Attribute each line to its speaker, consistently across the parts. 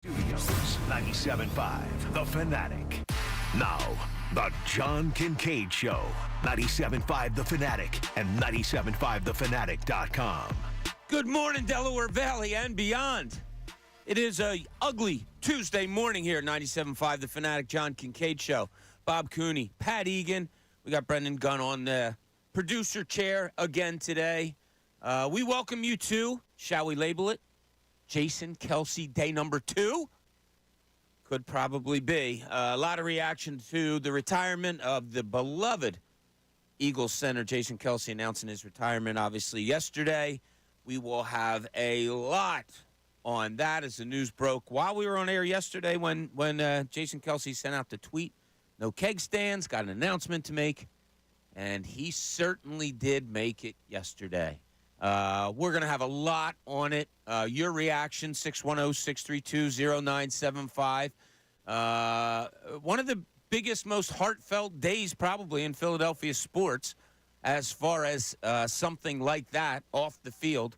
Speaker 1: Studios, 97.5, The Fanatic. Now, The John Kincade Show, 97.5 The Fanatic and 97.5thefanatic.com.
Speaker 2: Good morning, Delaware Valley and beyond. It is a ugly Tuesday morning here at 97.5 The Fanatic, John Kincade Show. Bob Cooney, Pat Egan. We got Brendan Gunn on the producer chair again today. We welcome you to, shall we label it, Jason Kelce day number 2? Could probably be. A lot of reaction to the retirement of the beloved Eagles center, Jason Kelce, announcing his retirement, obviously, yesterday. We will have a lot on that as the news broke while we were on air yesterday when Jason Kelce sent out the tweet. No keg stands, got an announcement to make, and he certainly did make it yesterday. We're going to have a lot on it. Your reaction, 610-632-0975. One of the biggest, most heartfelt days probably in Philadelphia sports as far as something like that off the field.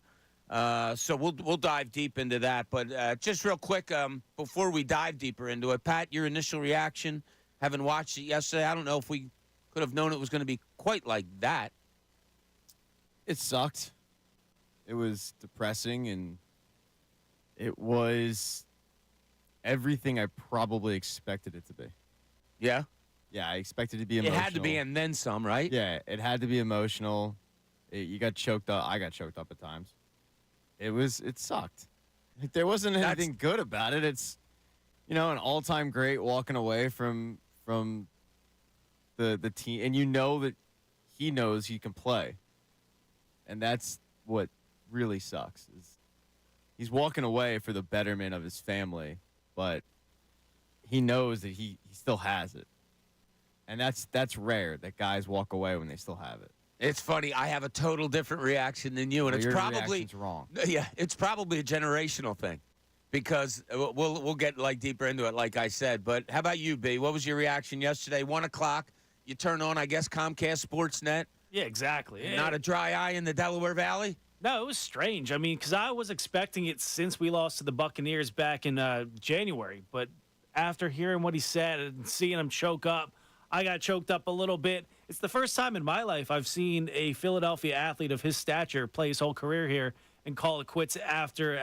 Speaker 2: So we'll dive deep into that. But just real quick, before we dive deeper into it, Pat, your initial reaction, having watched it yesterday, I don't know if we could have known it was going to be quite like that.
Speaker 3: It sucked. It was depressing, and it was everything I probably expected it to be.
Speaker 2: Yeah?
Speaker 3: Yeah, I expected it to be emotional.
Speaker 2: It had to be, and then some, right?
Speaker 3: Yeah, it had to be emotional. You got choked up. I got choked up at times. It sucked. Like, there wasn't anything good about it. It's, an all-time great walking away from the team, and you know that he knows he can play. And that's what really sucks. Is he's walking away for the betterment of his family, but he knows that he still has it. And that's rare that guys walk away when they still have it.
Speaker 2: It's funny. I have a total different reaction than you, and it's
Speaker 3: your
Speaker 2: probably
Speaker 3: reaction's wrong.
Speaker 2: Yeah, it's probably a generational thing, because we'll get deeper into it, like I said. But how about you, B? What was your reaction yesterday? 1:00, you turn on, I guess, Comcast Sportsnet.
Speaker 4: Yeah, exactly.
Speaker 2: Not a dry eye in the Delaware Valley.
Speaker 4: No, it was strange. I mean, because I was expecting it since we lost to the Buccaneers back in January. But after hearing what he said and seeing him choke up, I got choked up a little bit. It's the first time in my life I've seen a Philadelphia athlete of his stature play his whole career here and call it quits after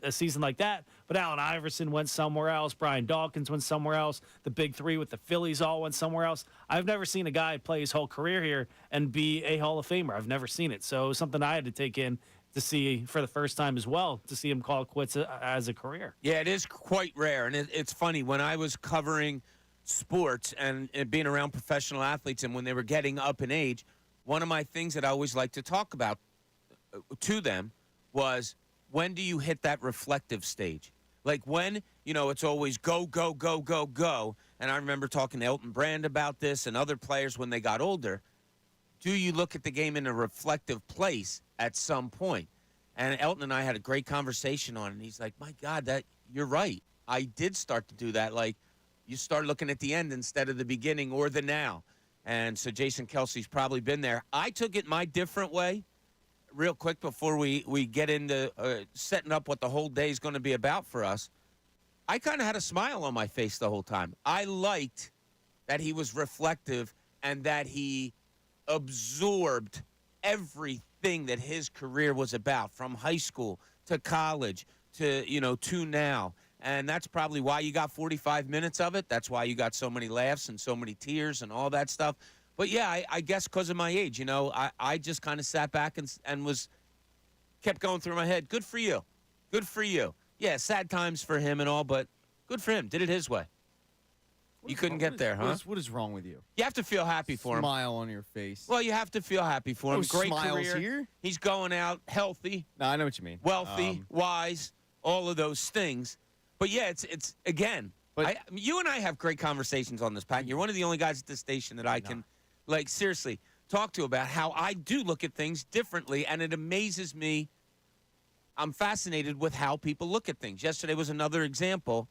Speaker 4: a season like that. But Allen Iverson went somewhere else. Brian Dawkins went somewhere else. The big three with the Phillies all went somewhere else. I've never seen a guy play his whole career here and be a Hall of Famer. I've never seen it. So it was something I had to take in to see for the first time as well, to see him call it quits as a career.
Speaker 2: Yeah, it is quite rare. And it's funny, when I was covering sports and being around professional athletes and when they were getting up in age, one of my things that I always like to talk about to them was, when do you hit that reflective stage? Like when, it's always go, go, go, go, go. And I remember talking to Elton Brand about this and other players when they got older. Do you look at the game in a reflective place at some point? And Elton and I had a great conversation on it. And he's like, my God, you're right. I did start to do that. Like, you start looking at the end instead of the beginning or the now. And so Jason Kelce's probably been there. I took it my different way. Real quick before we get into setting up what the whole day is going to be about for us, I kind of had a smile on my face the whole time. I liked that he was reflective and that he absorbed everything that his career was about, from high school to college to now. And that's probably why you got 45 minutes of it. That's why you got so many laughs and so many tears and all that stuff. But, yeah, I guess because of my age, I just kind of sat back and kept going through my head. Good for you. Good for you. Yeah, sad times for him and all, but good for him. Did it his way. You couldn't get there, huh?
Speaker 3: What is wrong with you?
Speaker 2: You have to feel happy for him.
Speaker 3: Smile on your face.
Speaker 2: Well, you have to feel happy for him. Great
Speaker 3: smiles
Speaker 2: career.
Speaker 3: Here?
Speaker 2: He's going out healthy.
Speaker 3: No, I know what you mean.
Speaker 2: Wealthy, wise, all of those things. But, yeah, it's again, you and I have great conversations on this, Pat. You're one of the only guys at this station that I can – seriously, talk to about how I do look at things differently, and it amazes me. I'm fascinated with how people look at things. Yesterday was another example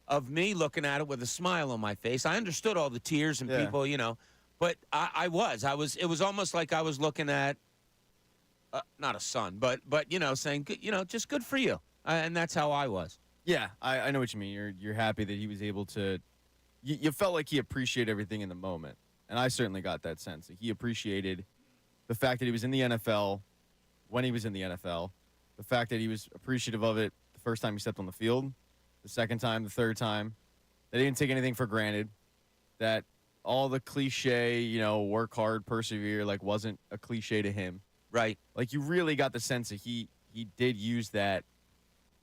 Speaker 2: of me looking at it with a smile on my face. I understood all the tears and people, but I was. It was almost like I was looking at, not a son, but saying, just good for you. And that's how I was.
Speaker 3: Yeah, I know what you mean. You're happy that he was able to. You felt like he appreciated everything in the moment, and I certainly got that sense that he appreciated the fact that he was in the NFL when he was in the NFL, the fact that he was appreciative of it the first time he stepped on the field, the second time, the third time, that he didn't take anything for granted, that all the cliche, work hard, persevere, like wasn't a cliche to him.
Speaker 2: Right.
Speaker 3: Like you really got the sense that he did use that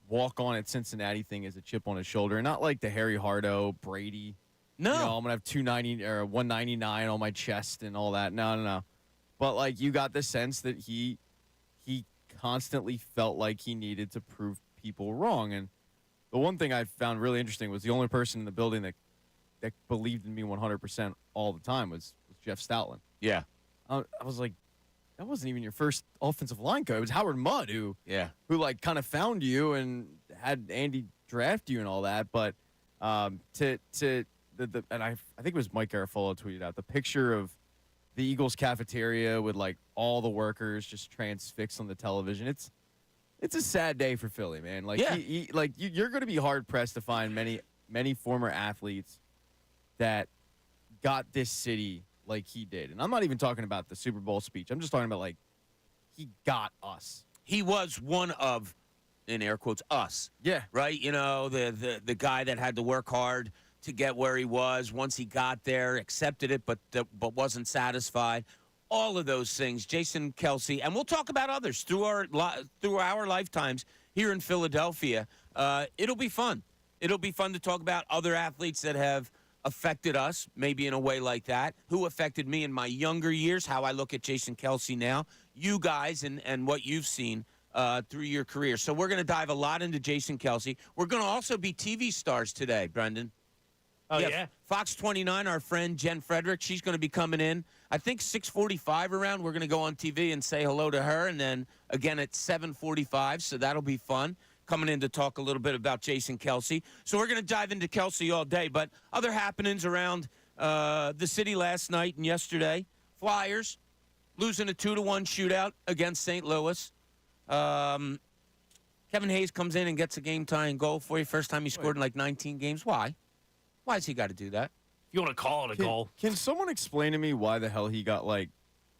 Speaker 3: walk on at Cincinnati thing as a chip on his shoulder, and not like the Harry Hardo, Brady.
Speaker 2: No.
Speaker 3: I'm gonna have 290 or 199 on my chest and all that. No. But like you got the sense that he constantly felt like he needed to prove people wrong. And the one thing I found really interesting was the only person in the building that believed in me 100% all the time was Jeff Stoutland.
Speaker 2: Yeah.
Speaker 3: I was like, that wasn't even your first offensive line coach. It was Howard Mudd who like kind of found you and had Andy draft you and all that. But and I think it was Mike Garafolo tweeted out the picture of the Eagles cafeteria with like all the workers just transfixed on the television. It's a sad day for Philly, man. Like you're going to be hard pressed to find many former athletes that got this city like he did. And I'm not even talking about the Super Bowl speech. I'm just talking about like he got us.
Speaker 2: He was one of, in air quotes, us.
Speaker 3: Yeah.
Speaker 2: Right? The guy that had to work hard to get where he was. Once he got there, accepted it, but wasn't satisfied. All of those things. Jason Kelce, and we'll talk about others through our lifetimes here in Philadelphia. It'll be fun. It'll be fun to talk about other athletes that have affected us, maybe in a way like that, who affected me in my younger years, how I look at Jason Kelce now, you guys, and what you've seen through your career. So we're going to dive a lot into Jason Kelce. We're going to also be TV stars today, Brendan.
Speaker 4: Oh, yeah?
Speaker 2: Fox 29, our friend Jen Frederick, she's going to be coming in, I think 6:45 around. We're going to go on TV and say hello to her, and then again at 7:45, so that'll be fun, coming in to talk a little bit about Jason Kelce. So we're going to dive into Kelce all day, but other happenings around the city last night and yesterday. Flyers losing a 2-1 shootout against St. Louis. Kevin Hayes comes in and gets a game-tying goal for you. First time he scored in like 19 games. Why? Why has he got to do that?
Speaker 4: If you want to call it a goal.
Speaker 3: Can someone explain to me why the hell he got like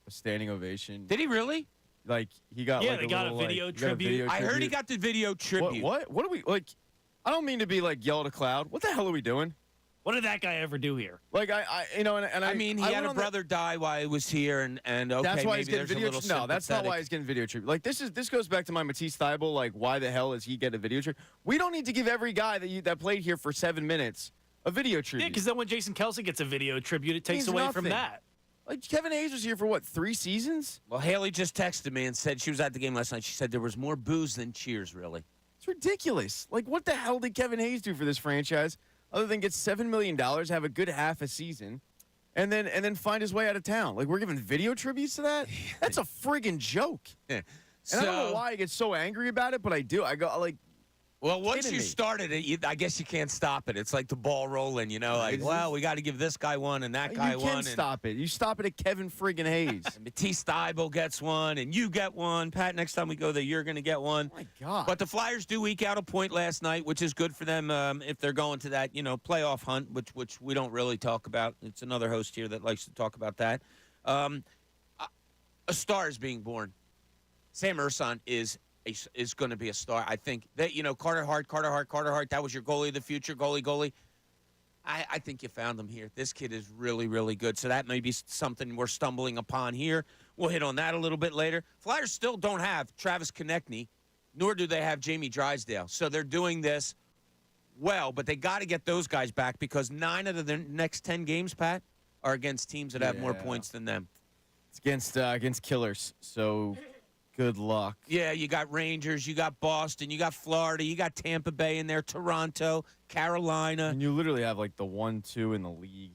Speaker 3: a standing ovation?
Speaker 2: Did he really?
Speaker 3: Like he got
Speaker 4: they got a video tribute.
Speaker 2: I heard he got the video tribute.
Speaker 3: What are we like? I don't mean to be like yell at a cloud. What the hell are we doing?
Speaker 4: What did that guy ever do here?
Speaker 3: Like I
Speaker 2: mean, he had a brother die while he was here, and okay,
Speaker 3: that's why he's
Speaker 2: maybe
Speaker 3: getting
Speaker 2: there's a
Speaker 3: video.
Speaker 2: little
Speaker 3: No, that's not why he's getting video tribute. Like this goes back to my Matisse Thybulle. Like why the hell is he getting a video tribute? We don't need to give every guy that played here for 7 minutes a video tribute.
Speaker 4: Yeah, because then when Jason Kelce gets a video tribute, it takes away from that.
Speaker 3: Like Kevin Hayes was here for what, 3 seasons?
Speaker 2: Well, Haley just texted me and said she was at the game last night. She said there was more boos than cheers, really.
Speaker 3: It's ridiculous. Like what the hell did Kevin Hayes do for this franchise other than get $7 million, have a good half a season, and then find his way out of town? Like we're giving video tributes to that? That's a friggin' joke.
Speaker 2: Yeah.
Speaker 3: And I don't know why I get so angry about it, but I do. I go like.
Speaker 2: Well, once you started it, I guess you can't stop it. It's like the ball rolling, like, well, we got to give this guy one and that guy one.
Speaker 3: You can't stop it. You stop it at Kevin friggin' Hayes.
Speaker 2: Matisse Thybulle gets one, and you get one. Pat, next time we go there, you're going to get one.
Speaker 3: Oh, my God.
Speaker 2: But the Flyers do eke out a point last night, which is good for them if they're going to that, playoff hunt, which we don't really talk about. It's another host here that likes to talk about that. A star is being born. Sam Urson is going to be a star. I think that, Carter Hart, that was your goalie of the future, goalie. I think you found him here. This kid is really, really good. So that may be something we're stumbling upon here. We'll hit on that a little bit later. Flyers still don't have Travis Konechny, nor do they have Jamie Drysdale. So they're doing this well, but they got to get those guys back because 9 of the next 10 games, Pat, are against teams that have more points than them.
Speaker 3: It's against killers. So good luck.
Speaker 2: Yeah, you got Rangers, you got Boston, you got Florida, you got Tampa Bay in there, Toronto, Carolina.
Speaker 3: And you literally have like the 1-2 in the league.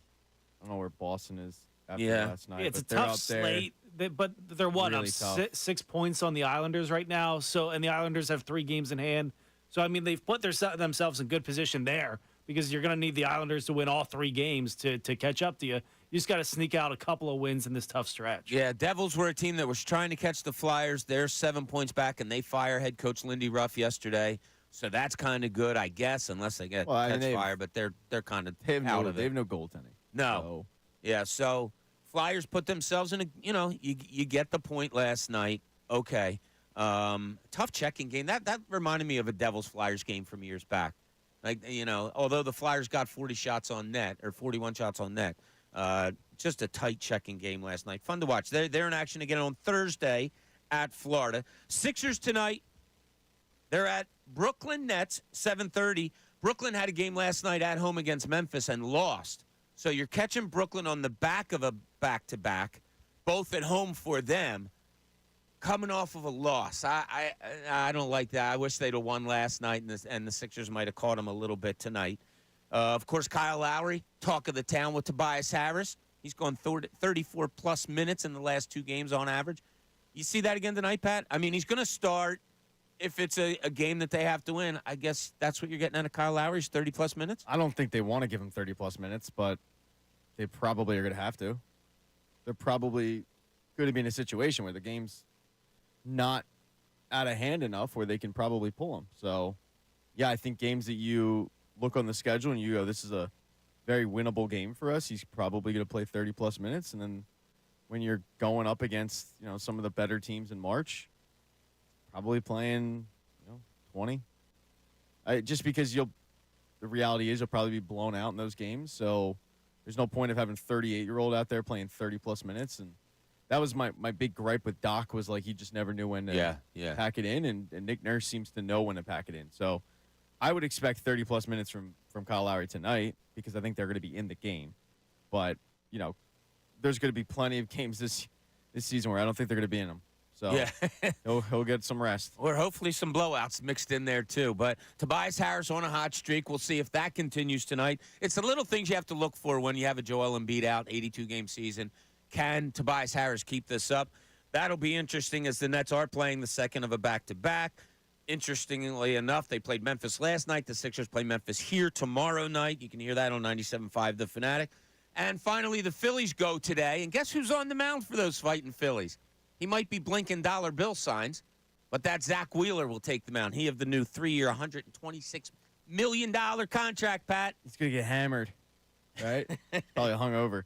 Speaker 3: I don't know where Boston is after last night.
Speaker 4: Yeah, it's
Speaker 3: but
Speaker 4: a tough slate. But they're
Speaker 3: really
Speaker 4: up 6 points on the Islanders right now. So, and the Islanders have 3 games in hand. So, I mean, they've put themselves in good position there because you're going to need the Islanders to win all 3 games to catch up to you. You just got to sneak out a couple of wins in this tough stretch.
Speaker 2: Yeah, Devils were a team that was trying to catch the Flyers. They're 7 points back, and they fire head coach Lindy Ruff yesterday. So that's kind of good, I guess, unless they get
Speaker 3: Well,
Speaker 2: catch fire. But they're kind of
Speaker 3: They have
Speaker 2: out
Speaker 3: no,
Speaker 2: of
Speaker 3: they
Speaker 2: it.
Speaker 3: have no goaltending.
Speaker 2: No.
Speaker 3: So,
Speaker 2: Yeah, so Flyers put themselves in a, you get the point last night. Okay. Tough checking game. That reminded me of a Devils Flyers game from years back. Like, although the Flyers got 40 shots on net or 41 shots on net, just a tight checking game last night. Fun to watch. They're in action again on Thursday at Florida. Sixers tonight. They're at Brooklyn Nets, 7:30. Brooklyn had a game last night at home against Memphis and lost. So you're catching Brooklyn on the back of a back-to-back, both at home for them, coming off of a loss. I don't like that. I wish they'd have won last night, and the Sixers might have caught them a little bit tonight. Of course, Kyle Lowry, talk of the town with Tobias Harris. He's gone 34-plus minutes in the last 2 games on average. You see that again tonight, Pat? I mean, he's going to start. If it's a game that they have to win, I guess that's what you're getting out of Kyle Lowry's 30-plus minutes?
Speaker 3: I don't think they want to give him 30-plus minutes, but they probably are going to have to. They're probably going to be in a situation where the game's not out of hand enough where they can probably pull him. So, yeah, I think games that you look on the schedule and you go, this is a very winnable game for us, he's probably going to play 30-plus minutes. And then when you're going up against, some of the better teams in March, probably playing, 20. Just because the reality is you'll probably be blown out in those games. So there's no point of having 38-year-old out there playing 30-plus minutes. And that was my big gripe with Doc was like he just never knew when to pack it in. And Nick Nurse seems to know when to pack it in. So I would expect 30-plus minutes from Kyle Lowry tonight because I think they're going to be in the game. But, there's going to be plenty of games this season where I don't think they're going to be in them. So
Speaker 2: yeah.
Speaker 3: he'll get some rest.
Speaker 2: Or hopefully some blowouts mixed in there, too. But Tobias Harris on a hot streak. We'll see if that continues tonight. It's the little things you have to look for when you have a Joel Embiid out, 82-game season. Can Tobias Harris keep this up? That'll be interesting as the Nets are playing the second of a back-to-back. Interestingly enough, they played Memphis last night. The Sixers play Memphis here tomorrow night. You can hear that on 97.5 The Fanatic. And finally, the Phillies go today. And guess who's on the mound for those fighting Phillies? He might be blinking dollar bill signs, but that Zach Wheeler will take the mound. He of the new 3-year, $126 million contract, Pat.
Speaker 3: He's going to get hammered, right? Probably hungover.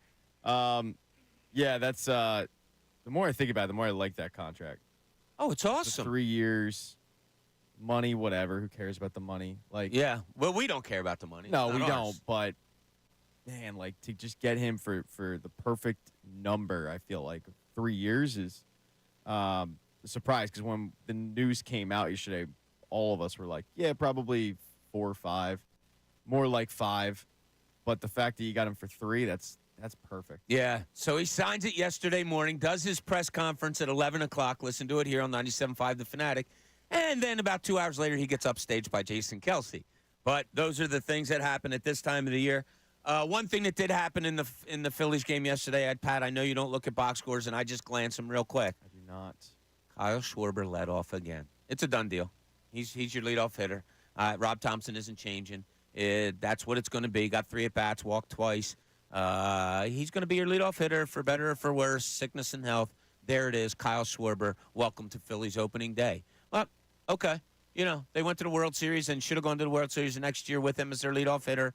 Speaker 3: Yeah, that's the more I think about it, the more I like that contract.
Speaker 2: Oh, it's awesome.
Speaker 3: 3 years, money, whatever. Who cares about the money?
Speaker 2: Yeah. Well, we don't care about the money.
Speaker 3: No,
Speaker 2: It's
Speaker 3: we
Speaker 2: not
Speaker 3: don't.
Speaker 2: ours.
Speaker 3: But man, to just get him for the perfect number, I feel like 3 years is a surprise because when the news came out yesterday, all of us were like, yeah, probably 4 or 5, more like 5. But the fact that you got him for 3, that's perfect.
Speaker 2: Yeah. So he signs it yesterday morning, does his press conference at 11 o'clock. Listen to it here on 97.5 The Fanatic. And then about 2 hours later, he gets upstaged by Jason Kelsey. But those are the things that happen at this time of the year. One thing that did happen in the Phillies game yesterday, Pat, I know you don't look at box scores, and I just glanced them real quick.
Speaker 3: I do not.
Speaker 2: Kyle Schwarber led off again. It's a done deal. He's your leadoff hitter. Rob Thompson isn't changing. That's what it's going to be. Got 3 at-bats, walked twice. He's going to be your leadoff hitter for better or for worse, sickness and health. There it is, Kyle Schwarber. Welcome to Phillies opening day. Well, okay. They went to the World Series and should have gone to the World Series the next year with him as their leadoff hitter.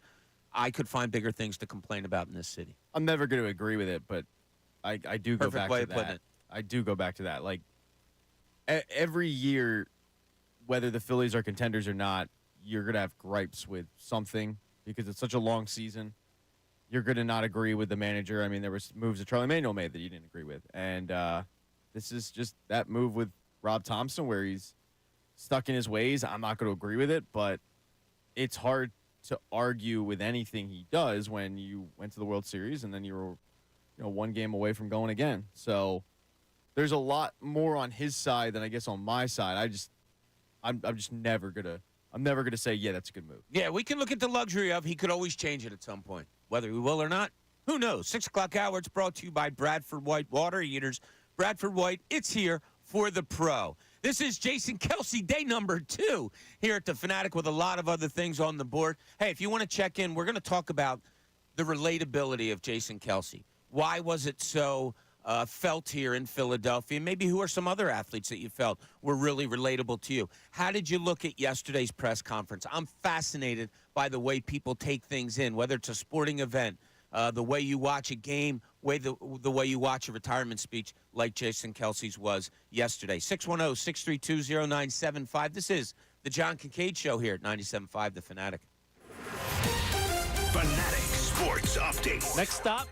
Speaker 2: I could find bigger things to complain about in this city.
Speaker 3: I'm never going to agree with it, but I do go
Speaker 2: Perfect
Speaker 3: back
Speaker 2: way
Speaker 3: to
Speaker 2: of putting
Speaker 3: that.
Speaker 2: it.
Speaker 3: I do go back to that. Every year, whether the Phillies are contenders or not, you're going to have gripes with something because it's such a long season. You're going to not agree with the manager. I mean, there was moves that Charlie Manuel made that you didn't agree with. And this is just that move with Rob Thompson where he's stuck in his ways. I'm not going to agree with it, but it's hard to argue with anything he does when you went to the World Series and then you were, 1 game away from going again. So there's a lot more on his side than I guess on my side. I'm just never gonna say, yeah, that's a good move.
Speaker 2: Yeah, we can look at the luxury of he could always change it at some point. Whether he will or not, who knows? 6 o'clock hour, it's brought to you by Bradford White Water Heaters. Bradford White, it's here for the pro. This is Jason Kelsey, day number 2 here at The Fanatic with a lot of other things on the board. Hey, if you want to check in, we're going to talk about the relatability of Jason Kelsey. Why was it so felt here in Philadelphia? Maybe who are some other athletes that you felt were really relatable to you? How did you look at yesterday's press conference? I'm fascinated by the way people take things in, whether it's a sporting event, the way you watch a game, the way you watch a retirement speech like Jason Kelsey's was yesterday. 610-632-0975. This is the John Kincade Show here at 97.5 The Fanatic.
Speaker 1: Fanatic Sports Update.
Speaker 4: Next stop,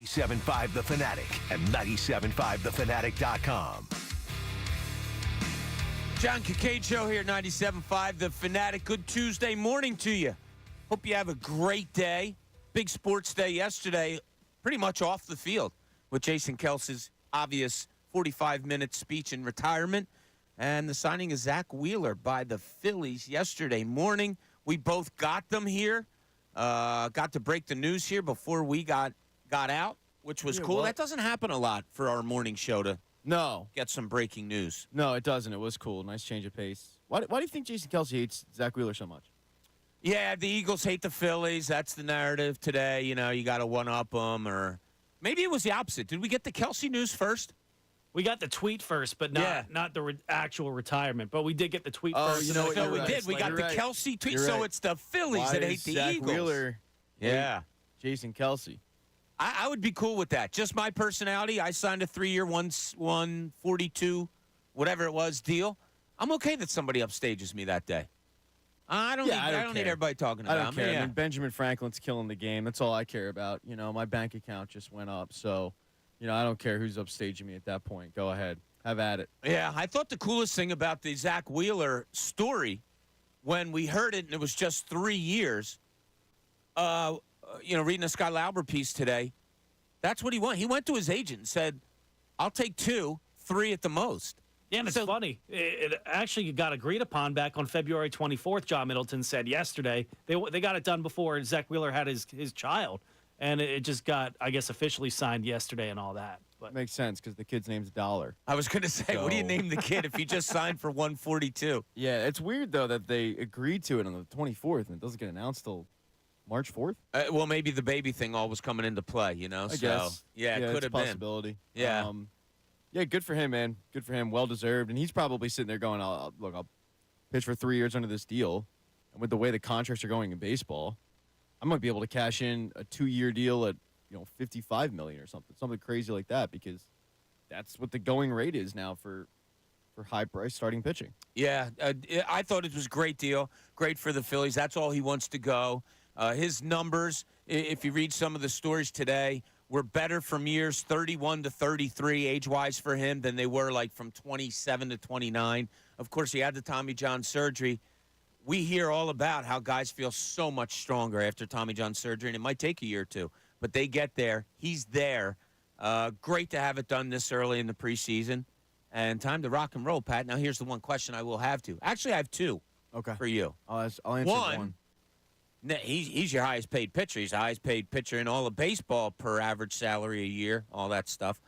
Speaker 1: 97.5 The Fanatic and 97.5thefanatic.com.
Speaker 2: John Kincade Show here, 97.5 The Fanatic. Good Tuesday morning to you. Hope you have a great day. Big sports day yesterday, pretty much off the field with Jason Kelsey's obvious 45-minute speech in retirement and the signing of Zach Wheeler by the Phillies yesterday morning. We both got them here, got to break the news here before we got out, which was cool.
Speaker 3: Well,
Speaker 2: that doesn't happen a lot for our morning show to
Speaker 3: No.
Speaker 2: get some breaking news.
Speaker 3: No, it doesn't. It was cool. Nice change of pace. Why do you think Jason Kelsey hates Zach Wheeler so much?
Speaker 2: Yeah, the Eagles hate the Phillies. That's the narrative today. You know, you got to one-up them, or maybe it was the opposite. Did we get the Kelsey news first?
Speaker 4: We got the tweet first, but not the actual retirement. But we did get the tweet
Speaker 3: Oh,
Speaker 4: first.
Speaker 3: you know what,
Speaker 2: So
Speaker 3: you're
Speaker 2: we
Speaker 3: right.
Speaker 2: did. We got
Speaker 3: You're
Speaker 2: the
Speaker 3: right.
Speaker 2: Kelsey tweet.
Speaker 3: You're
Speaker 2: So
Speaker 3: right.
Speaker 2: it's the Phillies
Speaker 3: Why
Speaker 2: that
Speaker 3: does
Speaker 2: hate the
Speaker 3: Zach
Speaker 2: Eagles.
Speaker 3: Wheeler
Speaker 2: Yeah.
Speaker 3: Jason Kelsey.
Speaker 2: I would be cool with that. Just my personality. I signed a 3-year, 142, whatever it was, deal. I'm okay that somebody upstages me that day. I don't
Speaker 3: care.
Speaker 2: need everybody talking
Speaker 3: I
Speaker 2: about
Speaker 3: don't
Speaker 2: me.
Speaker 3: care.
Speaker 2: Yeah.
Speaker 3: I mean, Benjamin Franklin's killing the game. That's all I care about. You know, my bank account just went up. So, you know, I don't care who's upstaging me at that point. Go ahead. Have at it.
Speaker 2: Yeah, I thought the coolest thing about the Zach Wheeler story when we heard it, and it was just 3 years, reading a Scott Lauber piece today, that's what he wanted. He went to his agent and said, I'll take 2, 3 at the most.
Speaker 4: Yeah, and it's funny. It actually got agreed upon back on February 24th, John Middleton said yesterday. They got it done before Zach Wheeler had his child. And it just got, I guess, officially signed yesterday and all that. But
Speaker 3: Makes sense because the kid's name's Dollar.
Speaker 2: I was going to say, what do you
Speaker 3: So-
Speaker 2: name the kid if you just signed for 142?
Speaker 3: Yeah, it's weird, though, that they agreed to it on the 24th and it doesn't get announced till March 4th.
Speaker 2: Well, maybe the baby thing all was coming into play, you know?
Speaker 3: I
Speaker 2: So,
Speaker 3: guess.
Speaker 2: yeah, it
Speaker 3: it's
Speaker 2: could
Speaker 3: a
Speaker 2: have been.
Speaker 3: possibility.
Speaker 2: Yeah.
Speaker 3: Yeah, good for him, man. Good for him. Well deserved. And he's probably sitting there going, I'll pitch for 3 years under this deal. And with the way the contracts are going in baseball, I might be able to cash in a 2-year deal at, $55 million or something crazy like that, because that's what the going rate is now for high price starting pitching.
Speaker 2: Yeah, I thought it was a great deal. Great for the Phillies. That's all he wants to go. His numbers, if you read some of the stories today, were better from years 31 to 33 age-wise for him than they were like from 27 to 29. Of course, he had the Tommy John surgery. We hear all about how guys feel so much stronger after Tommy John surgery, and it might take a year or two, but they get there. He's there. Great to have it done this early in the preseason. And time to rock and roll, Pat. Now, here's the one question I will have to. Actually, I have 2
Speaker 3: Okay.
Speaker 2: for you.
Speaker 3: I'll answer one.
Speaker 2: He's your highest paid pitcher. He's the highest paid pitcher in all of baseball per average salary a year, all that stuff.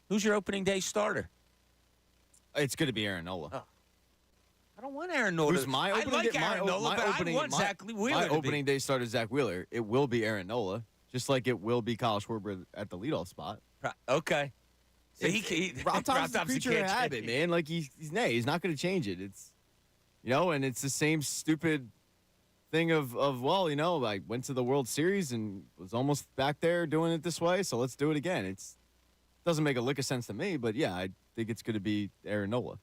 Speaker 2: Who's your opening day starter?
Speaker 3: It's going to be Aaron Nola.
Speaker 2: Oh. I don't want Aaron Nola.
Speaker 3: Who's my opening
Speaker 2: I like
Speaker 3: day?
Speaker 2: Aaron Nola, but I want Zach Wheeler
Speaker 3: My
Speaker 2: to be.
Speaker 3: opening day starter is Zach Wheeler. It will be Aaron Nola, just like it will be Kyle Schwarber at the leadoff spot.
Speaker 2: Okay. So
Speaker 3: Rob Thompson's a
Speaker 2: Thompson
Speaker 3: creature of
Speaker 2: can't
Speaker 3: habit,
Speaker 2: change.
Speaker 3: man. Like he's not going to change it. It's and it's the same stupid thing of I went to the World Series and was almost back there doing it this way, so let's do it again. It doesn't make a lick of sense to me, but yeah, I think it's going to be Aaron Nola.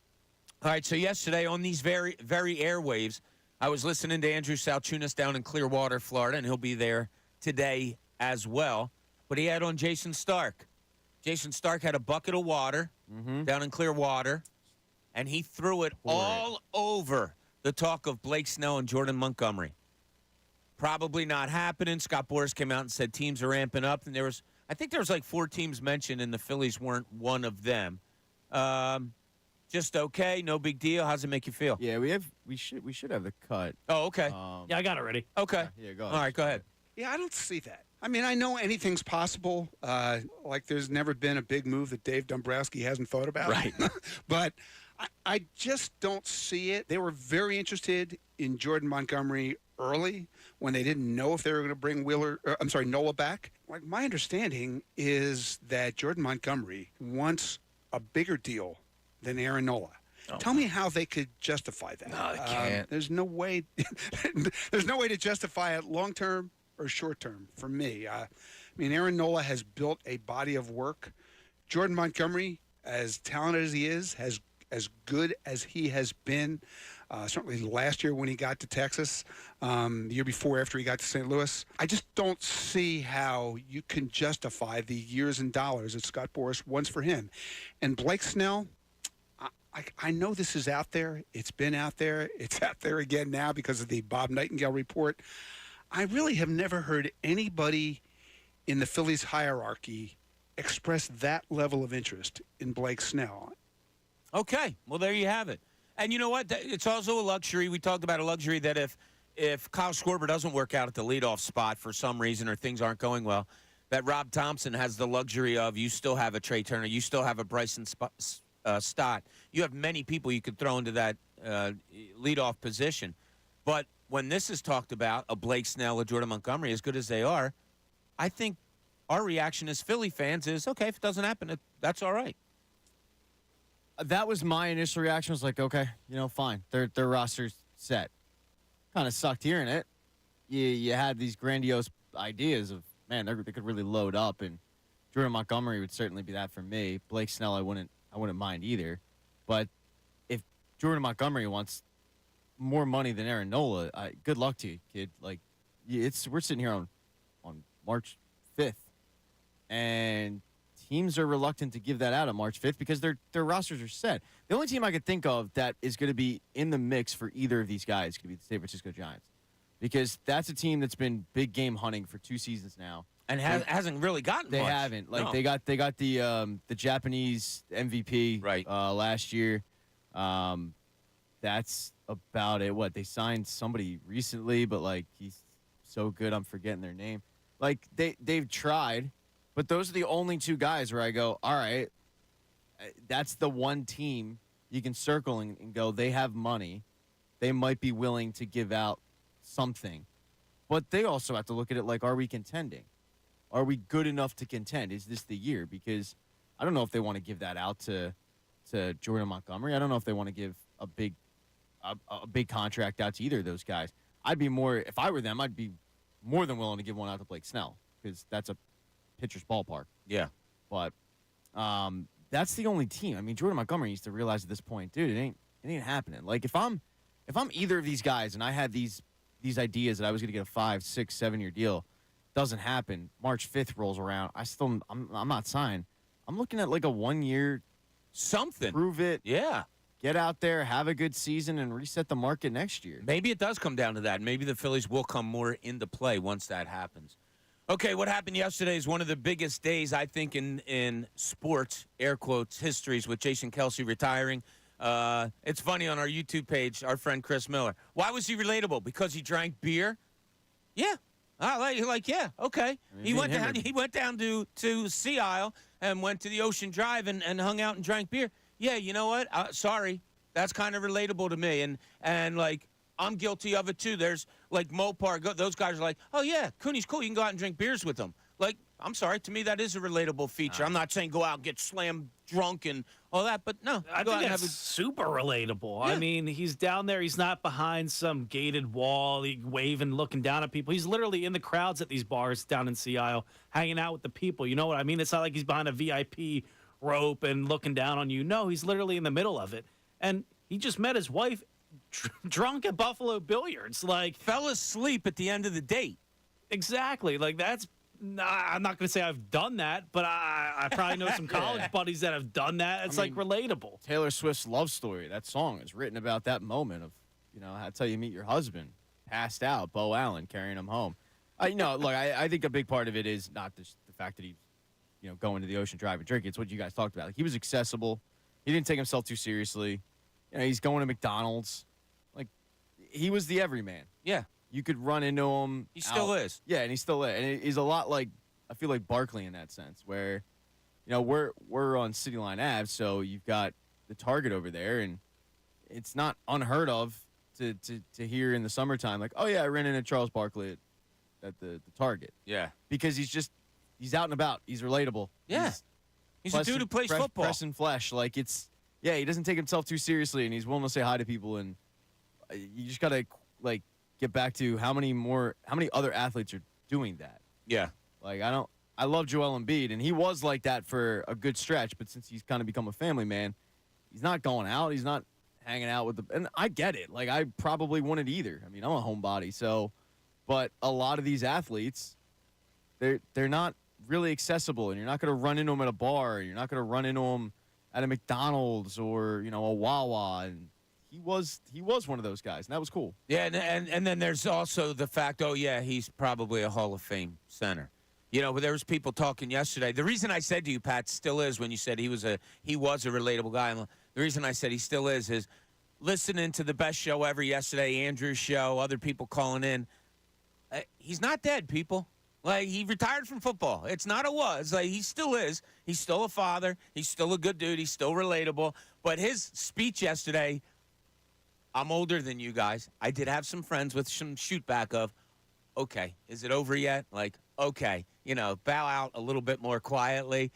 Speaker 2: All right, so yesterday on these very, very airwaves, I was listening to Andrew Salchunas down in Clearwater, Florida, and he'll be there today as well. But he had on Jason Stark. Jason Stark had a bucket of water down in Clearwater, and he threw it all over the talk of Blake Snell and Jordan Montgomery. Probably not happening. Scott Boras came out and said teams are ramping up, and I think there was like 4 teams mentioned, and the Phillies weren't one of them. Just okay, no big deal. How's it make you feel?
Speaker 3: Yeah, we should have the cut.
Speaker 2: Oh, okay.
Speaker 4: yeah, I got it ready.
Speaker 2: Okay.
Speaker 3: Yeah, go
Speaker 2: All
Speaker 3: ahead.
Speaker 2: right, go ahead.
Speaker 5: Yeah, I don't see that. I mean, I know anything's possible. Like there's never been a big move that Dave Dombrowski hasn't thought about.
Speaker 2: Right.
Speaker 5: But I just don't see it. They were very interested in Jordan Montgomery early when they didn't know if they were going to bring Nola back. Like my understanding is that Jordan Montgomery wants a bigger deal than Aaron Nola. Tell me how they could justify that.
Speaker 2: No, they can't.
Speaker 5: There's no way. There's no way to justify it long term or short term for me. I mean, Aaron Nola has built a body of work. Jordan Montgomery, as talented as he is, as good as he has been, certainly last year when he got to Texas, the year before after he got to St. Louis. I just don't see how you can justify the years and dollars that Scott Boras wants for him. And Blake Snell, I know this is out there. It's been out there. It's out there again now because of the Bob Nightingale report. I really have never heard anybody in the Phillies hierarchy express that level of interest in Blake Snell.
Speaker 2: Okay, well, there you have it. And you know what? It's also a luxury. We talked about a luxury that if Kyle Schwarber doesn't work out at the leadoff spot for some reason or things aren't going well, that Rob Thompson has the luxury of you still have a Trey Turner, you still have a Bryson Stott. You have many people you could throw into that leadoff position. But when this is talked about, a Blake Snell or Jordan Montgomery, as good as they are, I think our reaction as Philly fans is, okay, if it doesn't happen, that's all right.
Speaker 3: That was my initial reaction. Was like, okay, fine. Their roster's set. Kind of sucked hearing it. You had these grandiose ideas of, man, they could really load up, and Jordan Montgomery would certainly be that for me. Blake Snell, I wouldn't mind either. But if Jordan Montgomery wants more money than Aaron Nola, good luck to you, kid. Like, we're sitting here on March 5th, and teams are reluctant to give that out on March 5th because their rosters are set. The only team I could think of that is going to be in the mix for either of these guys could be the San Francisco Giants, because that's a team that's been big game hunting for 2 seasons now.
Speaker 2: And hasn't really gotten
Speaker 3: They
Speaker 2: much.
Speaker 3: haven't. Like,
Speaker 2: No.
Speaker 3: they got the Japanese MVP
Speaker 2: Right.
Speaker 3: Last year. That's about it. What, they signed somebody recently, but like he's so good I'm forgetting their name. Like they've tried, but those are the only 2 guys where I go, all right, that's the one team you can circle and go, they have money. They might be willing to give out something. But they also have to look at it like, are we contending? Are we good enough to contend? Is this the year? Because I don't know if they want to give that out to Jordan Montgomery. I don't know if they want to give a big contract out to either of those guys. If I were them, I'd be more than willing to give one out to Blake Snell, because that's a pitcher's ballpark.
Speaker 2: Yeah.
Speaker 3: But that's the only team. I mean, Jordan Montgomery needs to realize at this point, dude, it ain't happening. Like, if I'm either of these guys and I had these ideas that I was going to get a 5, 6, 7 year deal, doesn't happen. March 5th rolls around. I'm not signed. I'm looking at like a 1 year
Speaker 2: Something.
Speaker 3: Prove it.
Speaker 2: Yeah.
Speaker 3: Get out there, have a good season, and reset the market next year.
Speaker 2: Maybe it does come down to that. Maybe the Phillies will come more into play once that happens. Okay, what happened yesterday is one of the biggest days, I think, in sports, air quotes, histories, with Jason Kelsey retiring. It's funny, on our YouTube page, our friend Chris Miller. Why was he relatable? Because he drank beer? Yeah. Yeah, okay.
Speaker 3: I mean,
Speaker 2: He went down to Sea Isle and went to the Ocean Drive and hung out and drank beer. Yeah, you know what? Sorry. That's kind of relatable to me. And like, I'm guilty of it, too. There's, like, Mopar. Those guys are like, oh, yeah, Cooney's cool. You can go out and drink beers with him. Like, I'm sorry. To me, that is a relatable feature. I'm not saying go out and get slammed drunk and all that, but no.
Speaker 4: I
Speaker 2: go out
Speaker 4: think
Speaker 2: and
Speaker 4: that's
Speaker 2: have
Speaker 4: super relatable.
Speaker 2: Yeah.
Speaker 4: I mean, he's down there. He's not behind some gated wall, waving, looking down at people. He's literally in the crowds at these bars down in Sea Isle, hanging out with the people. You know what I mean? It's not like he's behind a VIP rope and looking down on you. No, he's literally in the middle of it. And he just met his wife drunk at Buffalo Billiards. Like,
Speaker 2: fell asleep at the end of the date.
Speaker 4: exactly. Like, that's. I'm not going to say I've done that, but I probably know some college buddies that have done that. It's like relatable.
Speaker 3: Taylor Swift's Love Story, that song is written about that moment of, that's how you meet your husband, passed out, Bo Allen carrying him home. Look, I think a big part of it is not the fact that he's, going to the Ocean Drive and drinking. It's what you guys talked about. Like, he was accessible. He didn't take himself too seriously. He's going to McDonald's. Like, he was the everyman.
Speaker 2: Yeah.
Speaker 3: You could run into him.
Speaker 2: He still is.
Speaker 3: Yeah, and he's still is. And he's a lot like, I feel like Barkley in that sense, where, we're on City Line Ave, so you've got the Target over there, and it's not unheard of to hear in the summertime, like, oh, yeah, I ran into Charles Barkley at the Target.
Speaker 2: Yeah.
Speaker 3: Because he's out and about. He's relatable.
Speaker 2: Yeah. He's a dude who plays football.
Speaker 3: Press and flesh. Like, he doesn't take himself too seriously, and he's willing to say hi to people, and you just got to, like, get back to how many other athletes are doing that.
Speaker 2: Yeah.
Speaker 3: Like, I love Joel Embiid, and he was like that for a good stretch, but since he's kind of become a family man, he's not going out. He's not hanging out with the, and I get it. Like, I probably wouldn't either. I mean, I'm a homebody, so, but a lot of these athletes, they're not really accessible, and you're not going to run into them at a bar. You're not going to run into them at a McDonald's or, you know, a Wawa. And he was one of those guys, and that was cool.
Speaker 2: Yeah, and then there's also the fact, oh, yeah, he's probably a Hall of Fame center. You know, but there was people talking yesterday. The reason I said to you, Pat, still is when you said he was a relatable guy. And the reason I said he still is listening to the best show ever yesterday, Andrew's show, other people calling in. He's not dead, people. Like, he retired from football. It's not a was. Like, he still is. He's still a father. He's still a good dude. He's still relatable. But his speech yesterday, I'm older than you guys. I did have some friends with some shoot back of, okay, is it over yet? Like, okay, you know, bow out a little bit more quietly.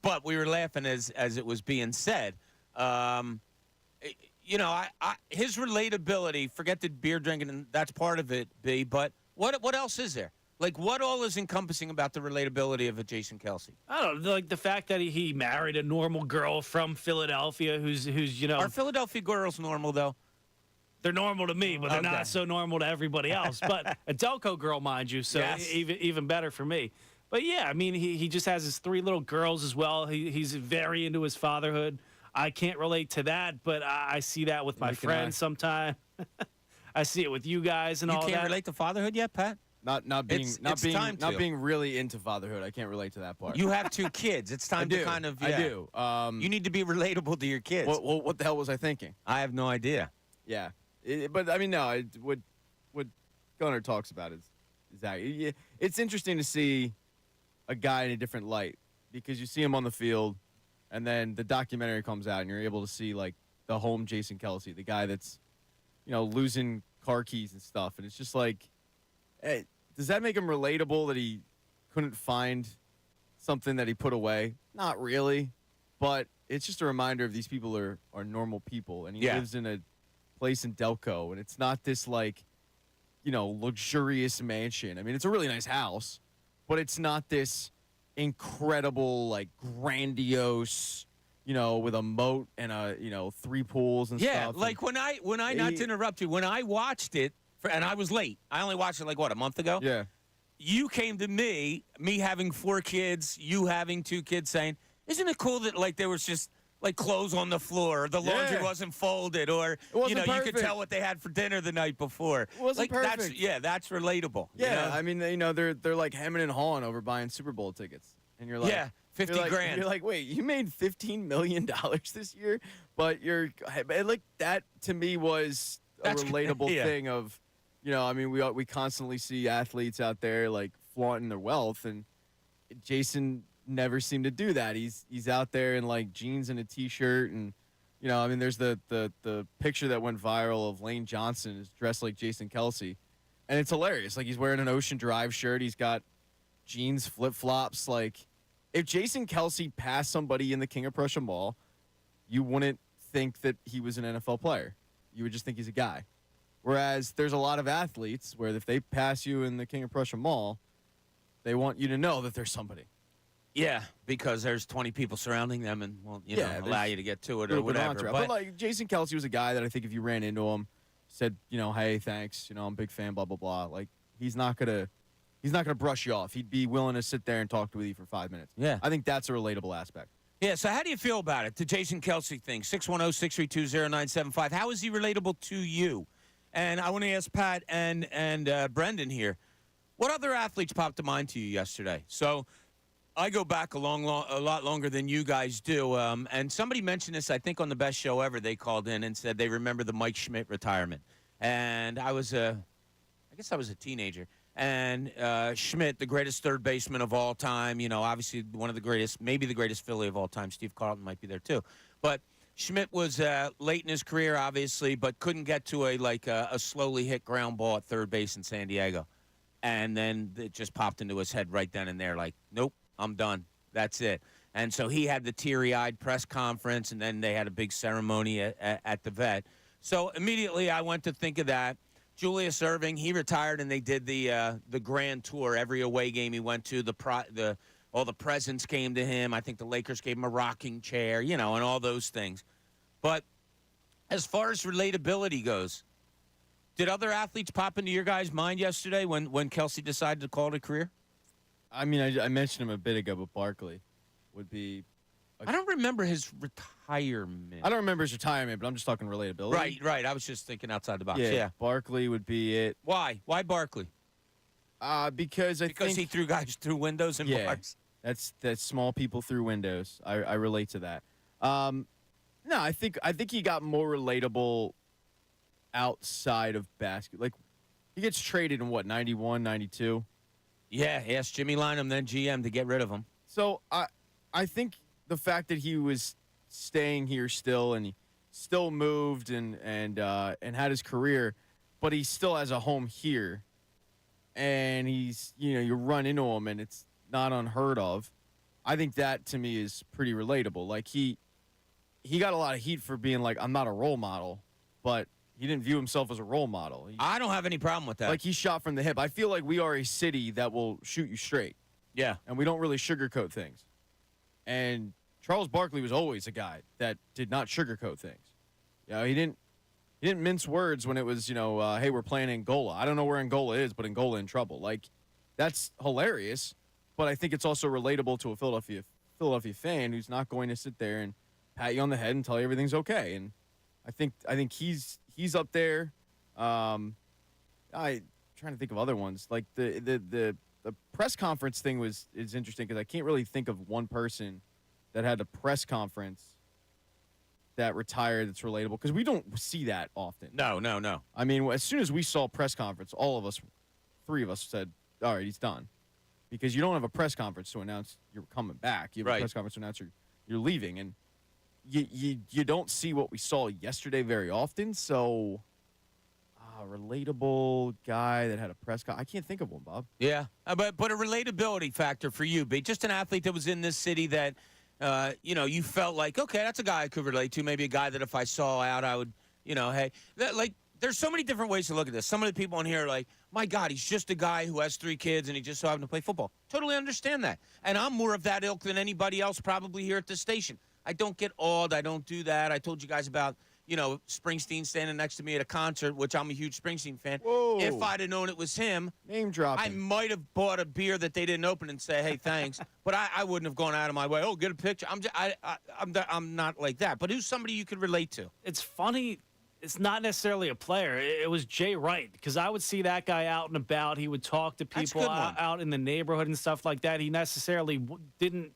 Speaker 2: But we were laughing as it was being said. You know, his relatability, forget the beer drinking, and that's part of it, B, but what else is there? Like, what all is encompassing about the relatability of a Jason Kelce?
Speaker 4: I don't know, like the fact that he married a normal girl from Philadelphia who's you know.
Speaker 2: Are Philadelphia girls normal, though?
Speaker 4: They're normal to me, but they're
Speaker 2: Okay.
Speaker 4: not so normal to everybody else. But a Delco girl, mind you, so
Speaker 2: Yes.
Speaker 4: even better for me. But yeah, I mean, he just has his 3 little girls as well. He's very into his fatherhood. I can't relate to that, but I see that with my
Speaker 3: Neither can I.
Speaker 4: friends sometimes. I see it with you guys and
Speaker 2: You
Speaker 4: all
Speaker 2: can't
Speaker 4: that.
Speaker 2: relate to fatherhood yet, Pat?
Speaker 3: Not being
Speaker 2: It's time to.
Speaker 3: being really into fatherhood. I can't relate to that part.
Speaker 2: You have 2 kids. It's
Speaker 3: I
Speaker 2: time
Speaker 3: do.
Speaker 2: to kind of,
Speaker 3: I
Speaker 2: yeah.
Speaker 3: do.
Speaker 2: You need to be relatable to your kids.
Speaker 3: What the hell was I thinking?
Speaker 2: I have no idea.
Speaker 3: Yeah, but I mean, no. What Gunnar talks about is that it's interesting to see a guy in a different light because you see him on the field, and then the documentary comes out, and you're able to see like the home Jason Kelce, the guy that's, you know, losing car keys and stuff, and it's just like, hey, does that make him relatable that he couldn't find something that he put away? Not really, but it's just a reminder of these people are normal people, and he
Speaker 2: Yeah.
Speaker 3: lives in a place in Delco, and it's not this like, you know, luxurious mansion. I mean, it's a really nice house, but it's not this incredible, like, grandiose, you know, with a moat and a, you know, 3 pools and
Speaker 2: Yeah,
Speaker 3: stuff.
Speaker 2: like when I not to interrupt you, when I watched it, and I was late. I only watched it like what, a month ago.
Speaker 3: Yeah.
Speaker 2: You came to me having 4 kids, you having 2 kids, saying, "Isn't it cool that like there was just like clothes on the floor, or the laundry
Speaker 3: Yeah.
Speaker 2: wasn't folded, or
Speaker 3: wasn't
Speaker 2: you know you
Speaker 3: perfect.
Speaker 2: could tell what they had for dinner the night before."
Speaker 3: It wasn't
Speaker 2: like
Speaker 3: perfect.
Speaker 2: that's relatable. you
Speaker 3: Yeah,
Speaker 2: know?
Speaker 3: I mean, you know, they're like hemming and hawing over buying Super Bowl tickets, and you're like,
Speaker 2: Yeah, 50
Speaker 3: you're like,
Speaker 2: grand.
Speaker 3: You're like, wait, you made $15 million this year, but you're like that to me was a
Speaker 2: That's-
Speaker 3: relatable
Speaker 2: yeah.
Speaker 3: thing of, you know, I mean, we constantly see athletes out there like flaunting their wealth, and Jason never seemed to do that. He's out there in like jeans and a t-shirt, and you know, I mean, there's the picture that went viral of Lane Johnson is dressed like Jason Kelce, and it's hilarious. Like, he's wearing an Ocean Drive shirt, he's got jeans, flip flops. Like, if Jason Kelce passed somebody in the King of Prussia Mall, you wouldn't think that he was an NFL player. You would just think he's a guy. Whereas there's a lot of athletes where if they pass you in the King of Prussia Mall, they want you to know that there's somebody.
Speaker 2: Yeah, because there's 20 people surrounding them and won't
Speaker 3: Yeah,
Speaker 2: allow
Speaker 3: there's
Speaker 2: you to get to it
Speaker 3: Little
Speaker 2: or
Speaker 3: bit of
Speaker 2: whatever.
Speaker 3: entourage. But like Jason Kelce was a guy that I think if you ran into him, said, you know, hey, thanks, you know, I'm a big fan, blah blah blah. Like, he's not gonna brush you off. He'd be willing to sit there and talk with you for 5 minutes.
Speaker 2: Yeah.
Speaker 3: I think that's a relatable aspect.
Speaker 2: Yeah, so how do you feel about it, the Jason Kelce thing? 610-632-0975. How is he relatable to you? And I want to ask Pat and Brendan here, what other athletes popped to mind to you yesterday? So I go back a lot longer than you guys do. And somebody mentioned this, I think, on the best show ever. They called in and said they remember the Mike Schmidt retirement. And I guess I was a teenager. And Schmidt, the greatest third baseman of all time, you know, obviously one of the greatest, maybe the greatest Philly of all time. Steve Carlton might be there too. But Schmidt was late in his career, obviously, but couldn't get to a slowly hit ground ball at third base in San Diego. And then it just popped into his head right then and there, like, nope, I'm done. That's it. And so he had the teary-eyed press conference, and then they had a big ceremony at the vet. So immediately I went to think of that. Julius Erving, he retired, and they did the grand tour. Every away game he went to, all the presents came to him. I think the Lakers gave him a rocking chair, you know, and all those things. But As far as relatability goes, did other athletes pop into your guys' mind yesterday when Kelsey decided to call it a career?
Speaker 3: I mean, I mentioned him a bit ago, but Barkley would be.
Speaker 2: I don't remember his retirement.
Speaker 3: I don't remember his retirement, but I'm just talking relatability.
Speaker 2: Right. I was just thinking outside the box.
Speaker 3: Yeah,
Speaker 2: Yeah.
Speaker 3: Barkley would be it.
Speaker 2: Why? Why Barkley?
Speaker 3: Because I
Speaker 2: Because
Speaker 3: think
Speaker 2: he threw guys through windows and bars.
Speaker 3: that's small people through windows. I relate to that. No, I think he got more relatable outside of basket. Like, he gets traded in what, 91, 92?
Speaker 2: Yeah, asked Jimmy Lynam, then GM, to get rid of him.
Speaker 3: So I think the fact that he was staying here still and he still moved and had his career, but he still has a home here, and he's, you run into him and it's not unheard of. I think that to me is pretty relatable. Like, he got a lot of heat for being like, I'm not a role model, but he didn't view himself as a role model.
Speaker 2: I don't have any problem with that.
Speaker 3: Like, he shot from the hip. I feel like we are a city that will shoot you straight.
Speaker 2: Yeah.
Speaker 3: And we don't really sugarcoat things. And Charles Barkley was always a guy that did not sugarcoat things. He didn't mince words when it was, hey, we're playing Angola. I don't know where Angola is, but Angola in trouble. Like, that's hilarious, but I think it's also relatable to a Philadelphia fan who's not going to sit there and pat you on the head and tell you everything's okay. And I think he's up there. I'm trying to think of other ones. Like the press conference thing is interesting because I can't really think of one person that had a press conference that retired that's relatable, because we don't see that often.
Speaker 2: No.
Speaker 3: I mean, as soon as we saw press conference, all of us, three of us said, all right, he's done. Because you don't have a press conference to announce you're coming back. You have a press conference to announce you're leaving. And you don't see what we saw yesterday very often. So, relatable guy that had a press conference. I can't think of one, Bob.
Speaker 2: Yeah, but a relatability factor for you, be just an athlete that was in this city that, you felt like, okay, that's a guy I could relate to. Maybe a guy that if I saw out, I would, hey. There's so many different ways to look at this. Some of the people in here are like, my God, he's just a guy who has 3 kids and he just so happened to play football. Totally understand that. And I'm more of that ilk than anybody else probably here at this station. I don't get awed. I don't do that. I told you guys about, Springsteen standing next to me at a concert, which I'm a huge Springsteen fan.
Speaker 3: Whoa.
Speaker 2: If I'd have known it was him,
Speaker 3: Name dropping.
Speaker 2: I might have bought a beer that they didn't open and say, hey, thanks. But I wouldn't have gone out of my way. Oh, get a picture. I'm not like that. But who's somebody you could relate to?
Speaker 4: It's funny. It's not necessarily a player. It was Jay Wright, because I would see that guy out and about. He would talk to
Speaker 2: That's a
Speaker 4: people
Speaker 2: good one.
Speaker 4: out in the neighborhood and stuff like that. He necessarily didn't.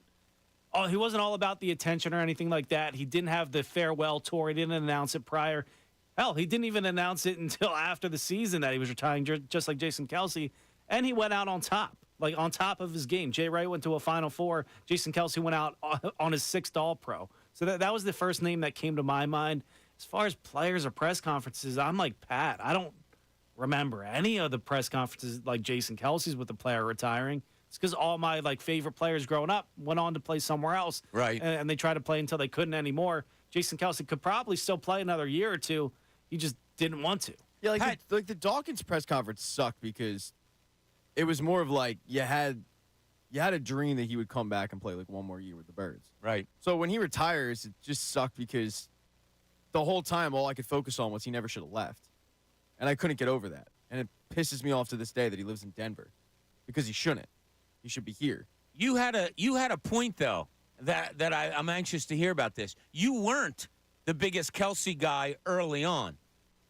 Speaker 4: Oh, he wasn't all about the attention or anything like that. He didn't have the farewell tour. He didn't announce it prior. Hell, he didn't even announce it until after the season that he was retiring, just like Jason Kelsey. And he went out on top, like on top of his game. Jay Wright went to a Final Four. Jason Kelsey went out on his 6th All-Pro. So that was the first name that came to my mind. As far as players or press conferences, I'm like Pat. I don't remember any of the press conferences like Jason Kelsey's with the player retiring. It's because all my favorite players growing up went on to play somewhere else,
Speaker 2: Right.
Speaker 4: And they tried to play until they couldn't anymore. Jason Kelsey could probably still play another year or two. He just didn't want to.
Speaker 3: Yeah, the Dawkins press conference sucked because it was more of like you had a dream that he would come back and play like one more year with the Birds.
Speaker 2: Right.
Speaker 3: So when he retires, it just sucked because the whole time all I could focus on was he never should have left. And I couldn't get over that. And it pisses me off to this day that he lives in Denver because he shouldn't. He should be here.
Speaker 2: You had a point, though, that I'm anxious to hear about this. You weren't the biggest Kelsey guy early on.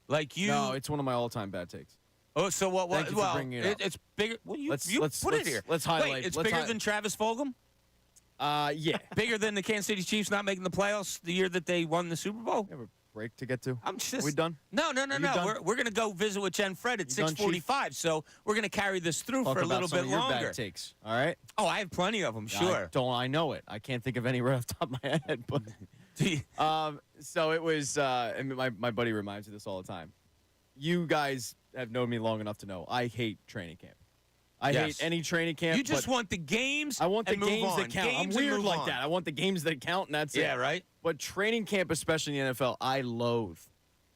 Speaker 3: No, it's one of my all-time bad takes.
Speaker 2: Oh, so what?
Speaker 3: Thank you for bringing it up.
Speaker 2: It's bigger. Well, you
Speaker 3: Let's
Speaker 2: put it here.
Speaker 3: Let's highlight.
Speaker 2: Wait, it's
Speaker 3: let's
Speaker 2: bigger than Travis Fulgham?
Speaker 3: Yeah.
Speaker 2: Bigger than the Kansas City Chiefs not making the playoffs the year that they won the Super Bowl?
Speaker 3: We have a break to get to.
Speaker 2: I'm just.
Speaker 3: Are we done?
Speaker 2: No.
Speaker 3: done?
Speaker 2: We're going to go visit with Jen Fred at
Speaker 3: You done,
Speaker 2: 6:45, so we're going to carry this through
Speaker 3: Talk
Speaker 2: for a
Speaker 3: about
Speaker 2: little
Speaker 3: some
Speaker 2: bit
Speaker 3: of your
Speaker 2: longer.
Speaker 3: bad takes. All right.
Speaker 2: Oh, I have plenty of them. Sure.
Speaker 3: I know it. I can't think of any right off the top of my head, but so it was. And my buddy reminds me this all the time. You guys have known me long enough to know I hate training camp. I hate any training camp.
Speaker 2: You just want the games.
Speaker 3: I want the
Speaker 2: and move
Speaker 3: games
Speaker 2: on.
Speaker 3: that count.
Speaker 2: Games
Speaker 3: I'm
Speaker 2: and
Speaker 3: weird
Speaker 2: move
Speaker 3: like
Speaker 2: on.
Speaker 3: that. I want the games that count, and that's it.
Speaker 2: Yeah, right.
Speaker 3: But training camp, especially in the NFL, I loathe.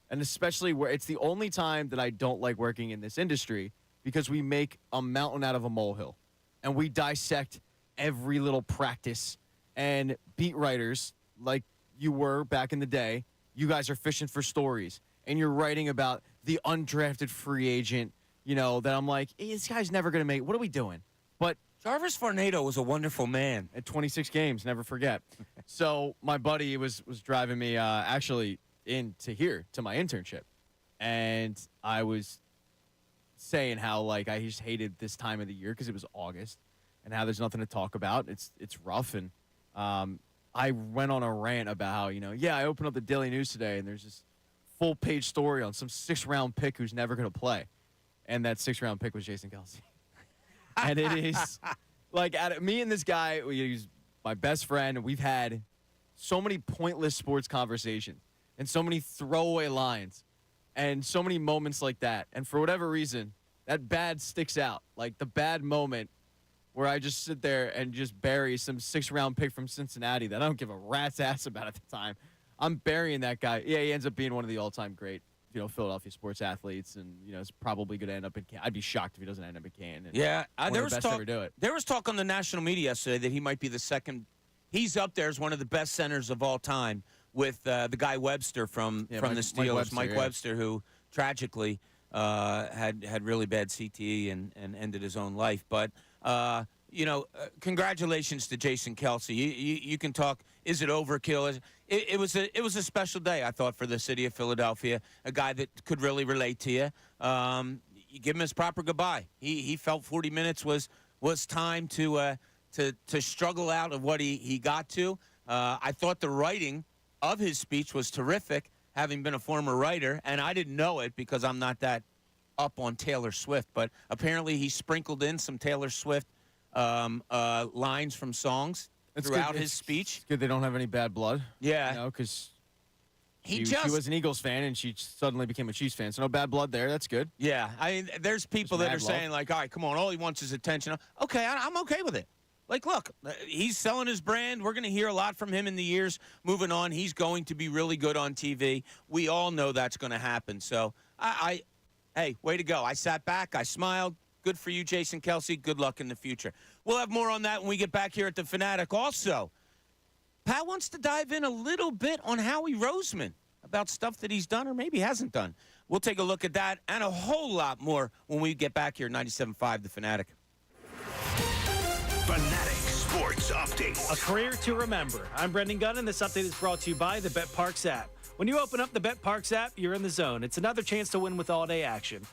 Speaker 3: And especially where it's the only time that I don't like working in this industry because we make a mountain out of a molehill. And we dissect every little practice. And beat writers, like you were back in the day, you guys are fishing for stories and you're writing about the undrafted free agent, that I'm like, hey, this guy's never going to make. What are we doing? But
Speaker 2: Jarvis Farnado was a wonderful man.
Speaker 3: at 26 games, never forget. So my buddy was driving me actually into here to my internship, and I was saying how like I just hated this time of the year because it was August, and how there's nothing to talk about. It's rough, and I went on a rant about how I opened up the Daily News today, and there's this full page story on some 6th-round pick who's never going to play, and that 6th-round pick was Jason Kelce. And it is like me and this guy, he's my best friend, and we've had so many pointless sports conversations and so many throwaway lines and so many moments like that. And for whatever reason, that bad sticks out. Like the bad moment where I just sit there and just bury some 6th-round pick from Cincinnati that I don't give a rat's ass about at the time. I'm burying that guy. Yeah, he ends up being one of the all-time great Philadelphia sports athletes, and is probably going to end up in Canton. I'd be shocked if he doesn't end up in Canton.
Speaker 2: Yeah,
Speaker 3: there was talk.
Speaker 2: There was talk on the national media yesterday that he might be the second. He's up there as one of the best centers of all time with the guy Webster from the Steelers, Mike Webster, who tragically had really bad CTE and ended his own life. But congratulations to Jason Kelce. You can talk. Is it overkill? It was a special day, I thought, for the city of Philadelphia. A guy that could really relate to you. You give him his proper goodbye. He felt 40 minutes was time to struggle out of what he got to. I thought the writing of his speech was terrific, having been a former writer, and I didn't know it because I'm not that up on Taylor Swift. But apparently he sprinkled in some Taylor Swift lines from songs throughout his speech.
Speaker 3: It's good they don't have any bad blood.
Speaker 2: Yeah.
Speaker 3: Because
Speaker 2: she
Speaker 3: was an Eagles fan, and she suddenly became a Chiefs fan. So no bad blood there. That's good.
Speaker 2: Yeah. I mean, there's people that are saying, like, all right, come on, all he wants is attention. Okay, I'm okay with it. Like, look, he's selling his brand. We're going to hear a lot from him in the years moving on. He's going to be really good on TV. We all know that's going to happen. So, hey, way to go. I sat back. I smiled. Good for you, Jason Kelce. Good luck in the future. We'll have more on that when we get back here at the Fanatic. Also, Pat wants to dive in a little bit on Howie Roseman about stuff that he's done or maybe hasn't done. We'll take a look at that and a whole lot more when we get back here at 97.5 The Fanatic.
Speaker 1: Fanatic Sports Update.
Speaker 4: A career to remember. I'm Brendan Gunn, and this update is brought to you by the BetParks app. When you open up the BetParks app, you're in the zone. It's another chance to win with all-day action.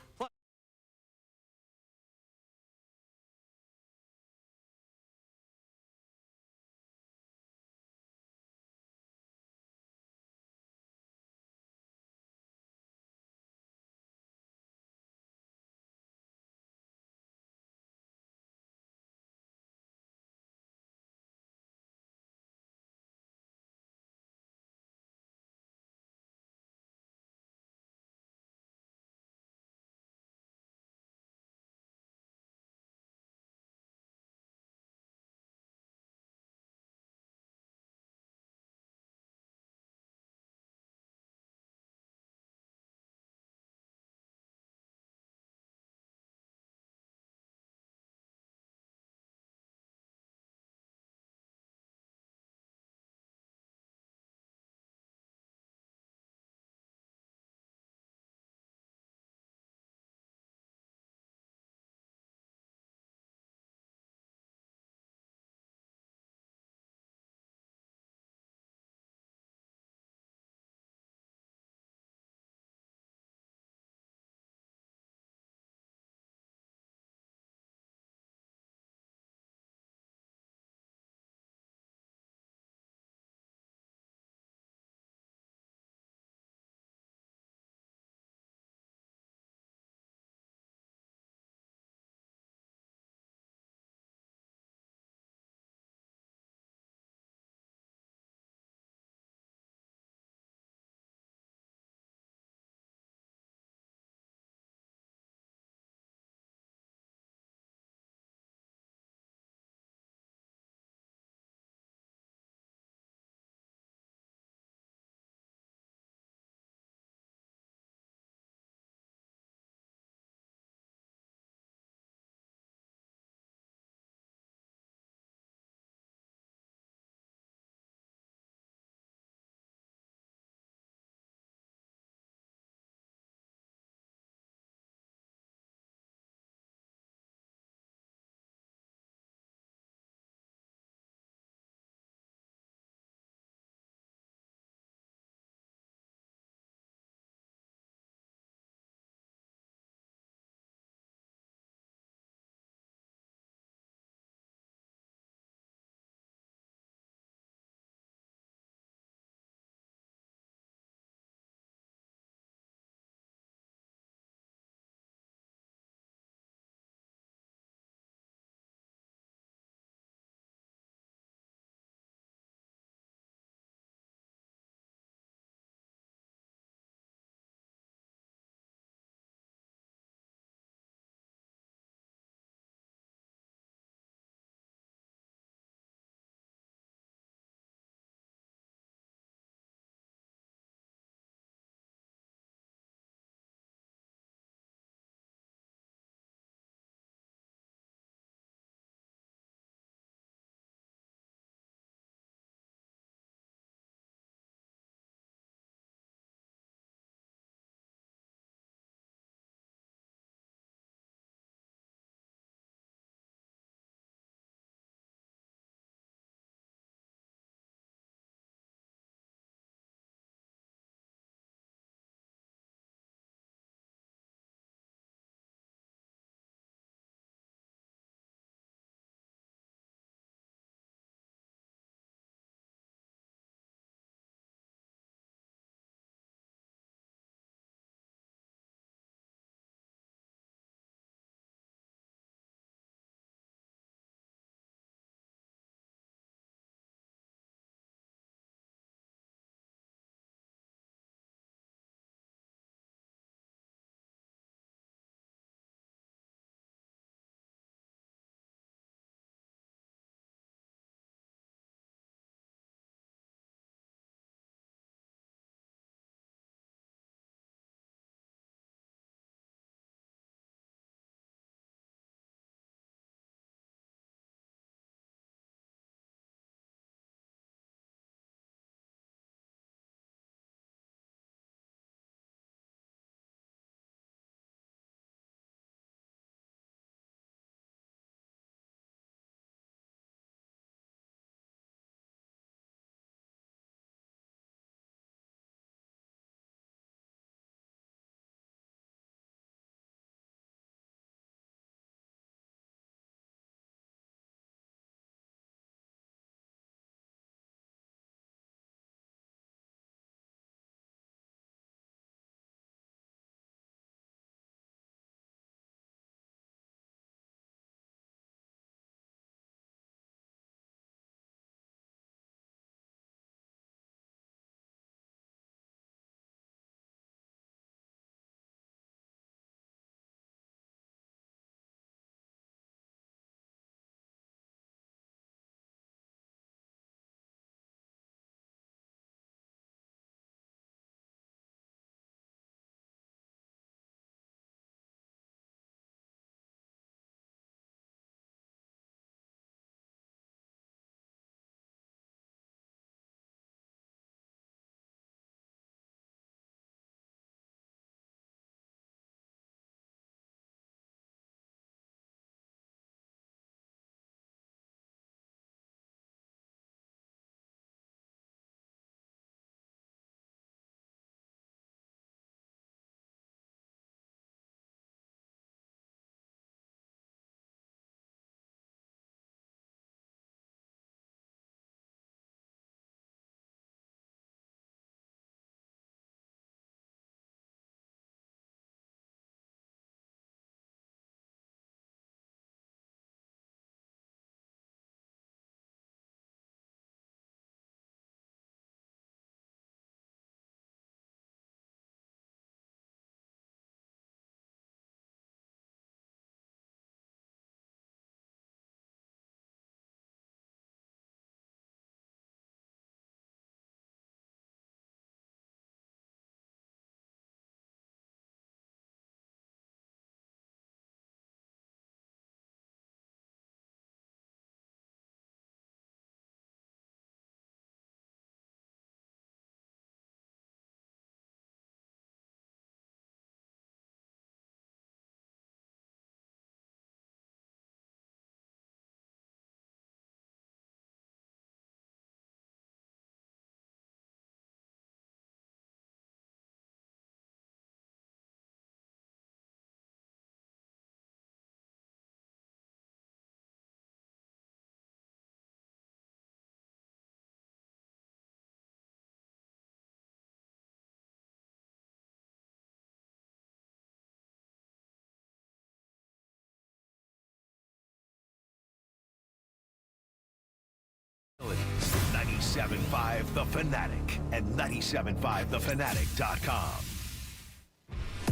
Speaker 1: 97.5 The Fanatic and 97.5thefanatic.com.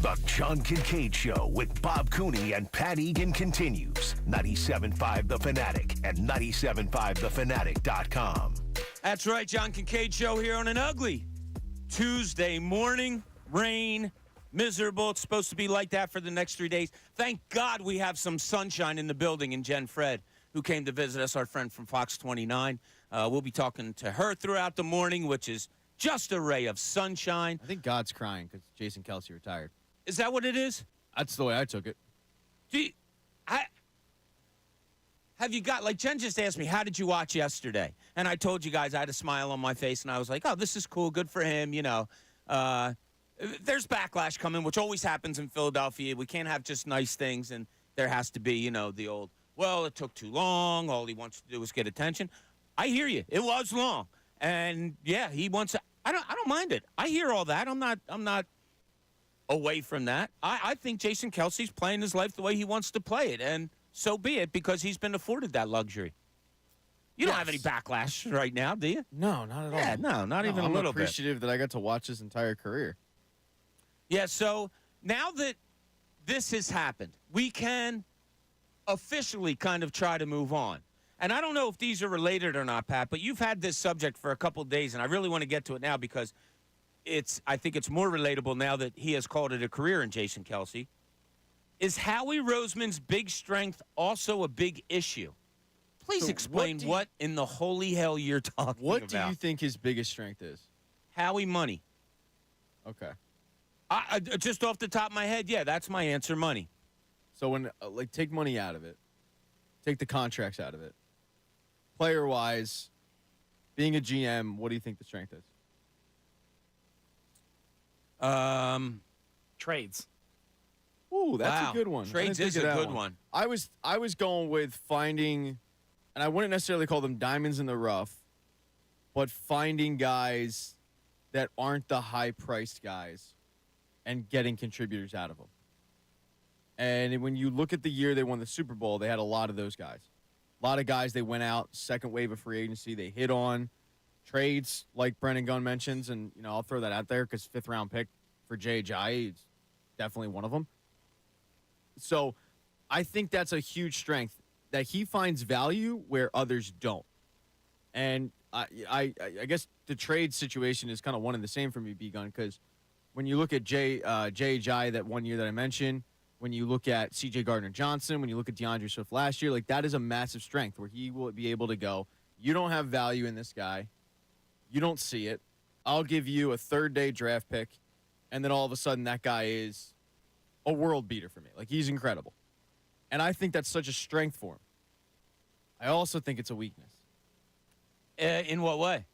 Speaker 1: The John Kincade Show with Bob Cooney and Pat Egan continues. 97.5 The Fanatic and 97.5thefanatic.com.
Speaker 2: That's right, John Kincade Show here on an ugly Tuesday morning. Rain, miserable. It's supposed to be like that for the next 3 days. Thank God we have some sunshine in the building, and Jen Fred, who came to visit us, our friend from Fox 29. We'll be talking to her throughout the morning, which is just a ray of sunshine.
Speaker 3: I think God's crying because Jason Kelsey retired.
Speaker 2: Is that what it is?
Speaker 3: That's the way I took it.
Speaker 2: Have you got, like Jen just asked me, how did you watch yesterday? And I told you guys I had a smile on my face, and I was like, oh, this is cool. Good for him, you know. There's backlash coming, which always happens in Philadelphia. We can't have just nice things, and there has to be, you know, the old, well, it took too long. All he wants to do is get attention. I hear you. It was long. And, yeah, he wants to, I don't mind it. I hear all that. I'm not away from that. I think Jason Kelsey's playing his life the way he wants to play it, and so be it, because he's been afforded that luxury. You don't have any backlash right now, do you?
Speaker 3: No, not at all.
Speaker 2: Yeah, no, not even a little
Speaker 3: I'm appreciative that I got to watch his entire career.
Speaker 2: Yeah, so now that this has happened, we can officially kind of try to move on. And I don't know if these are related or not, Pat, but you've had this subject for a couple of days, and I really want to get to it now because I think it's more relatable now that he has called it a career in Jason Kelce. Is Howie Roseman's big strength also a big issue? Please
Speaker 3: So
Speaker 2: explain what in the holy hell you're talking about.
Speaker 3: What do you think his biggest strength is?
Speaker 2: Howie money.
Speaker 3: Okay.
Speaker 2: I just off the top of my head, yeah, that's my answer, money.
Speaker 3: So when, take money out of it. Take the contracts out of it. Player-wise, being a GM, what do you think the strength is?
Speaker 4: Trades.
Speaker 3: Ooh, that's
Speaker 2: Wow.
Speaker 3: a good one. I
Speaker 2: Trades
Speaker 3: didn't
Speaker 2: is
Speaker 3: think
Speaker 2: a
Speaker 3: of that
Speaker 2: good one.
Speaker 3: I was going with finding, and I wouldn't necessarily call them diamonds in the rough, but finding guys that aren't the high-priced guys and getting contributors out of them. And when you look at the year they won the Super Bowl, they had a lot of those guys. A lot of guys they went out, second wave of free agency, they hit on trades like Brennan Gunn mentions, and I'll throw that out there because fifth-round pick for J.J. is definitely one of them. So I think that's a huge strength, that he finds value where others don't. And I guess the trade situation is kind of one and the same for me, B-Gun, because when you look at J.J. that 1 year that I mentioned, when you look at C.J. Gardner-Johnson, when you look at DeAndre Swift last year, like that is a massive strength where he will be able to go, you don't have value in this guy. You don't see it. I'll give you a third-day draft pick, and then all of a sudden that guy is a world beater for me. Like, he's incredible. And I think that's such a strength for him. I also think it's a weakness.
Speaker 2: In what way?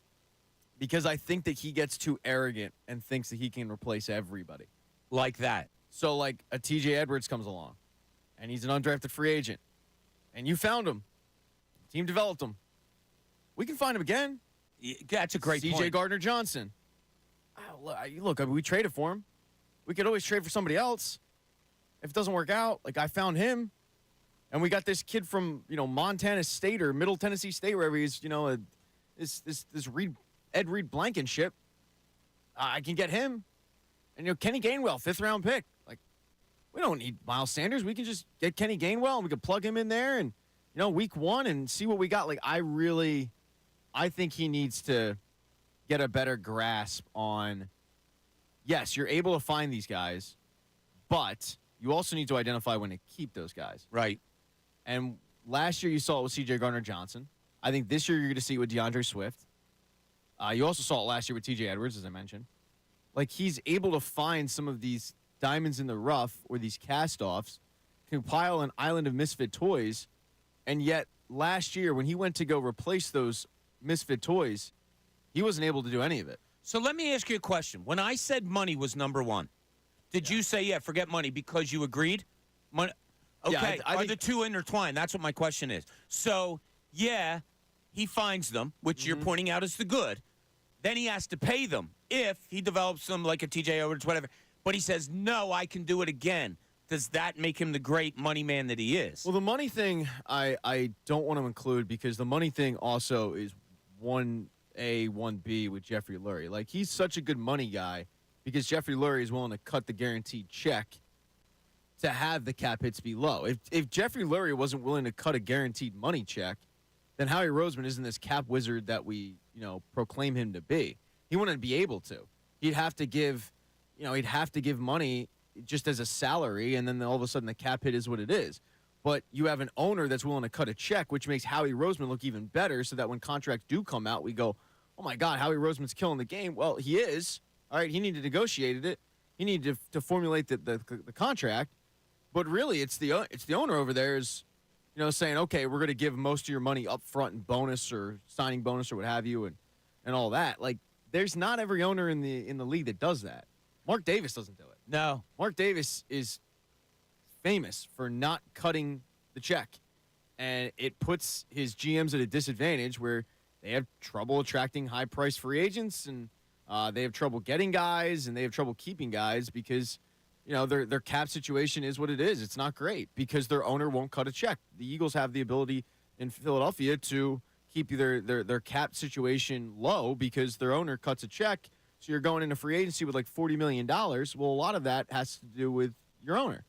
Speaker 3: Because I think that he gets too arrogant and thinks that he can replace everybody.
Speaker 2: Like that.
Speaker 3: So, like, a TJ Edwards comes along, and he's an undrafted free agent, and you found him. The team developed him. We can find him again.
Speaker 2: That's a great
Speaker 3: CJ
Speaker 2: point.
Speaker 3: Gardner-Johnson. Look, I mean, we traded for him. We could always trade for somebody else. If it doesn't work out, like, I found him, and we got this kid from, Montana State or Middle Tennessee State, wherever he's, this Ed Reed Blankenship. I can get him. And, Kenny Gainwell, fifth-round pick. Like, we don't need Miles Sanders. We can just get Kenny Gainwell, and we can plug him in there and, week one and see what we got. Like, I think he needs to get a better grasp on, yes, you're able to find these guys, but you also need to identify when to keep those guys.
Speaker 2: Right.
Speaker 3: And last year you saw it with C.J. Gardner-Johnson. I think this year you're going to see it with DeAndre Swift. You also saw it last year with T.J. Edwards, as I mentioned. Like, he's able to find some of these diamonds in the rough or these cast-offs, compile an island of misfit toys, and yet last year when he went to go replace those misfit toys, he wasn't able to do any of it.
Speaker 2: So let me ask you a question. When I said money was number one, did you say, forget money because you agreed? Money. Okay,
Speaker 3: Yeah, I
Speaker 2: are
Speaker 3: think
Speaker 2: the two intertwined? That's what my question is. So, he finds them, which you're pointing out as the good. Then he has to pay them if he develops them like a TJ Edwards, whatever. But he says, no, I can do it again. Does that make him the great money man that he is?
Speaker 3: Well, the money thing I don't want to include because the money thing also is one A, 1B with Jeffrey Lurie. Like, he's such a good money guy because Jeffrey Lurie is willing to cut the guaranteed check to have the cap hits be low. If Jeffrey Lurie wasn't willing to cut a guaranteed money check, then Howie Roseman isn't this cap wizard that we, proclaim him to be. He wouldn't be able to. He'd have to give money just as a salary, and then all of a sudden the cap hit is what it is. But you have an owner that's willing to cut a check, which makes Howie Roseman look even better, so that when contracts do come out, we go, oh, my God, Howie Roseman's killing the game. Well, he is. All right, he needed to negotiate it. He needed to formulate the contract. But really, it's the owner over there is, saying, okay, we're going to give most of your money up front in bonus or signing bonus or what have you and all that. Like, there's not every owner in the league that does that. Mark Davis doesn't do it.
Speaker 2: No.
Speaker 3: Mark Davis is famous for not cutting the check. And it puts his GMs at a disadvantage where they have trouble attracting high-priced free agents, and they have trouble getting guys, and they have trouble keeping guys because, their cap situation is what it is. It's not great because their owner won't cut a check. The Eagles have the ability in Philadelphia to keep their cap situation low because their owner cuts a check. So you're going into free agency with like $40 million. Well, a lot of that has to do with your owner.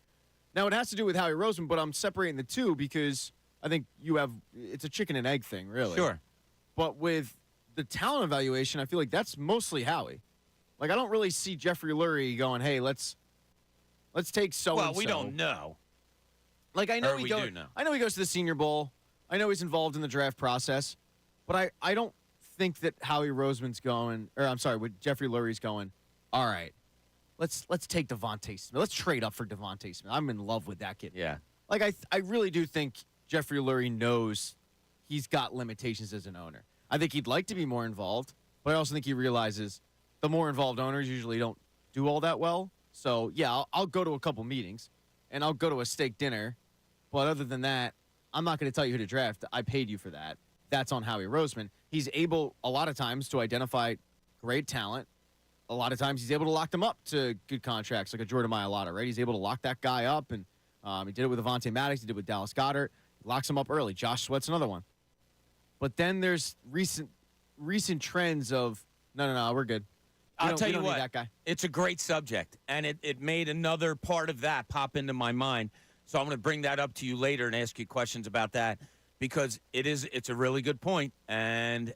Speaker 3: Now, it has to do with Howie Roseman, but I'm separating the two because I think it's a chicken and egg thing, really.
Speaker 2: Sure.
Speaker 3: But with the talent evaluation, I feel like that's mostly Howie. Like, I don't really see Jeffrey Lurie going, hey, let's take so-and-so.
Speaker 2: Well, we don't know.
Speaker 3: Like, I know
Speaker 2: Or
Speaker 3: he
Speaker 2: we
Speaker 3: goes.
Speaker 2: do know.
Speaker 3: I know he goes to the Senior Bowl. I know he's involved in the draft process, but I don't think that Howie Roseman's going, or I'm sorry, with Jeffrey Lurie's going, all right, let's take Devontae Smith. Let's trade up for Devontae Smith. I'm in love with that kid.
Speaker 2: Yeah.
Speaker 3: Like, I really do think Jeffrey Lurie knows he's got limitations as an owner. I think he'd like to be more involved, but I also think he realizes the more involved owners usually don't do all that well. So, yeah, I'll go to a couple meetings, and I'll go to a steak dinner, but other than that, I'm not going to tell you who to draft. I paid you for that. That's on Howie Roseman. He's able, a lot of times, to identify great talent. A lot of times, he's able to lock them up to good contracts, like a Jordan Mailata, right? He's able to lock that guy up, and he did it with Avonte Maddox. He did it with Dallas Goedert. He locks him up early. Josh Sweat's another one. But then there's recent trends of, no, we're good.
Speaker 2: I'll tell you
Speaker 3: need
Speaker 2: what,
Speaker 3: that guy.
Speaker 2: it's a great subject, and it made another part of that pop into my mind. So I'm going to bring that up to you later and ask you questions about that because it's a really good point. And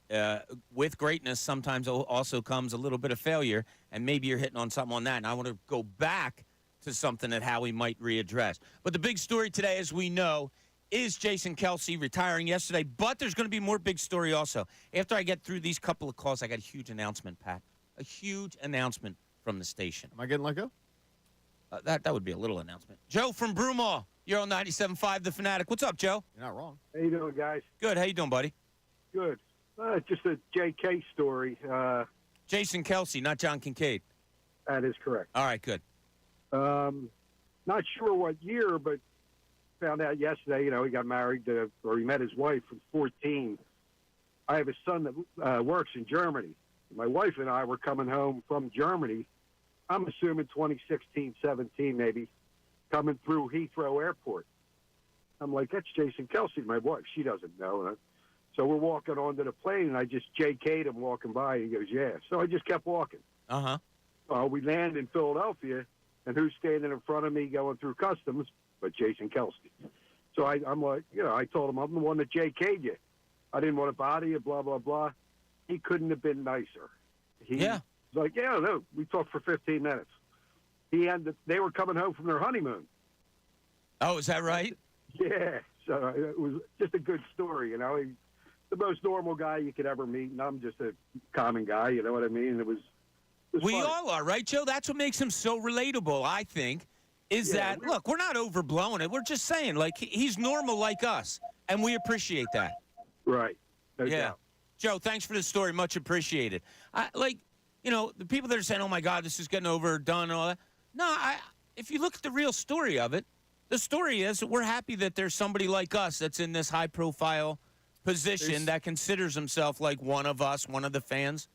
Speaker 2: with greatness, sometimes also comes a little bit of failure, and maybe you're hitting on something on that. And I want to go back to something that Howie might readdress. But the big story today, as we know, is Jason Kelsey retiring yesterday. But there's going to be more big story also. After I get through these couple of calls, I got a huge announcement, Pat. A huge announcement from the station.
Speaker 3: Am I getting let go?
Speaker 2: That would be a little announcement. Joe from Broomall, you're on 97.5 The Fanatic. What's up, Joe?
Speaker 3: You're not wrong.
Speaker 6: How you doing, guys?
Speaker 2: Good. How you doing, buddy?
Speaker 6: Good. Just a JK story.
Speaker 2: Jason Kelsey, not John Kincade.
Speaker 6: That is correct.
Speaker 2: All right, good.
Speaker 6: Not sure what year, but found out yesterday, he got married or he met his wife at 14. I have a son that works in Germany. My wife and I were coming home from Germany, I'm assuming 2016, 17 maybe, coming through Heathrow Airport. I'm like, that's Jason Kelsey, my wife. She doesn't know. So we're walking onto the plane, and I just JK'd him walking by. He goes, yeah. So I just kept walking.
Speaker 2: Uh-huh.
Speaker 6: We land in Philadelphia, and who's standing in front of me going through customs but Jason Kelsey? So I'm like, I told him, I'm the one that JK'd you. I didn't want to bother you, blah, blah, blah. He couldn't have been nicer.
Speaker 2: Yeah.
Speaker 6: Was like, yeah, no. We talked for 15 minutes. They were coming home from their honeymoon.
Speaker 2: Oh, is that right?
Speaker 6: Yeah. So it was just a good story, He's the most normal guy you could ever meet, and I'm just a common guy, you know what I mean? It was
Speaker 2: We
Speaker 6: funny.
Speaker 2: all are, right, Joe? That's what makes him so relatable, I think, is that, look, we're not overblowing it. We're just saying, like, he's normal like us, and we appreciate that.
Speaker 6: Right. No
Speaker 2: Yeah.
Speaker 6: doubt.
Speaker 2: Joe, thanks for the story. Much appreciated. The people that are saying, oh, my God, this is getting overdone and all that. No, if you look at the real story of it, the story is that we're happy that there's somebody like us that's in this high-profile position that considers himself like one of us, one of the fans.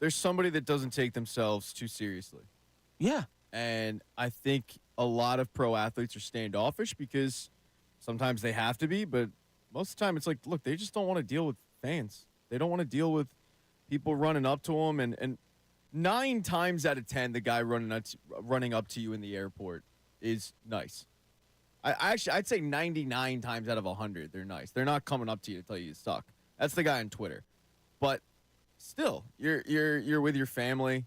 Speaker 3: There's somebody that doesn't take themselves too seriously.
Speaker 2: Yeah.
Speaker 3: And I think a lot of pro athletes are standoffish because sometimes they have to be, but most of the time it's like, look, they just don't want to deal with fans. They don't want to deal with people running up to them. And 9 times out of 10, the guy running up to you in the airport is nice. I'd say 99 times out of 100, they're nice. They're not coming up to you to tell you suck. That's the guy on Twitter. But still, you're with your family.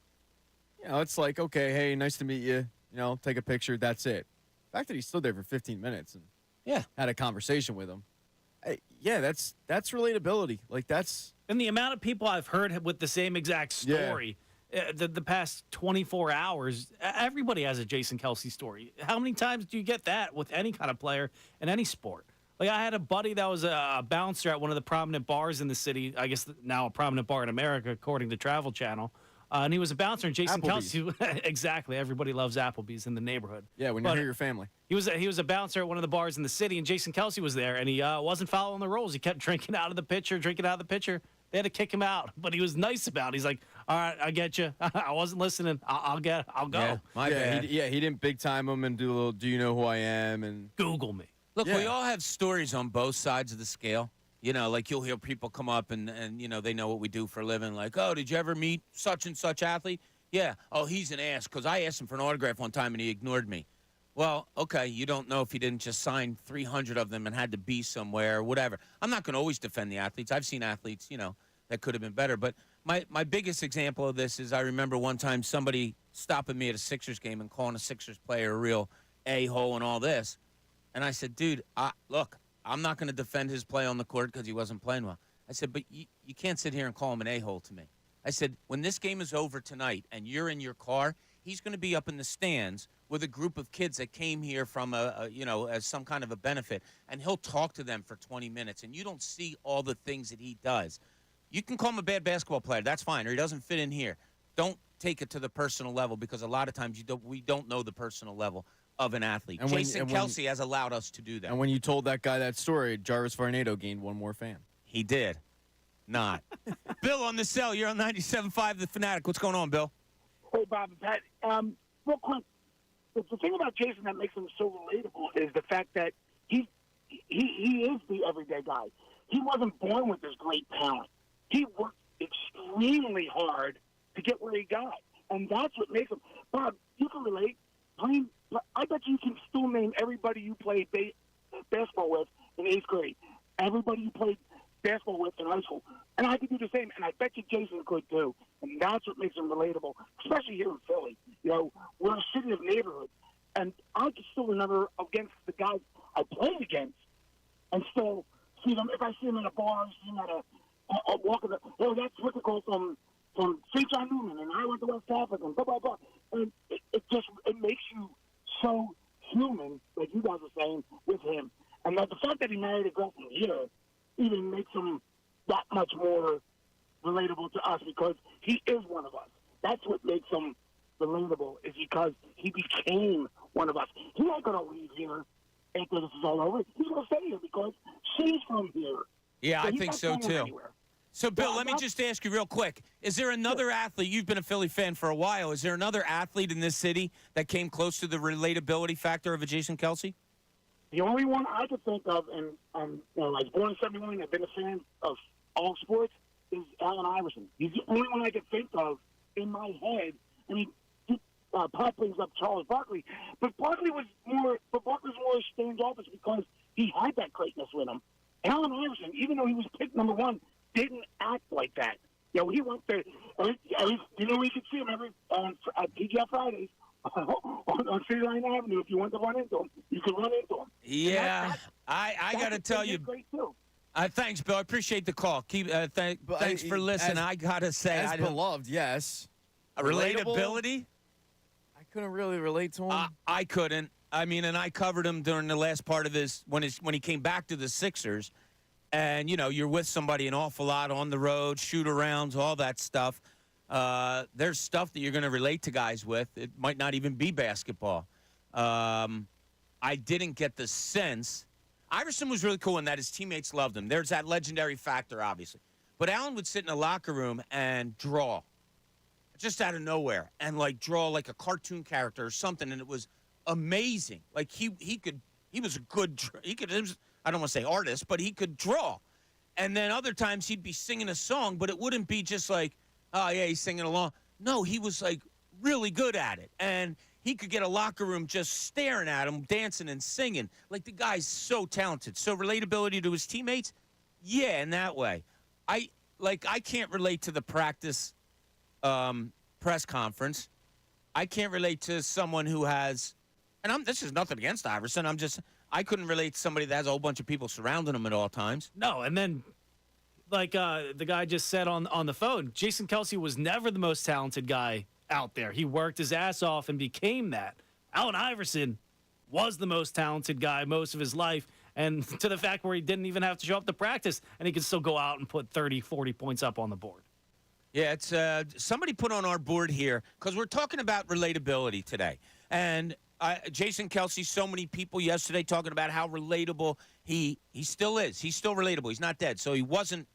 Speaker 3: You know, it's like, okay, hey, nice to meet you. You know, take a picture. That's it. The fact that he stood there for 15 minutes and had a conversation with him. That's relatability. Like, that's.
Speaker 4: And the amount of people I've heard with the same exact story the past 24 hours, everybody has a Jason Kelsey story. How many times do you get that with any kind of player in any sport? Like, I had a buddy that was a bouncer at one of the prominent bars in the city. I guess now a prominent bar in America, according to Travel Channel. And he was a bouncer, and Jason Kelsey. Exactly. Everybody loves Applebee's in the neighborhood.
Speaker 3: Yeah, when you're near your family.
Speaker 4: He was a bouncer at one of the bars in the city, and Jason Kelsey was there, and he wasn't following the rules. He kept drinking out of the pitcher. They had to kick him out, but he was nice about it. He's like, all right, I get you. I wasn't listening. I'll go.
Speaker 2: Yeah, my bad.
Speaker 3: He didn't big time him and do a little, do you know who I am? And
Speaker 4: Google me.
Speaker 2: Look, we all have stories on both sides of the scale. You know, like you'll hear people come up and you know, they know what we do for a living. Like, oh, did you ever meet such and such athlete? Yeah. Oh, he's an ass because I asked him for an autograph one time and he ignored me. Well, okay, you don't know if he didn't just sign 300 of them and had to be somewhere or whatever. I'm not going to always defend the athletes. I've seen athletes, you know, that could have been better. But my biggest example of this is I remember one time somebody stopping me at a Sixers game and calling a Sixers player a real a-hole and all this. And I said, dude, look, I'm not going to defend his play on the court because he wasn't playing well. I said, but you can't sit here and call him an a-hole to me. I said, when this game is over tonight and you're in your car, he's going to be up in the stands with a group of kids that came here from as some kind of a benefit, and he'll talk to them for 20 minutes, and you don't see all the things that he does. You can call him a bad basketball player. That's fine, or he doesn't fit in here. Don't take it to the personal level because a lot of times we don't know the personal level of an athlete. And Jason Kelsey has allowed us to do that.
Speaker 3: And when you told that guy that story, Jarvis Varnado gained one more fan.
Speaker 2: He did. Not. Bill on the cell. You're on 97.5 The Fanatic. What's going on, Bill?
Speaker 7: Hey, Bob and Pat. Real quick, the thing about Jason that makes him so relatable is the fact that he is the everyday guy. He wasn't born with this great talent. He worked extremely hard to get where he got, and that's what makes him. Bob, you can relate. I bet you can still name everybody you played basketball with in 8th grade. Everybody you played basketball with in high school. And I could do the same, and I bet you Jason could too. And that's what makes him relatable, especially here in Philly. You know, we're a city of neighborhoods. And I can still remember against the guys I played against and still see them. If I see them in a bar, see them at a walking, that's what they call from St. John Newman, and I went to West Africa, and blah, blah, blah. And it makes you so human, like you guys were saying, with him. And the fact that he married a girl from here even makes him that much more relatable to us because he is one of us. That's what makes him relatable, is because he became one of us. He's not going to leave here after this is all over. He's going to stay here because she's from here.
Speaker 2: Yeah, I think so too.
Speaker 7: Anywhere.
Speaker 2: So, Bill, let me just ask you real quick. Is there another athlete, you've been a Philly fan for a while, is there another athlete in this city that came close to the relatability factor of a Jason Kelsey?
Speaker 7: The only one I could think of, and I was born in 71, I've been a fan of all sports, is Allen Iverson. He's the only one I could think of in my head. I mean, Pat brings up Charles Barkley, but Barkley was more standoffish because he had that greatness with him. Allen Iverson, even though he was picked number 1, didn't act like that. You know, he went there. You know, we could see him at PGF Fridays on City Line Avenue. If you want to run into him, you can run into him.
Speaker 2: Yeah, I got to tell you.
Speaker 7: Great too.
Speaker 2: Thanks, Bill. I appreciate the call. Thanks for listening. I got to say,
Speaker 3: as beloved, yes.
Speaker 2: Relatability?
Speaker 3: I couldn't really relate to him.
Speaker 2: I couldn't. I mean, and I covered him during the last part of his when he came back to the Sixers. And, you know, you're with somebody an awful lot on the road, shoot-arounds, all that stuff. There's stuff that you're going to relate to guys with. It might not even be basketball. I didn't get the sense. Iverson was really cool in that his teammates loved him. There's that legendary factor, obviously. But Allen would sit in a locker room and draw just out of nowhere and, like, draw like a cartoon character or something, and it was amazing. Like, he was a good – I don't want to say artist, but he could draw. And then other times he'd be singing a song, but it wouldn't be just like, oh, yeah, he's singing along. No, he was like really good at it. And he could get a locker room just staring at him, dancing and singing. Like, the guy's so talented. So relatability to his teammates, yeah, in that way. I can't relate to the practice press conference. I can't relate to someone who has, and this is nothing against Iverson. I couldn't relate to somebody that has a whole bunch of people surrounding him at all times.
Speaker 4: No, and then, like the guy just said on the phone, Jason Kelsey was never the most talented guy out there. He worked his ass off and became that. Allen Iverson was the most talented guy most of his life, and to the fact where he didn't even have to show up to practice, and he could still go out and put 30, 40 points up on the board.
Speaker 2: Yeah, it's somebody put on our board here, because we're talking about relatability today. And Jason Kelsey, so many people yesterday talking about how relatable he still is. He's still relatable. He's not dead. So he wasn't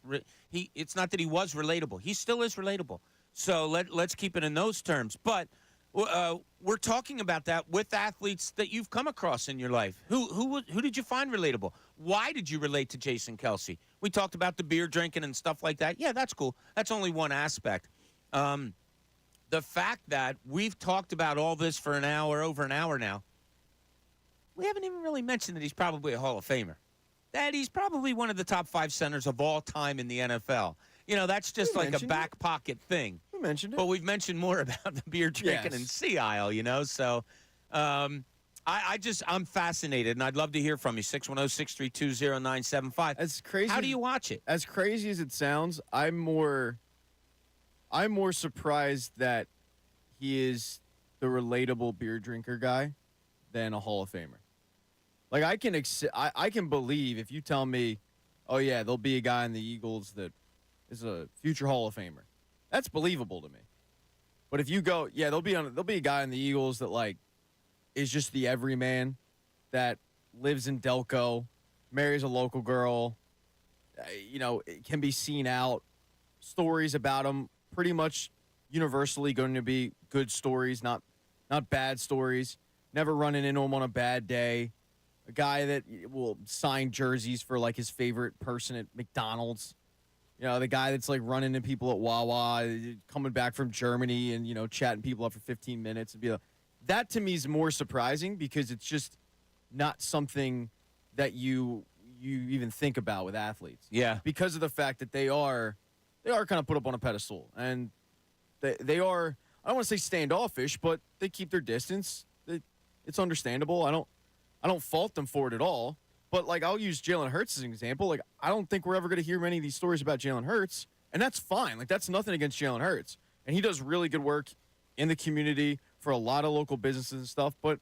Speaker 2: it's not that he was relatable. He still is relatable. So let's keep it in those terms. But we're talking about that with athletes that you've come across in your life. Who did you find relatable? Why did you relate to Jason Kelsey? We talked about the beer drinking and stuff like that. Yeah, that's cool. That's only one aspect. The fact that we've talked about all this for over an hour now, we haven't even really mentioned that he's probably a Hall of Famer. That he's probably one of the top 5 centers of all time in the NFL. You know, that's just like a back pocket thing.
Speaker 3: We mentioned it.
Speaker 2: But we've mentioned more about the beer drinking and sea aisle, you know. So I'm fascinated, and I'd love to hear from you. 610-632-0975.
Speaker 3: As crazy.
Speaker 2: How do you watch it?
Speaker 3: As crazy as it sounds, I'm more surprised that he is the relatable beer drinker guy than a Hall of Famer. Like, I can believe if you tell me, oh yeah, there'll be a guy in the Eagles that is a future Hall of Famer. That's believable to me. But if you go, yeah, there'll be a guy in the Eagles that like is just the everyman that lives in Delco, marries a local girl, can be seen out. Stories about him pretty much universally going to be good stories, not bad stories. Never running into him on a bad day. A guy that will sign jerseys for like his favorite person at McDonald's. You know, the guy that's like running into people at Wawa, coming back from Germany and, chatting people up for 15 minutes. That to me is more surprising because it's just not something that you even think about with athletes.
Speaker 2: Yeah.
Speaker 3: Because of the fact that they are kind of put up on a pedestal. And they are, I don't want to say standoffish, but they keep their distance. It's understandable. I don't fault them for it at all. But, like, I'll use Jalen Hurts as an example. Like, I don't think we're ever going to hear many of these stories about Jalen Hurts, and that's fine. Like, that's nothing against Jalen Hurts. And he does really good work in the community for a lot of local businesses and stuff. But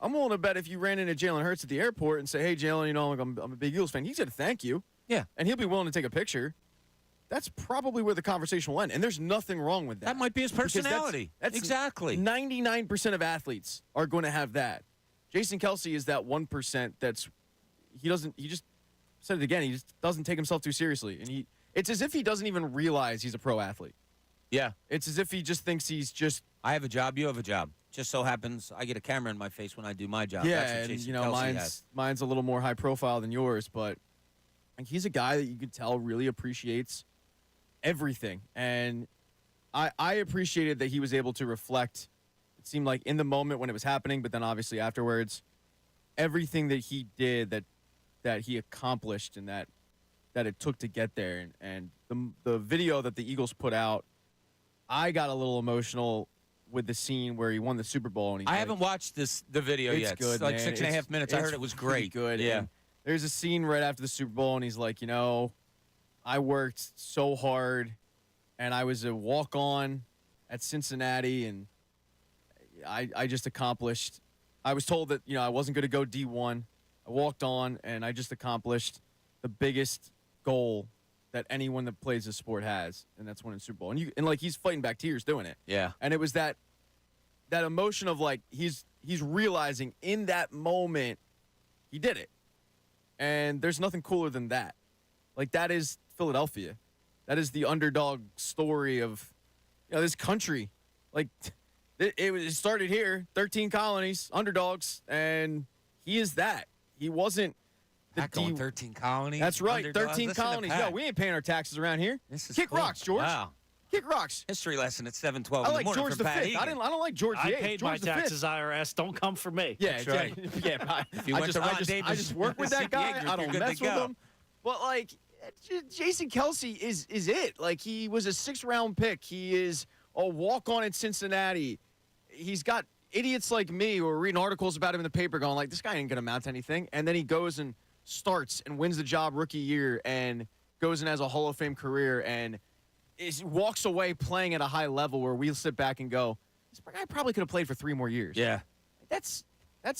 Speaker 3: I'm willing to bet if you ran into Jalen Hurts at the airport and say, hey, Jalen, I'm a big Eagles fan, he's going to thank you.
Speaker 2: Yeah.
Speaker 3: And he'll be willing to take a picture. That's probably where the conversation will end. And there's nothing wrong with that.
Speaker 2: That might be his personality.
Speaker 3: That's
Speaker 2: exactly.
Speaker 3: 99% of athletes are going to have that. Jason Kelsey is that 1% that's he just said it again, he just doesn't take himself too seriously. And it's as if he doesn't even realize he's a pro athlete.
Speaker 2: Yeah.
Speaker 3: It's as if he just thinks he's just
Speaker 2: I have a job, you have a job. Just so happens I get a camera in my face when I do my job.
Speaker 3: Yeah,
Speaker 2: that's what Jason Kelsey has.
Speaker 3: Mine's a little more high profile than yours, but he's a guy that you could tell really appreciates everything. And I appreciated that he was able to reflect, it seemed like in the moment when it was happening, but then obviously afterwards, everything that he did that he accomplished and that it took to get there. And the video that the Eagles put out, I got a little emotional with the scene where he won the Super Bowl. And
Speaker 2: I haven't watched the video yet.
Speaker 3: Good,
Speaker 2: it's like
Speaker 3: man.
Speaker 2: 6.5 minutes. I heard it was great.
Speaker 3: Good.
Speaker 2: Yeah.
Speaker 3: And there's a scene right after the Super Bowl, and he's like, I worked so hard, and I was a walk-on at Cincinnati, and I just accomplished. I was told that, I wasn't going to go D1. I walked on, and I just accomplished the biggest goal that anyone that plays this sport has, and that's winning Super Bowl. And like he's fighting back tears doing it.
Speaker 2: Yeah.
Speaker 3: And it was that emotion of like he's realizing in that moment he did it. And there's nothing cooler than that. Like that is Philadelphia. That is the underdog story of this country. Like it started here, 13 colonies, underdogs, and he is that. He wasn't
Speaker 2: Back going 13 colonies.
Speaker 3: That's right,
Speaker 2: underdogs.
Speaker 3: 13
Speaker 2: Listen to
Speaker 3: colonies.
Speaker 2: Pat.
Speaker 3: Yo, we ain't paying our taxes around here.
Speaker 2: This is
Speaker 3: Kick
Speaker 2: cool.
Speaker 3: rocks, George.
Speaker 2: Wow.
Speaker 3: Kick rocks.
Speaker 2: History lesson at 7:12
Speaker 3: I
Speaker 2: in the
Speaker 3: like
Speaker 2: morning
Speaker 3: George
Speaker 2: from Pat
Speaker 3: V.
Speaker 2: Egan.
Speaker 3: I don't like George
Speaker 4: I
Speaker 3: VIII.
Speaker 4: paid
Speaker 3: George
Speaker 4: my
Speaker 3: V.
Speaker 4: taxes, IRS. Don't come for me.
Speaker 3: Yeah,
Speaker 2: That's
Speaker 3: yeah,
Speaker 2: right.
Speaker 3: yeah.
Speaker 2: If you went to Ron
Speaker 3: I
Speaker 2: Davis'
Speaker 3: just work with that
Speaker 2: CPA
Speaker 3: guy.
Speaker 2: group,
Speaker 3: I
Speaker 2: you're
Speaker 3: don't
Speaker 2: good to
Speaker 3: mess with
Speaker 2: go.
Speaker 3: him. But like, Jason Kelsey is it. Like, he was a 6th-round pick. He is a walk-on at Cincinnati. He's got idiots like me who are reading articles about him in the paper going like, this guy ain't going to amount to anything. And then he goes and starts and wins the job rookie year and goes and has a Hall of Fame career and walks away playing at a high level where we'll sit back and go, this guy probably could have played for 3 more years.
Speaker 2: Yeah.
Speaker 3: That's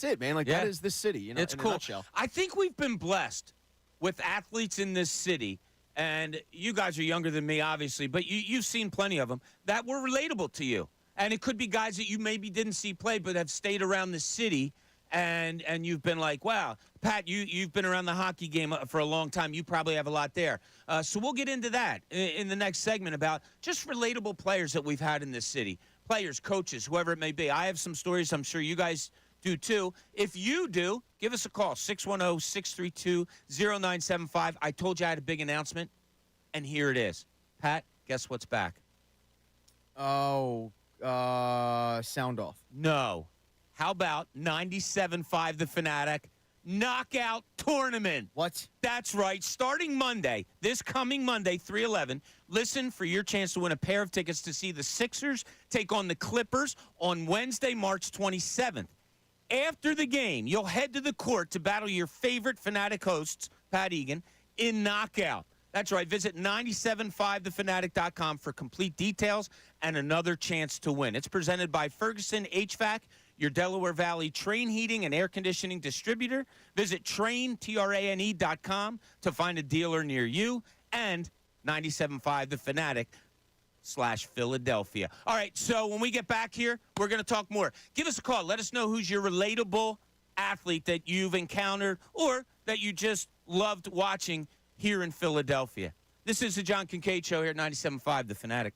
Speaker 3: it, man. Like,
Speaker 2: Yeah.
Speaker 3: that is this city, you know,
Speaker 2: It's
Speaker 3: in a
Speaker 2: cool.
Speaker 3: nutshell.
Speaker 2: I think we've been blessed with athletes in this city, and you guys are younger than me, obviously, but you've seen plenty of them that were relatable to you. And it could be guys that you maybe didn't see play but have stayed around the city, and you've been like, wow, Pat, you've been around the hockey game for a long time. You probably have a lot there. So we'll get into that in the next segment about just relatable players that we've had in this city. Players, coaches, whoever it may be. I have some stories. I'm sure you guys do too. If you do, give us a call, 610-632-0975. I told you I had a big announcement, and here it is. Pat, guess what's back?
Speaker 3: Oh, sound off.
Speaker 2: No. How about 97.5 The Fanatic Knockout Tournament?
Speaker 3: What?
Speaker 2: That's right. Starting Monday, this coming Monday, 3/11, listen for your chance to win a pair of tickets to see the Sixers take on the Clippers on Wednesday, March 27th. After the game, you'll head to the court to battle your favorite Fanatic hosts, Pat Egan, in Knockout. That's right. Visit 975thefanatic.com for complete details and another chance to win. It's presented by Ferguson HVAC, your Delaware Valley train heating and air conditioning distributor. Visit train.com to find a dealer near you, and 97.5 The Fanatic /Philadelphia. All right, so when we get back here, we're going to talk more. Give us a call. Let us know who's your relatable athlete that you've encountered or that you just loved watching here in Philadelphia. This is the John Kincade Show here at 97.5 The Fanatic.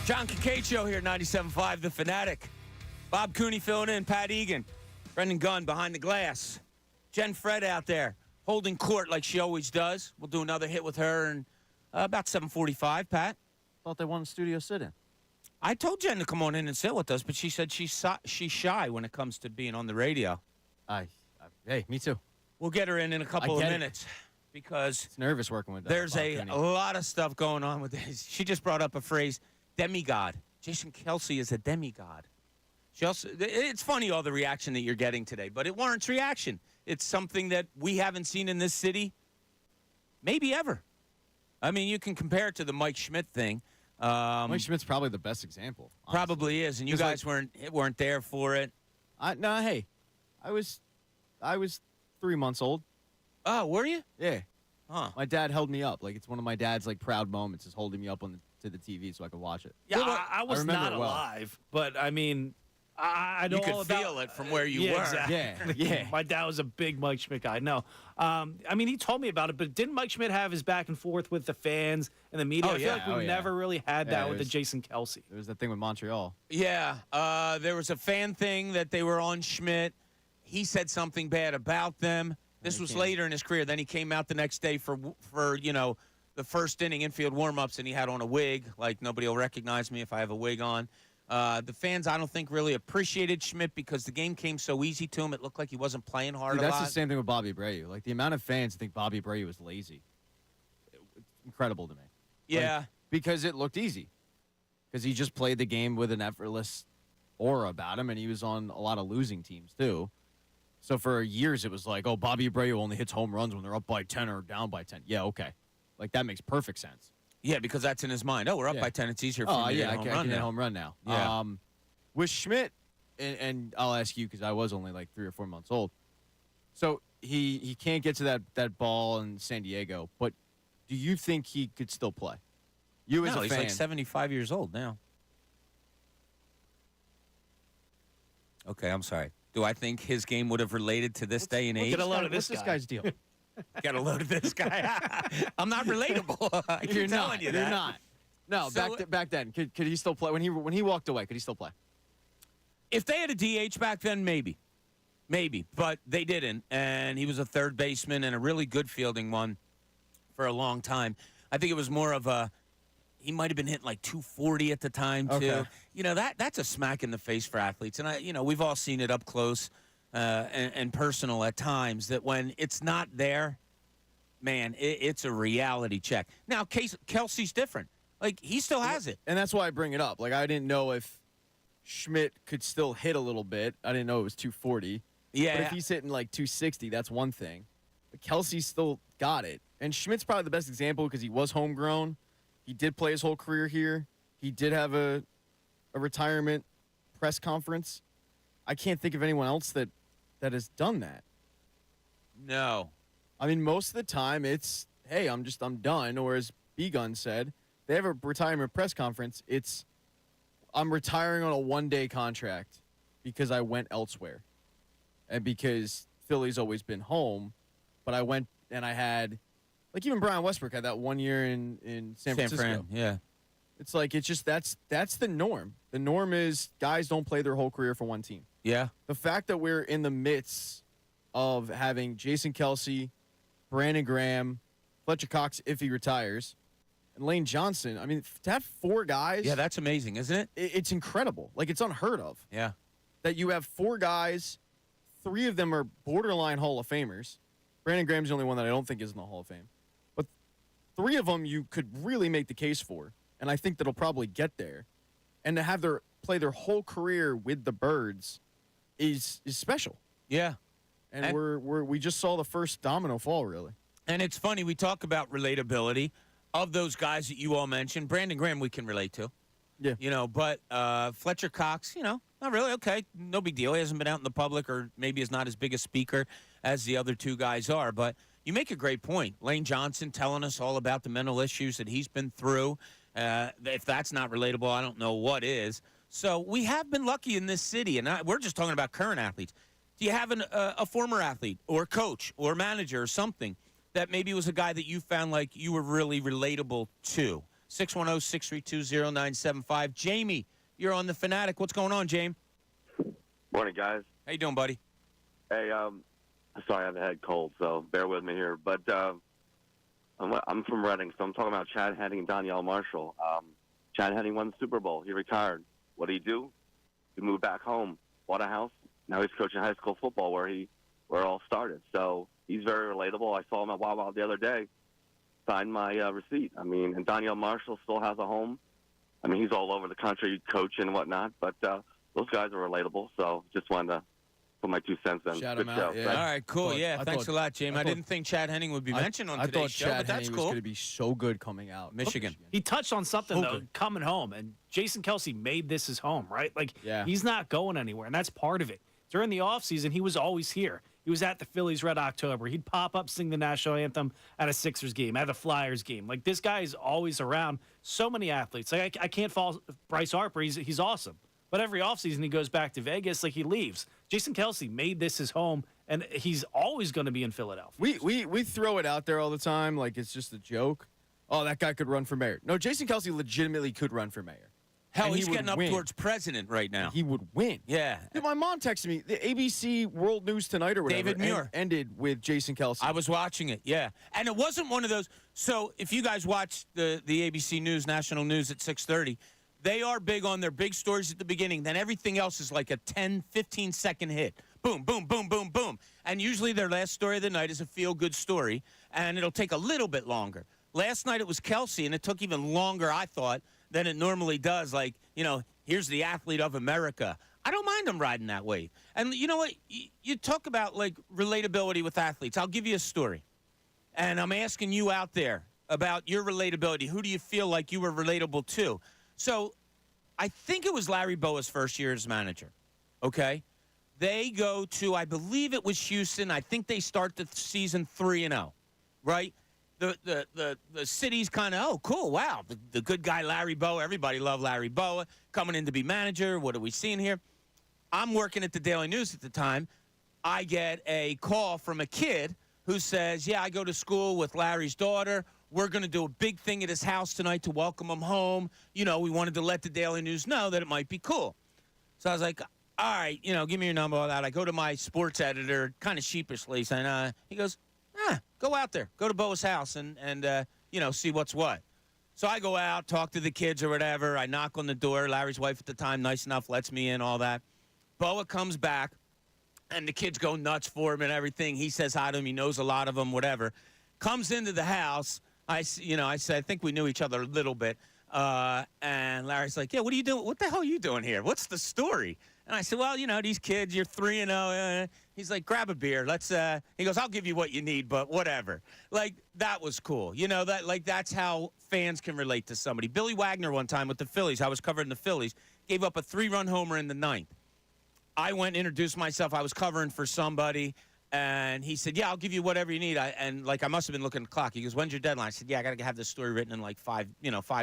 Speaker 2: John Kincade Show here, 97.5 The Fanatic. Bob Cooney filling in, Pat Egan, Brendan Gunn behind the glass. Jen Fred out there holding court like she always does. We'll do another hit with her in about 7:45, Pat.
Speaker 3: Thought they wanted studio sit-in.
Speaker 2: I told Jen to come on in and sit with us, but she said she's shy when it comes to being on the radio.
Speaker 3: Hey, me too.
Speaker 2: We'll get her in a couple of minutes because
Speaker 3: It's nervous working with
Speaker 2: there's
Speaker 3: Bob
Speaker 2: a
Speaker 3: Cooney.
Speaker 2: lot of stuff going on with this. She just brought up a phrase, demigod. Jason Kelsey is a demigod. It's funny all the reaction that you're getting today, but it warrants reaction. It's something that we haven't seen in this city maybe ever. I mean, you can compare it to the Mike Schmidt thing.
Speaker 3: Mike Schmidt's probably the best example. Honestly.
Speaker 2: Probably is, and you guys weren't there for it.
Speaker 3: Hey, I was 3 months old.
Speaker 2: Oh, were you?
Speaker 3: Yeah.
Speaker 2: Huh.
Speaker 3: My dad held me up. Like, it's one of my dad's proud moments is holding me up to the TV so I could watch it.
Speaker 4: Yeah, I was
Speaker 3: remember
Speaker 4: not
Speaker 3: it well.
Speaker 4: alive, but I mean, I know
Speaker 2: You could
Speaker 4: all about,
Speaker 2: feel it from where you were.
Speaker 4: Exactly.
Speaker 3: Yeah.
Speaker 4: My dad was a big Mike Schmidt guy. No, I mean, he told me about it, but didn't Mike Schmidt have his back and forth with the fans and the media?
Speaker 2: Oh,
Speaker 4: I feel like we
Speaker 3: yeah.
Speaker 4: never really had that
Speaker 3: Yeah,
Speaker 4: with
Speaker 3: it was-
Speaker 4: the Jason Kelsey.
Speaker 3: There was that thing with Montreal.
Speaker 2: Yeah, there was a fan thing that they were on Schmidt. He said something bad about them. This was later in his career. Then he came out the next day for the first inning infield warm-ups, and he had on a wig. Like, nobody will recognize me if I have a wig on. The fans, I don't think, really appreciated Schmidt because the game came so easy to him. It looked like he wasn't playing hard
Speaker 3: Dude,
Speaker 2: a
Speaker 3: that's
Speaker 2: lot.
Speaker 3: the same thing with Bobby Abreu. Like, the amount of fans think Bobby Abreu was lazy. It's incredible to me.
Speaker 2: Yeah.
Speaker 3: Because it looked easy. Because he just played the game with an effortless aura about him, and he was on a lot of losing teams, too. So for years, it was like, oh, Bobby Abreu only hits home runs when they're up by 10 or down by 10. Yeah, okay. Like, that makes perfect sense.
Speaker 2: Yeah, because that's in his mind. Oh, we're up by 10. It's easier for me to hit a home
Speaker 3: I
Speaker 2: run
Speaker 3: can hit
Speaker 2: now.
Speaker 3: a home run now.
Speaker 2: Yeah.
Speaker 3: With Schmidt, and I'll ask you because I was only 3 or 4 months old. So he can't get to that ball in San Diego, but do you think he could still play? You as
Speaker 2: No,
Speaker 3: a
Speaker 2: he's
Speaker 3: fan.
Speaker 2: like 75 years old now. Okay, I'm sorry. Do I think his game would have related to this day and age?
Speaker 4: Get a load of
Speaker 3: What's
Speaker 4: this
Speaker 3: this
Speaker 4: guy.
Speaker 3: guy's deal?
Speaker 2: Got a load of this guy. I'm not relatable. I keep
Speaker 3: You're
Speaker 2: telling
Speaker 3: not.
Speaker 2: you
Speaker 3: You're
Speaker 2: that.
Speaker 3: not. No,
Speaker 2: So-
Speaker 3: back then, could he still play? When he walked away, could he still play?
Speaker 2: If they had a DH back then, maybe. But they didn't, and he was a third baseman and a really good fielding one for a long time. I think it was more of he might have been hitting 240 at the time, too.
Speaker 3: Okay.
Speaker 2: That's a smack in the face for athletes. And, we've all seen it up close and personal at times that when it's not there, man, it's a reality check. Now, Kelsey's different. He still has it.
Speaker 3: And that's why I bring it up. I didn't know if Schmidt could still hit a little bit. I didn't know it was 240.
Speaker 2: Yeah.
Speaker 3: But if he's hitting 260, that's one thing. But Kelsey still got it. And Schmidt's probably the best example because he was homegrown. He did play his whole career here. He did have a retirement press conference. I can't think of anyone else that has done that.
Speaker 2: No.
Speaker 3: I mean, most of the time it's, hey, I'm done. Or as B-Gun said, they have a retirement press conference. It's, I'm retiring on a one-day contract because I went elsewhere. And because Philly's always been home. But I went and I had, even Brian Westbrook had that 1 year in San Francisco.
Speaker 2: Fran, yeah.
Speaker 3: It's it's just, that's the norm. The norm is guys don't play their whole career for one team.
Speaker 2: Yeah.
Speaker 3: The fact that we're in the midst of having Jason Kelsey, Brandon Graham, Fletcher Cox if he retires, and Lane Johnson. I mean, to have 4 guys.
Speaker 2: Yeah, that's amazing, isn't it?
Speaker 3: It's incredible. It's unheard of
Speaker 2: Yeah.
Speaker 3: that you have 4 guys. 3 of them are borderline Hall of Famers. Brandon Graham's the only one that I don't think is in the Hall of Fame. But 3 of them you could really make the case for, and I think that'll probably get there. And to have play their whole career with the Birds is special.
Speaker 2: Yeah.
Speaker 3: And we just saw the first domino fall, really.
Speaker 2: And it's funny, we talk about relatability of those guys that you all mentioned. Brandon Graham we can relate to.
Speaker 3: Yeah.
Speaker 2: But Fletcher Cox, not really. Okay, no big deal. He hasn't been out in the public or maybe is not as big a speaker as the other 2 guys are. But you make a great point. Lane Johnson telling us all about the mental issues that he's been through. If that's not relatable, I don't know what is. So we have been lucky in this city, and we're just talking about current athletes. Do you have a former athlete or coach or manager or something that maybe was a guy that you found you were really relatable to? 610-632-0975. Jamie, you're on the Fanatic. What's going on, Jamie?
Speaker 8: Morning, guys.
Speaker 2: How you doing, buddy?
Speaker 8: Hey, sorry, I have a head cold, so bear with me here. But I'm from Reading, so I'm talking about Chad Henning and Danielle Marshall. Chad Henning won the Super Bowl. He retired. What did he do? He moved back home, bought a house. Now he's coaching high school football where it all started. So he's very relatable. I saw him at Wawa the other day. Signed my receipt. I mean, and Danielle Marshall still has a home. I mean, he's all over the country coaching and whatnot. But those guys are relatable. So just wanted to put my 2 cents in.
Speaker 3: Shout
Speaker 8: Good
Speaker 3: him
Speaker 8: show.
Speaker 3: out. Yeah.
Speaker 8: Thanks.
Speaker 2: All right, cool.
Speaker 3: I
Speaker 2: Thanks
Speaker 3: thought-
Speaker 2: a lot, Jamie. I didn't think Chad Henning would be mentioned on
Speaker 3: I
Speaker 2: today's
Speaker 3: thought
Speaker 2: show,
Speaker 3: Chad
Speaker 2: but that's
Speaker 3: Henning was
Speaker 2: cool.
Speaker 3: going to be so good coming out.
Speaker 2: Michigan.
Speaker 4: He touched on something,
Speaker 3: So
Speaker 4: though,
Speaker 3: good.
Speaker 4: coming home. And Jason Kelsey made this his home, right? Like,
Speaker 3: Yeah.
Speaker 4: he's not going anywhere, and that's part of it. During the offseason, he was always here. He was at the Phillies Red October. He'd pop up, sing the national anthem at a Sixers game, at a Flyers game. Like, this guy is always around. So many athletes. Like, I can't fault Bryce Harper. He's awesome. But every offseason, he goes back to Vegas, like he leaves. Jason Kelsey made this his home, and he's always going to be in Philadelphia.
Speaker 3: We throw it out there all the time like it's just a joke. Oh, that guy could run for mayor. No, Jason Kelsey legitimately could run for mayor.
Speaker 2: Hell,
Speaker 3: And he
Speaker 2: he's
Speaker 3: would
Speaker 2: getting up
Speaker 3: win.
Speaker 2: towards president right now.
Speaker 3: He would win.
Speaker 2: Yeah.
Speaker 3: Dude, my mom texted me. The ABC World News Tonight or whatever
Speaker 2: David Muir.
Speaker 3: ended with Jason Kelsey.
Speaker 2: I was watching it, yeah. And it wasn't one of those. So if you guys watch the ABC News, national news at 6:30, they are big on their big stories at the beginning. Then everything else is like a 10, 15-second hit. Boom, boom, boom, boom, boom. And usually their last story of the night is a feel-good story, and it'll take a little bit longer. Last night it was Kelsey, and it took even longer, I thought, than it normally does. Like, here's the athlete of America. I don't mind him riding that wave. And you know what? You talk about, like, relatability with athletes. I'll give you a story. And I'm asking you out there about your relatability. Who do you feel like you were relatable to? So I think it was Larry Bowa's first year as manager, okay? They go to, I believe it was Houston. I think they start the season 3-0, right? The city's kind of, oh, cool, wow. The good guy Larry Bowa, everybody loved Larry Bowa, coming in to be manager. What are we seeing here? I'm working at the Daily News at the time. I get a call from a kid who says, yeah, I go to school with Larry's daughter. We're going to do a big thing at his house tonight to welcome him home. We wanted to let the Daily News know that it might be cool. So I was like, all right, give me your number, all that. I go to my sports editor, kind of sheepishly, and he goes, go out there. Go to Bo's house and see what's what. So I go out, talk to the kids or whatever. I knock on the door. Larry's wife at the time, nice enough, lets me in, all that. Boa comes back, and the kids go nuts for him and everything. He says hi to him. He knows a lot of them, whatever. Comes into the house. I said, I think we knew each other a little bit. And Larry's like, yeah, what are you doing? What the hell are you doing here? What's the story? And I said, well, these kids, you're 3-0. He's like, grab a beer. He goes, I'll give you what you need, but whatever. Like, that was cool. That's how fans can relate to somebody. Billy Wagner one time with the Phillies, I was covering the Phillies, gave up a 3-run homer in the ninth. I went and introduced myself. I was covering for somebody. And he said, yeah, I'll give you whatever you need. I must have been looking at the clock. He goes, when's your deadline? I said, yeah, I got to have this story written in like 5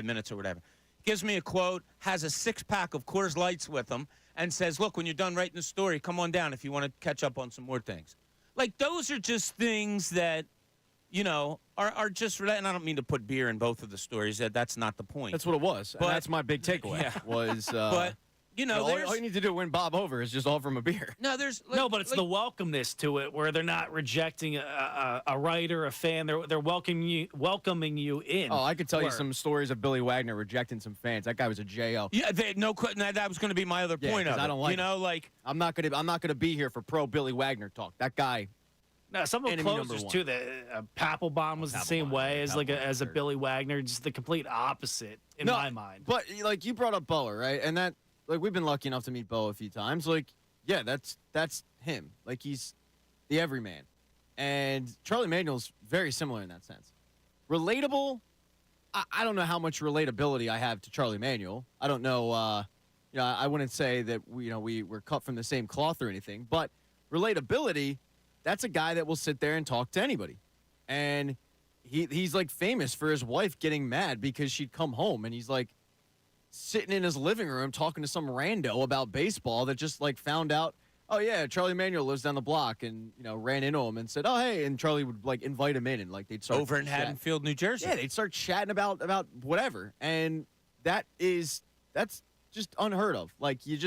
Speaker 2: minutes or whatever. Gives me a quote, has a 6-pack of Coors Lights with him, and says, look, when you're done writing the story, come on down if you want to catch up on some more things. Like, those are just things that, are just, and I don't mean to put beer in both of the stories. That's not the point.
Speaker 3: That's what it was.
Speaker 2: But-
Speaker 3: And that's my big takeaway.
Speaker 2: Yeah.
Speaker 3: Was,
Speaker 2: But,
Speaker 3: all you need to do to win Bob over is just offer him a beer.
Speaker 2: no, there's
Speaker 4: No, but it's the welcomeness to it, where they're not rejecting a writer, a fan. They're welcoming you in.
Speaker 3: Oh, I could tell you
Speaker 4: Word.
Speaker 3: some stories of Billy Wagner rejecting some fans. That guy was a JO.
Speaker 2: Yeah, that was going to be my other
Speaker 3: Yeah,
Speaker 2: point
Speaker 3: 'cause
Speaker 2: of it.
Speaker 3: I don't like I'm not gonna be here for pro Billy Wagner talk. That guy.
Speaker 4: No, some of the
Speaker 3: Enemy number
Speaker 4: closers
Speaker 3: one.
Speaker 4: too. The Papelbon was the same
Speaker 3: Papelbon,
Speaker 4: way
Speaker 3: yeah,
Speaker 4: as
Speaker 3: Papelbon's
Speaker 4: a
Speaker 3: third.
Speaker 4: Billy Wagner, just the complete opposite in my mind.
Speaker 3: But like you brought up Boa, right? And that we've been lucky enough to meet Boa a few times. Like, yeah, that's him. Like, he's the everyman. And Charlie Manuel's very similar in that sense. Relatable. I don't know how much relatability I have to Charlie Manuel. I don't know. I wouldn't say that we were cut from the same cloth or anything. But relatability, that's a guy that will sit there and talk to anybody. And he's like famous for his wife getting mad because she'd come home and he's like sitting in his living room talking to some rando about baseball that just like found out oh yeah, Charlie Manuel lives down the block, and ran into him and said, oh hey, and Charlie would like invite him in, and like they'd start
Speaker 2: Over in Haddonfield, New Jersey.
Speaker 3: Yeah, they'd start chatting about whatever, and that's just unheard of. Like you're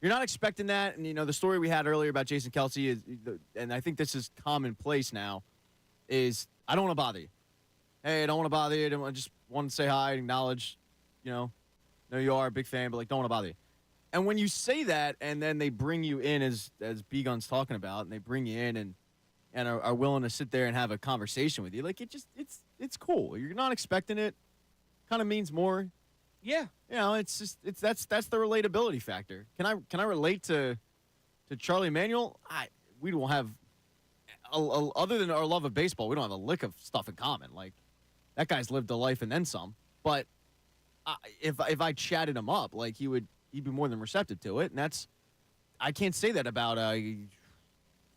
Speaker 3: not expecting that, and the story we had earlier about Jason Kelsey is, and I think this is commonplace now, is I don't want to bother you. Hey, I don't want to bother you. I just want to say hi, acknowledge, know you are a big fan, but like don't want to bother you. And when you say that, and then they bring you in as B-Gun's talking about, and they bring you in and are willing to sit there and have a conversation with you, like it's cool. You're not expecting it. Kind of means more.
Speaker 2: Yeah.
Speaker 3: That's the relatability factor. Can I relate to Charlie Manuel? We don't have other than our love of baseball, we don't have a lick of stuff in common. Like that guy's lived a life and then some. But if I chatted him up, like he'd be more than receptive to it, and I can't say that about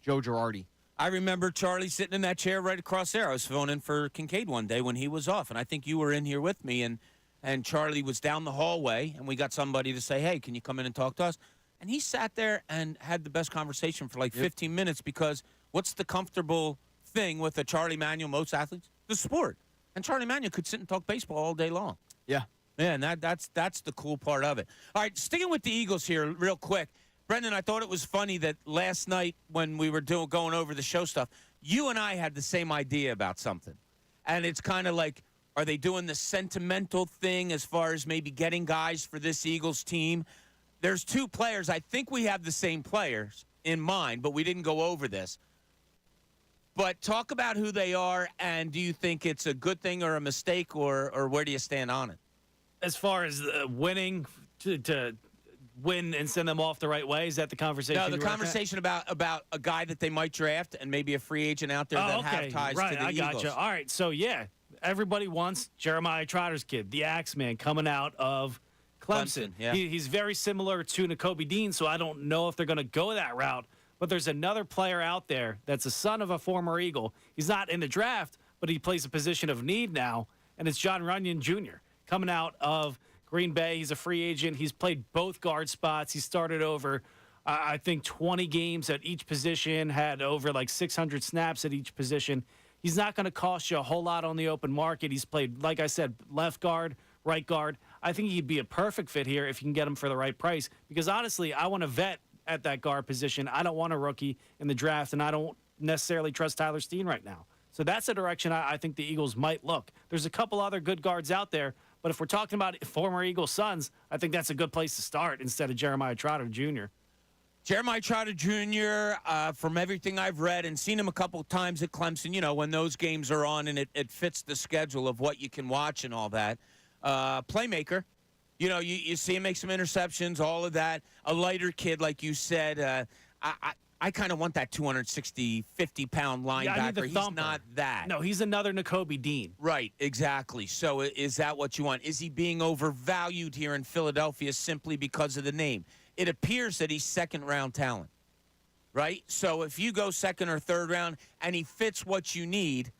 Speaker 3: Joe Girardi.
Speaker 2: I remember Charlie sitting in that chair right across there. I was filling in for Kincade one day when he was off, and I think you were in here with me, and Charlie was down the hallway, and we got somebody to say, hey, can you come in and talk to us? And he sat there and had the best conversation for like 15 minutes, because what's the comfortable thing with a Charlie Manuel, most athletes? The sport. And Charlie Manuel could sit and talk baseball all day long.
Speaker 3: Yeah.
Speaker 2: Yeah, and that's the cool part of it. All right, sticking with the Eagles here real quick. Brendan, I thought it was funny that last night when we were going over the show stuff, you and I had the same idea about something. And it's kind of like, are they doing the sentimental thing as far as maybe getting guys for this Eagles team? There's two players. I think we have the same players in mind, but we didn't go over this. But talk about who they are, and do you think it's a good thing or a mistake, or where do you stand on it?
Speaker 4: As far as winning to win and send them off the right way, is that the conversation?
Speaker 2: No, the conversation about a guy that they might draft and maybe a free agent out there that have ties to the Eagles.
Speaker 4: I gotcha. All right, so yeah, everybody wants Jeremiah Trotter's kid, the Axeman, coming out of Clemson.
Speaker 2: Yeah.
Speaker 4: He's very similar to Nakobe Dean, so I don't know if they're going to go that route. But there's another player out there that's a son of a former Eagle. He's not in the draft, but he plays a position of need now, and it's John Runyon Jr. coming out of Green Bay. He's a free agent. He's played both guard spots. He started over, I think, 20 games at each position, had over like 600 snaps at each position. He's not going to cost you a whole lot on the open market. He's played, like I said, left guard, right guard. I think he'd be a perfect fit here if you can get him for the right price, because honestly, I want a vet at that guard position. I don't want a rookie in the draft, and I don't necessarily trust Tyler Steen right now. So that's the direction I think the Eagles might look. There's a couple other good guards out there, but if we're talking about former Eagles sons, I think that's a good place to start instead of Jeremiah Trotter Jr.
Speaker 2: Jeremiah Trotter Jr., from everything I've read and seen him a couple of times at Clemson, when those games are on and it fits the schedule of what you can watch and all that. Playmaker. You see him make some interceptions, all of that. A lighter kid, like you said. I kind of want that 260, 50-pound linebacker.
Speaker 4: Yeah, I need the
Speaker 2: He's
Speaker 4: thumper.
Speaker 2: not that.
Speaker 4: No, he's another Nakobe Dean.
Speaker 2: Right, exactly. So is that what you want? Is he being overvalued here in Philadelphia simply because of the name? It appears that he's second-round talent, right? So if you go second or third round and he fits what you need,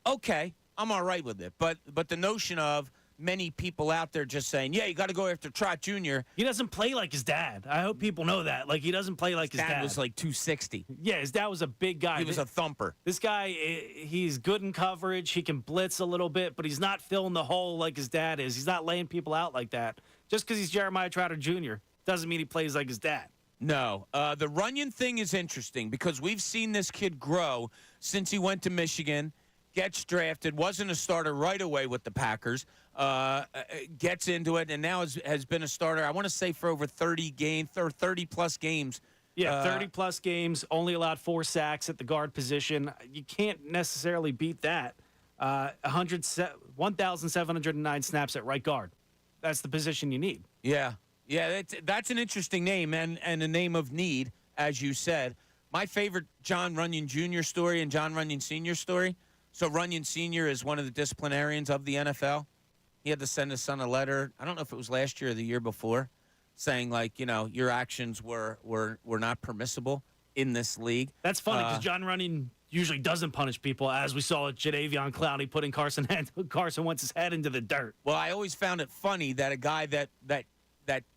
Speaker 2: okay, I'm all right with it. But the notion of many people out there just saying, yeah, you got to go after Trot Jr.
Speaker 4: He doesn't play like his dad. I hope people know that. Like, he doesn't play like his dad.
Speaker 2: Was like 260.
Speaker 4: Yeah, his dad was a big guy.
Speaker 2: He was a thumper.
Speaker 4: This guy, he's good in coverage. He can blitz a little bit, but he's not filling the hole like his dad is. He's not laying people out like that. Just because he's Jeremiah Trotter Jr. doesn't mean he plays like his dad.
Speaker 2: No. The Runyon thing is interesting because we've seen this kid grow since he went to Michigan, gets drafted, wasn't a starter right away with the Packers, gets into it, and now has been a starter, I want to say, for over 30 games or 30-plus games.
Speaker 4: Yeah, 30-plus games, only allowed 4 sacks at the guard position. You can't necessarily beat that. 1,709 snaps at right guard. That's the position you need.
Speaker 2: Yeah. Yeah, that's an interesting name and a name of need, as you said. My favorite John Runyon Jr. story and John Runyon Sr. story. So Runyon Sr. is one of the disciplinarians of the NFL. He had to send his son a letter, I don't know if it was last year or the year before, saying, like, your actions were not permissible in this league.
Speaker 4: That's funny because John Runyon usually doesn't punish people, as we saw at Jadeveon Clowney putting Carson Wentz's head into the dirt.
Speaker 2: Well, I always found it funny that a guy that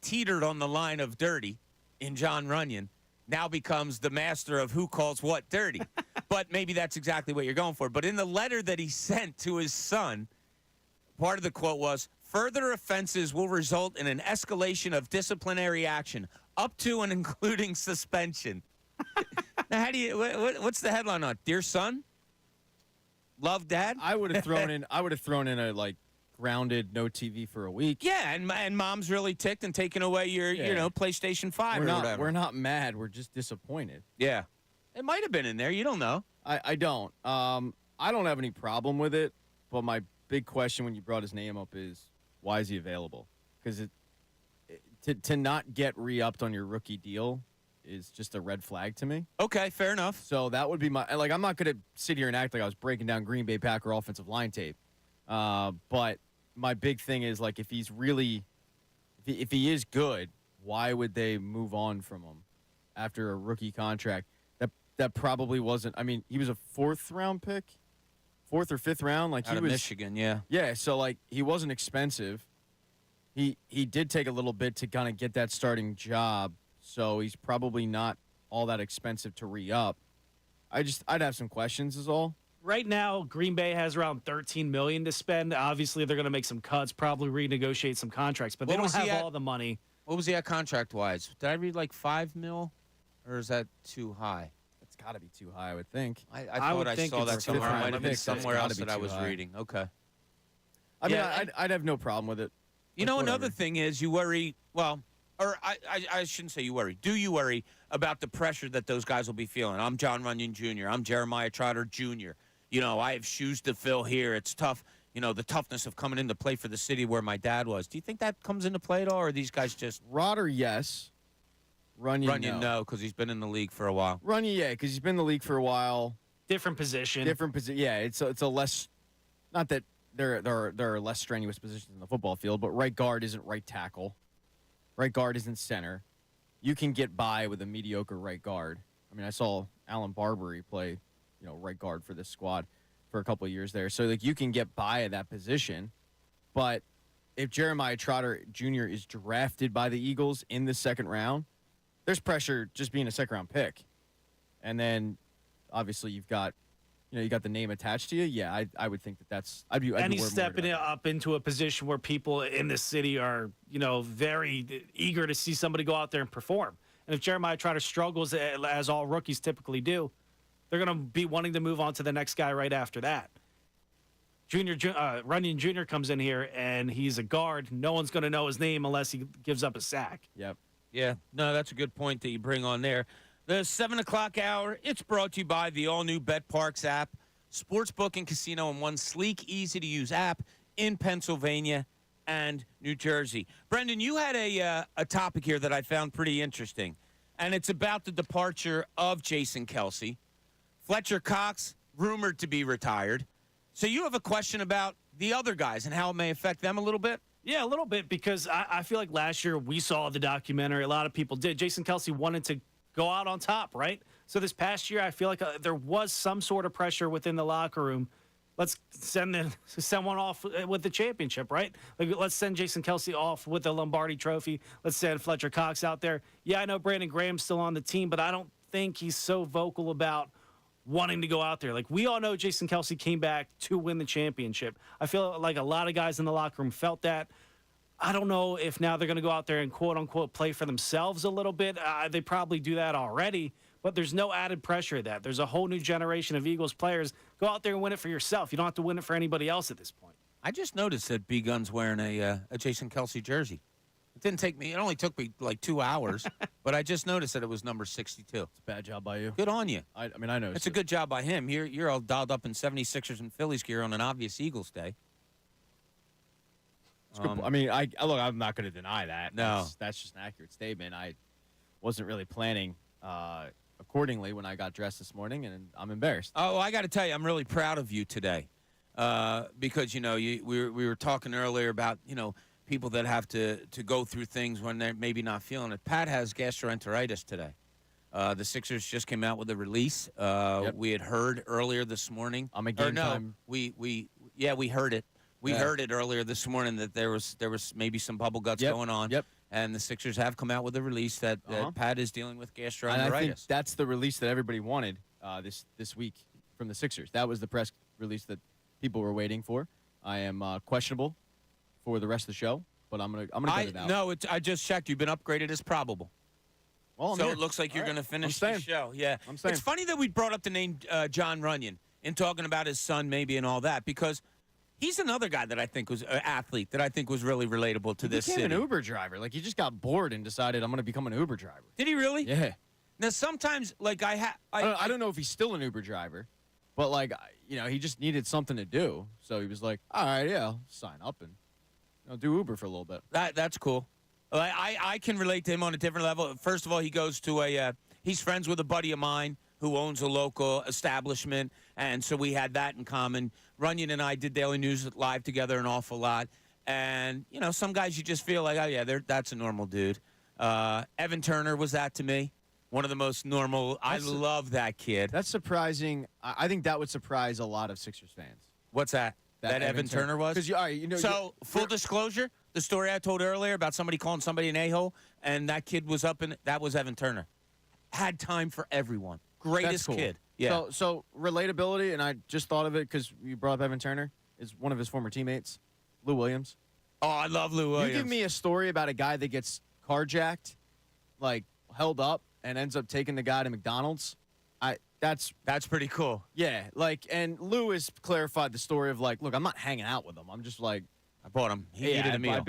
Speaker 2: teetered on the line of dirty in John Runyon now becomes the master of who calls what dirty. But maybe that's exactly what you're going for. But in the letter that he sent to his son, part of the quote was, further offenses will result in an escalation of disciplinary action, up to and including suspension. Now, how do you? What's the headline on? Dear son, love dad.
Speaker 3: I would have thrown in a like grounded, no TV for a week.
Speaker 2: Yeah, and mom's really ticked and taking away your PlayStation 5 or whatever.
Speaker 3: We're not mad. We're just disappointed.
Speaker 2: Yeah, it might have been in there. You don't know.
Speaker 3: I don't. I don't have any problem with it. But my big question when you brought his name up is, why is he available? Because to not get re-upped on your rookie deal is just a red flag to me.
Speaker 2: Okay, fair enough.
Speaker 3: So that would be my, like, I'm not going to sit here and act like I was breaking down Green Bay Packer offensive line tape. But my big thing is, like, if he's really, if he is good, why would they move on from him after a rookie contract? That probably wasn't, I mean, he was a 4th round pick, 4th or 5th round. Like,
Speaker 2: Out
Speaker 3: he
Speaker 2: of
Speaker 3: was
Speaker 2: Michigan, yeah.
Speaker 3: Yeah, so, like, he wasn't expensive. He did take a little bit to kind of get that starting job, so he's probably not all that expensive to re-up. I'd have some questions is all.
Speaker 4: Right now, Green Bay has around $13 million to spend. Obviously, they're going to make some cuts, probably renegotiate some contracts, but they don't have all the money.
Speaker 2: What was he at contract-wise? Did I read like $5 million, or is that too high?
Speaker 3: It's got to be too high, I would think.
Speaker 2: I thought I saw that somewhere. It might have been somewhere else that I was
Speaker 3: high.
Speaker 2: reading. Okay.
Speaker 3: I mean, I'd have no problem with it.
Speaker 2: You know, another thing is you worry, well, or I shouldn't say you worry. Do you worry about the pressure that those guys will be feeling? I'm John Runyon Jr. I'm Jeremiah Trotter Jr. You know, I have shoes to fill here. It's tough. You know, the toughness of coming in to play for the city where my dad was. Do you think that comes into play at all, or are these guys just...
Speaker 3: Rodder, yes. Runyon,
Speaker 2: no, because he's been in the league for a while.
Speaker 3: Runyon, yeah, because he's been in the league for a while.
Speaker 4: Different position.
Speaker 3: Yeah, it's a less... Not that there are less strenuous positions in the football field, but right guard isn't right tackle. Right guard isn't center. You can get by with a mediocre right guard. I mean, I saw Alan Barbary play, right guard for this squad for a couple of years there. So, like, you can get by at that position. But if Jeremiah Trotter Jr. is drafted by the Eagles in the 2nd round, there's pressure just being a 2nd-round pick. And then, obviously, you've got the name attached to you. Yeah, I would think that's.
Speaker 4: And he's stepping it up into a position where people in the city are, very eager to see somebody go out there and perform. And if Jeremiah Trotter struggles, as all rookies typically do, they're going to be wanting to move on to the next guy right after that. Runyon Jr. comes in here, and he's a guard. No one's going to know his name unless he gives up a sack.
Speaker 3: Yep.
Speaker 2: Yeah, no, that's a good point that you bring on there. The 7 o'clock hour, it's brought to you by the all-new BetParks app. Sportsbook and casino in one sleek, easy-to-use app in Pennsylvania and New Jersey. Brendan, you had a topic here that I found pretty interesting, and it's about the departure of Jason Kelsey. Fletcher Cox, rumored to be retired. So you have a question about the other guys and how it may affect them a little bit?
Speaker 4: Yeah, a little bit, because I feel like last year we saw the documentary. A lot of people did. Jason Kelce wanted to go out on top, right? So this past year, I feel like there was some sort of pressure within the locker room. Let's send one off with the championship, right? Like, let's send Jason Kelce off with the Lombardi Trophy. Let's send Fletcher Cox out there. Yeah, I know Brandon Graham's still on the team, but I don't think he's so vocal about wanting to go out there. Like, we all know Jason Kelce came back to win the championship. I feel like a lot of guys in the locker room felt that. I don't know if now they're going to go out there and quote-unquote play for themselves a little bit. They probably do that already, but there's no added pressure of that. There's a whole new generation of Eagles players. Go out there and win it for yourself. You don't have to win it for anybody else at this point.
Speaker 2: I just noticed that B. Gun's wearing a Jason Kelce jersey. It only took me like 2 hours, but I just noticed that it was number 62.
Speaker 3: It's a bad job by you.
Speaker 2: Good on you.
Speaker 3: I mean, I know.
Speaker 2: It's a good job by him. You're all dialed up in 76ers and Phillies gear on an obvious Eagles day.
Speaker 3: I mean, look, I'm not going to deny that.
Speaker 2: No.
Speaker 3: That's just an accurate statement. I wasn't really planning accordingly when I got dressed this morning, and I'm embarrassed.
Speaker 2: Oh, I got to tell you, I'm really proud of you today because, we were talking earlier about, people that have to go through things when they're maybe not feeling it. Pat has gastroenteritis today. The Sixers just came out with a release.
Speaker 3: Yep.
Speaker 2: We had heard earlier this morning.
Speaker 3: I'm a game time.
Speaker 2: We heard it. We heard it earlier this morning that there was maybe some bubble guts going on.
Speaker 3: Yep.
Speaker 2: and the Sixers have come out with a release that Pat is dealing with gastroenteritis.
Speaker 3: And I think that's the release that everybody wanted this week from the Sixers. That was the press release that people were waiting for. I am questionable for the rest of the show, but I'm gonna get it out.
Speaker 2: No, I just checked. You've been upgraded as probable.
Speaker 3: Well,
Speaker 2: So it looks like you're going to finish the show. Yeah.
Speaker 3: I'm saying.
Speaker 2: It's funny that we brought up the name John Runyon in talking about his son maybe and all that, because he's another guy that I think was an athlete that I think was really relatable to this city.
Speaker 3: He became an Uber driver. Like, he just got bored and decided, I'm going to become an Uber driver.
Speaker 2: Did he really?
Speaker 3: Yeah.
Speaker 2: Now, sometimes, like, I
Speaker 3: don't know if he's still an Uber driver, but, like, he just needed something to do. So he was like, all right, yeah, I'll sign up and do Uber for a little bit.
Speaker 2: That's cool. I can relate to him on a different level. First of all, he goes to he's friends with a buddy of mine who owns a local establishment, and so we had that in common. Runyon and I did Daily News Live together an awful lot, and, some guys you just feel like, oh, yeah, that's a normal dude. Evan Turner was that to me. One of the most normal. I love that kid.
Speaker 3: That's surprising. I think that would surprise a lot of Sixers fans.
Speaker 2: What's that? That Evan Turner was?
Speaker 3: Because
Speaker 2: So, full disclosure, the story I told earlier about somebody calling somebody an a-hole, and that kid was that was Evan Turner. Had time for everyone. Greatest
Speaker 3: cool.
Speaker 2: kid. Yeah.
Speaker 3: So relatability, and I just thought of it because you brought up Evan Turner, is one of his former teammates, Lou Williams.
Speaker 2: Oh, I love Lou Williams.
Speaker 3: You give me a story about a guy that gets carjacked, like held up, and ends up taking the guy to McDonald's. That's
Speaker 2: pretty cool.
Speaker 3: Yeah, and Lou has clarified the story of, like, look, I'm not hanging out with him. I'm just like,
Speaker 2: I bought him. He needed a meal.
Speaker 3: I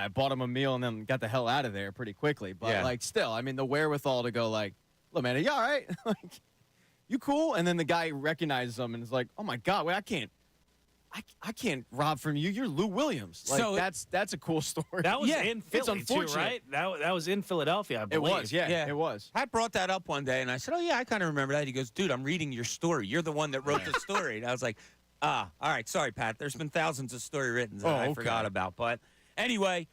Speaker 3: bought him a meal and then got the hell out of there pretty quickly. But still, the wherewithal to go, like, look, man, are you all right? Like, you cool? And then the guy recognizes him and is like, oh my God, wait, I can't rob from you. You're Lou Williams. Like,
Speaker 2: So
Speaker 3: that's a cool story.
Speaker 4: That was in Philly,
Speaker 3: it's
Speaker 4: too,
Speaker 3: unfortunate.
Speaker 4: right? That was in Philadelphia, I believe.
Speaker 3: It was, yeah, it was.
Speaker 2: Pat brought that up one day, and I said, oh, yeah, I kind of remember that. He goes, dude, I'm reading your story. You're the one that wrote the story. And I was like, all right, sorry, Pat. There's been thousands of story written that I forgot about. But anyway,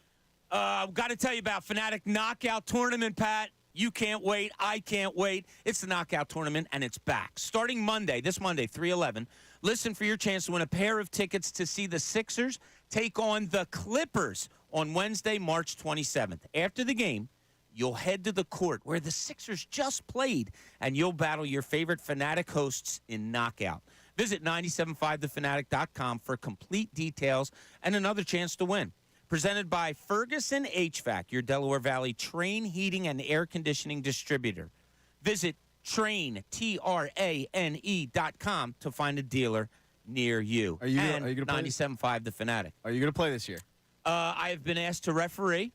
Speaker 2: I've got to tell you about Fanatic Knockout Tournament, Pat. You can't wait. I can't wait. It's the Knockout Tournament, and it's back. Starting this Monday, 3/11, listen for your chance to win a pair of tickets to see the Sixers take on the Clippers on Wednesday, March 27th. After the game, you'll head to the court where the Sixers just played, and you'll battle your favorite Fanatic hosts in Knockout. Visit 975thefanatic.com for complete details and another chance to win. Presented by Ferguson HVAC, your Delaware Valley Train Heating and Air Conditioning distributor. Visit TRANE.com to find a dealer near you.
Speaker 3: Are you gonna play
Speaker 2: 97.5 The Fanatic.
Speaker 3: Are you going to play this year?
Speaker 2: I have been asked to referee.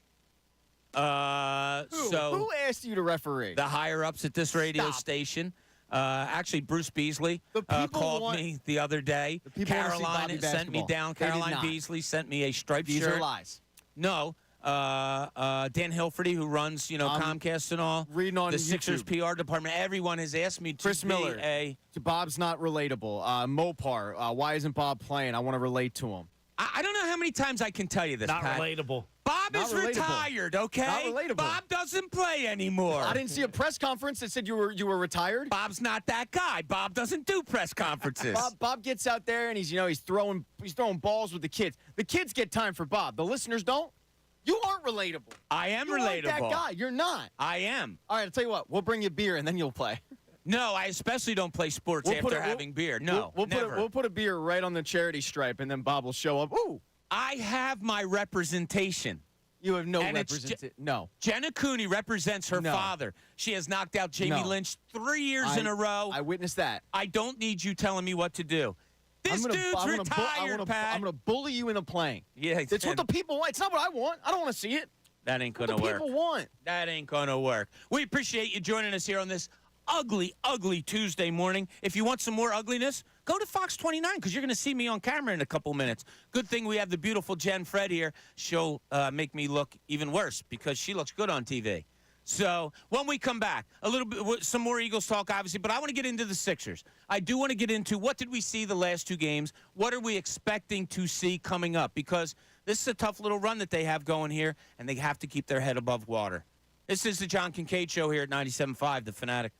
Speaker 3: Who asked you to referee?
Speaker 2: The higher-ups at this radio station. Actually, Bruce Beasley called me the other day. Caroline sent me down. Caroline Beasley sent me a striped shirt.
Speaker 3: These are lies.
Speaker 2: No. Dan Hilferty, who runs, Comcast and all.
Speaker 3: Reading on
Speaker 2: the Sixers
Speaker 3: YouTube.
Speaker 2: PR department. Everyone has asked me to
Speaker 3: Chris Miller.
Speaker 2: be
Speaker 3: Bob's not relatable. Mopar. Why isn't Bob playing? I want to relate to him.
Speaker 2: I don't know how many times I can tell you this,
Speaker 4: Not
Speaker 2: Pat.
Speaker 4: relatable.
Speaker 2: Bob
Speaker 3: Not
Speaker 2: is
Speaker 3: relatable.
Speaker 2: retired, okay?
Speaker 3: Not relatable.
Speaker 2: Bob doesn't play anymore.
Speaker 3: I didn't see a press conference that said you were retired.
Speaker 2: Bob's not that guy. Bob doesn't do press conferences.
Speaker 3: Bob gets out there and he's throwing balls with the kids. The kids get time for Bob. The listeners don't. You aren't relatable.
Speaker 2: I am
Speaker 3: you
Speaker 2: relatable.
Speaker 3: Aren't that guy. You're not.
Speaker 2: I am.
Speaker 3: All right, I'll tell you what. We'll bring you beer and then you'll play.
Speaker 2: No, I especially don't play sports after having beer. No, never.
Speaker 3: We'll put a beer right on the charity stripe and then Bob will show up. Ooh.
Speaker 2: I have my representation.
Speaker 3: You have no representation. No.
Speaker 2: Jenna Cooney represents her father. She has knocked out Jamie Lynch 3 years in a row.
Speaker 3: I witnessed that.
Speaker 2: I don't need you telling me what to do. This dude's retired, Pat.
Speaker 3: I'm going to bully you into playing.
Speaker 2: Yeah,
Speaker 3: it's what the people want. It's not what I want. I don't want to see it.
Speaker 2: That ain't going to
Speaker 3: work.
Speaker 2: work.
Speaker 3: What the people want.
Speaker 2: That ain't going to work. We appreciate you joining us here on this ugly, ugly Tuesday morning. If you want some more ugliness, go to Fox 29 because you're going to see me on camera in a couple minutes. Good thing we have the beautiful Jen Fred here. She'll make me look even worse because she looks good on TV. So when we come back, a little bit, some more Eagles talk, obviously, but I want to get into the Sixers. I do want to get into what did we see the last two games? What are we expecting to see coming up? Because this is a tough little run that they have going here, and they have to keep their head above water. This is the John Kincade Show here at 97.5 The Fanatic.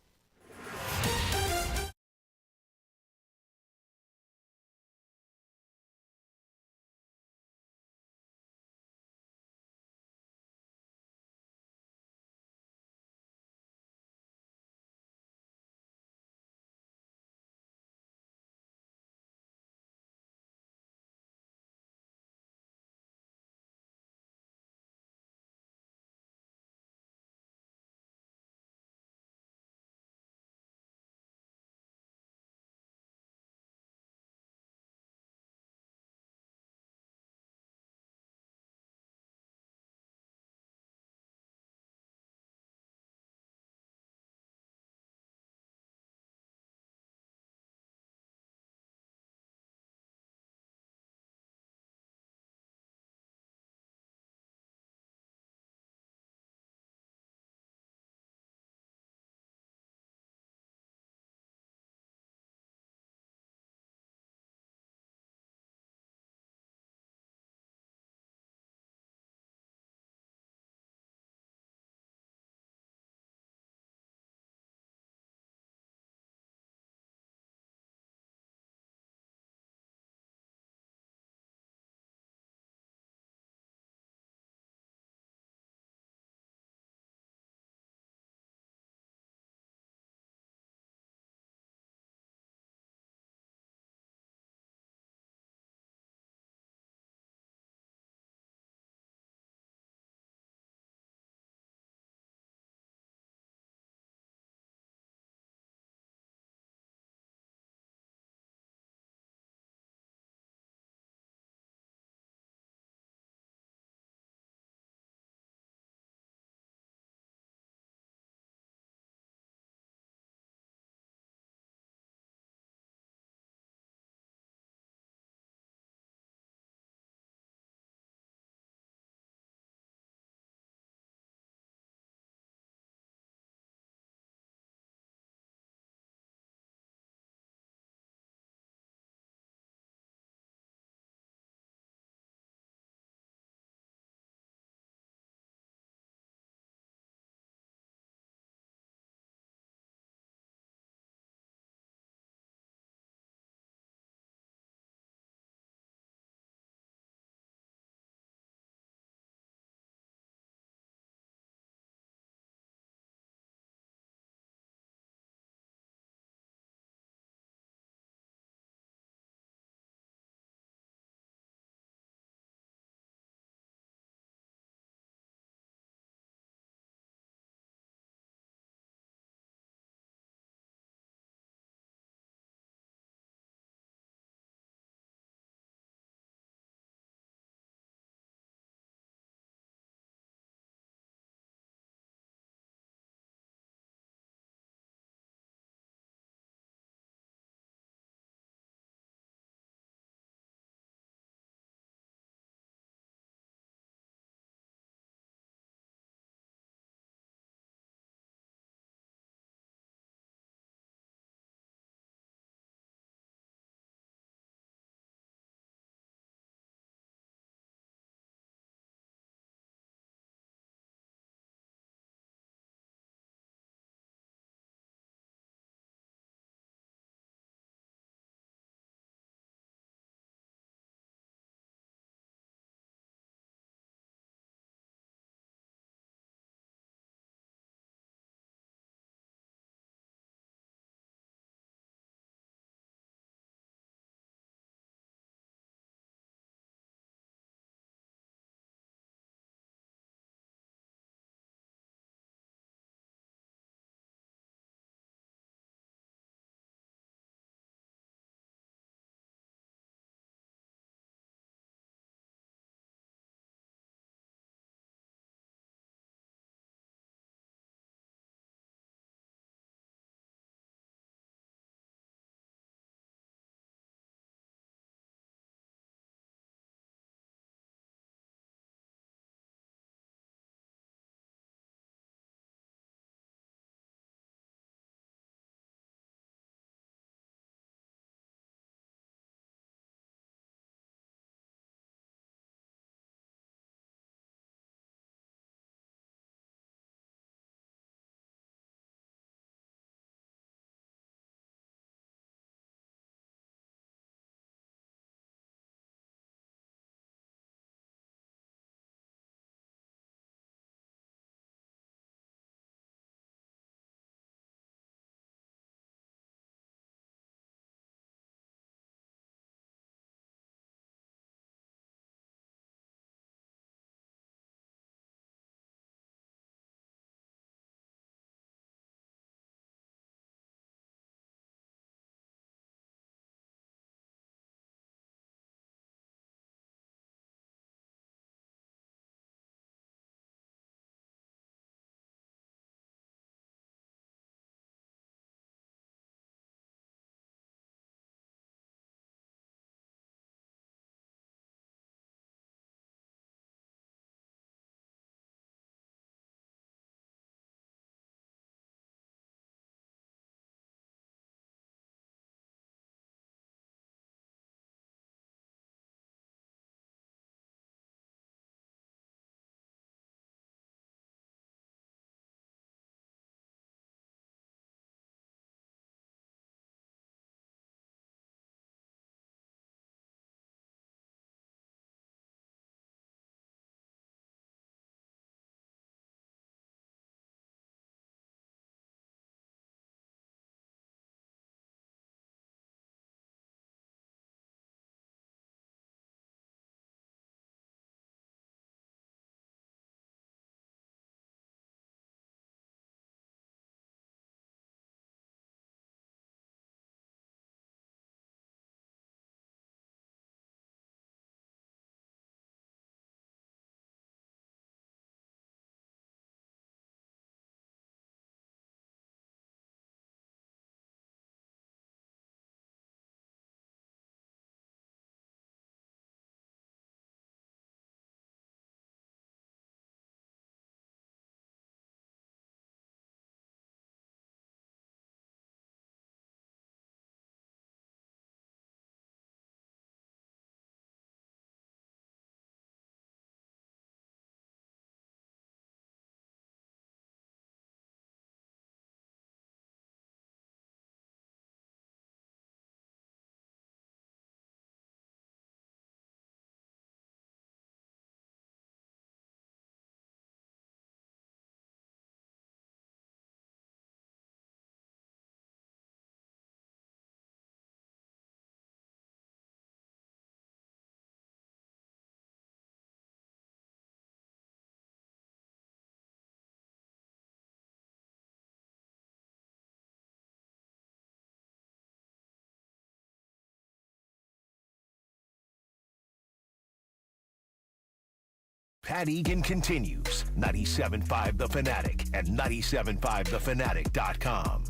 Speaker 1: Pat Egan continues. 97.5 The Fanatic and 97.5thefanatic.com.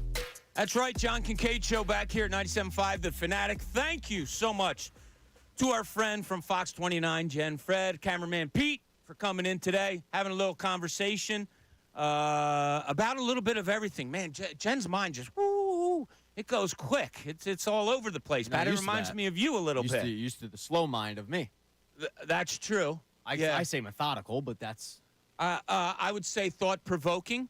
Speaker 2: That's right, John Kincade Show back here at 97.5 The Fanatic. Thank you so much to our friend from Fox 29, Jen Fred, cameraman Pete, for coming in today, having a little conversation about a little bit of everything. Man, Jen's mind just, woo, it goes quick. It's all over the place. Pat, it reminds me of you a little bit.
Speaker 3: Used to the slow mind of me.
Speaker 2: That's true.
Speaker 3: I say methodical, but that's
Speaker 2: I would say thought-provoking.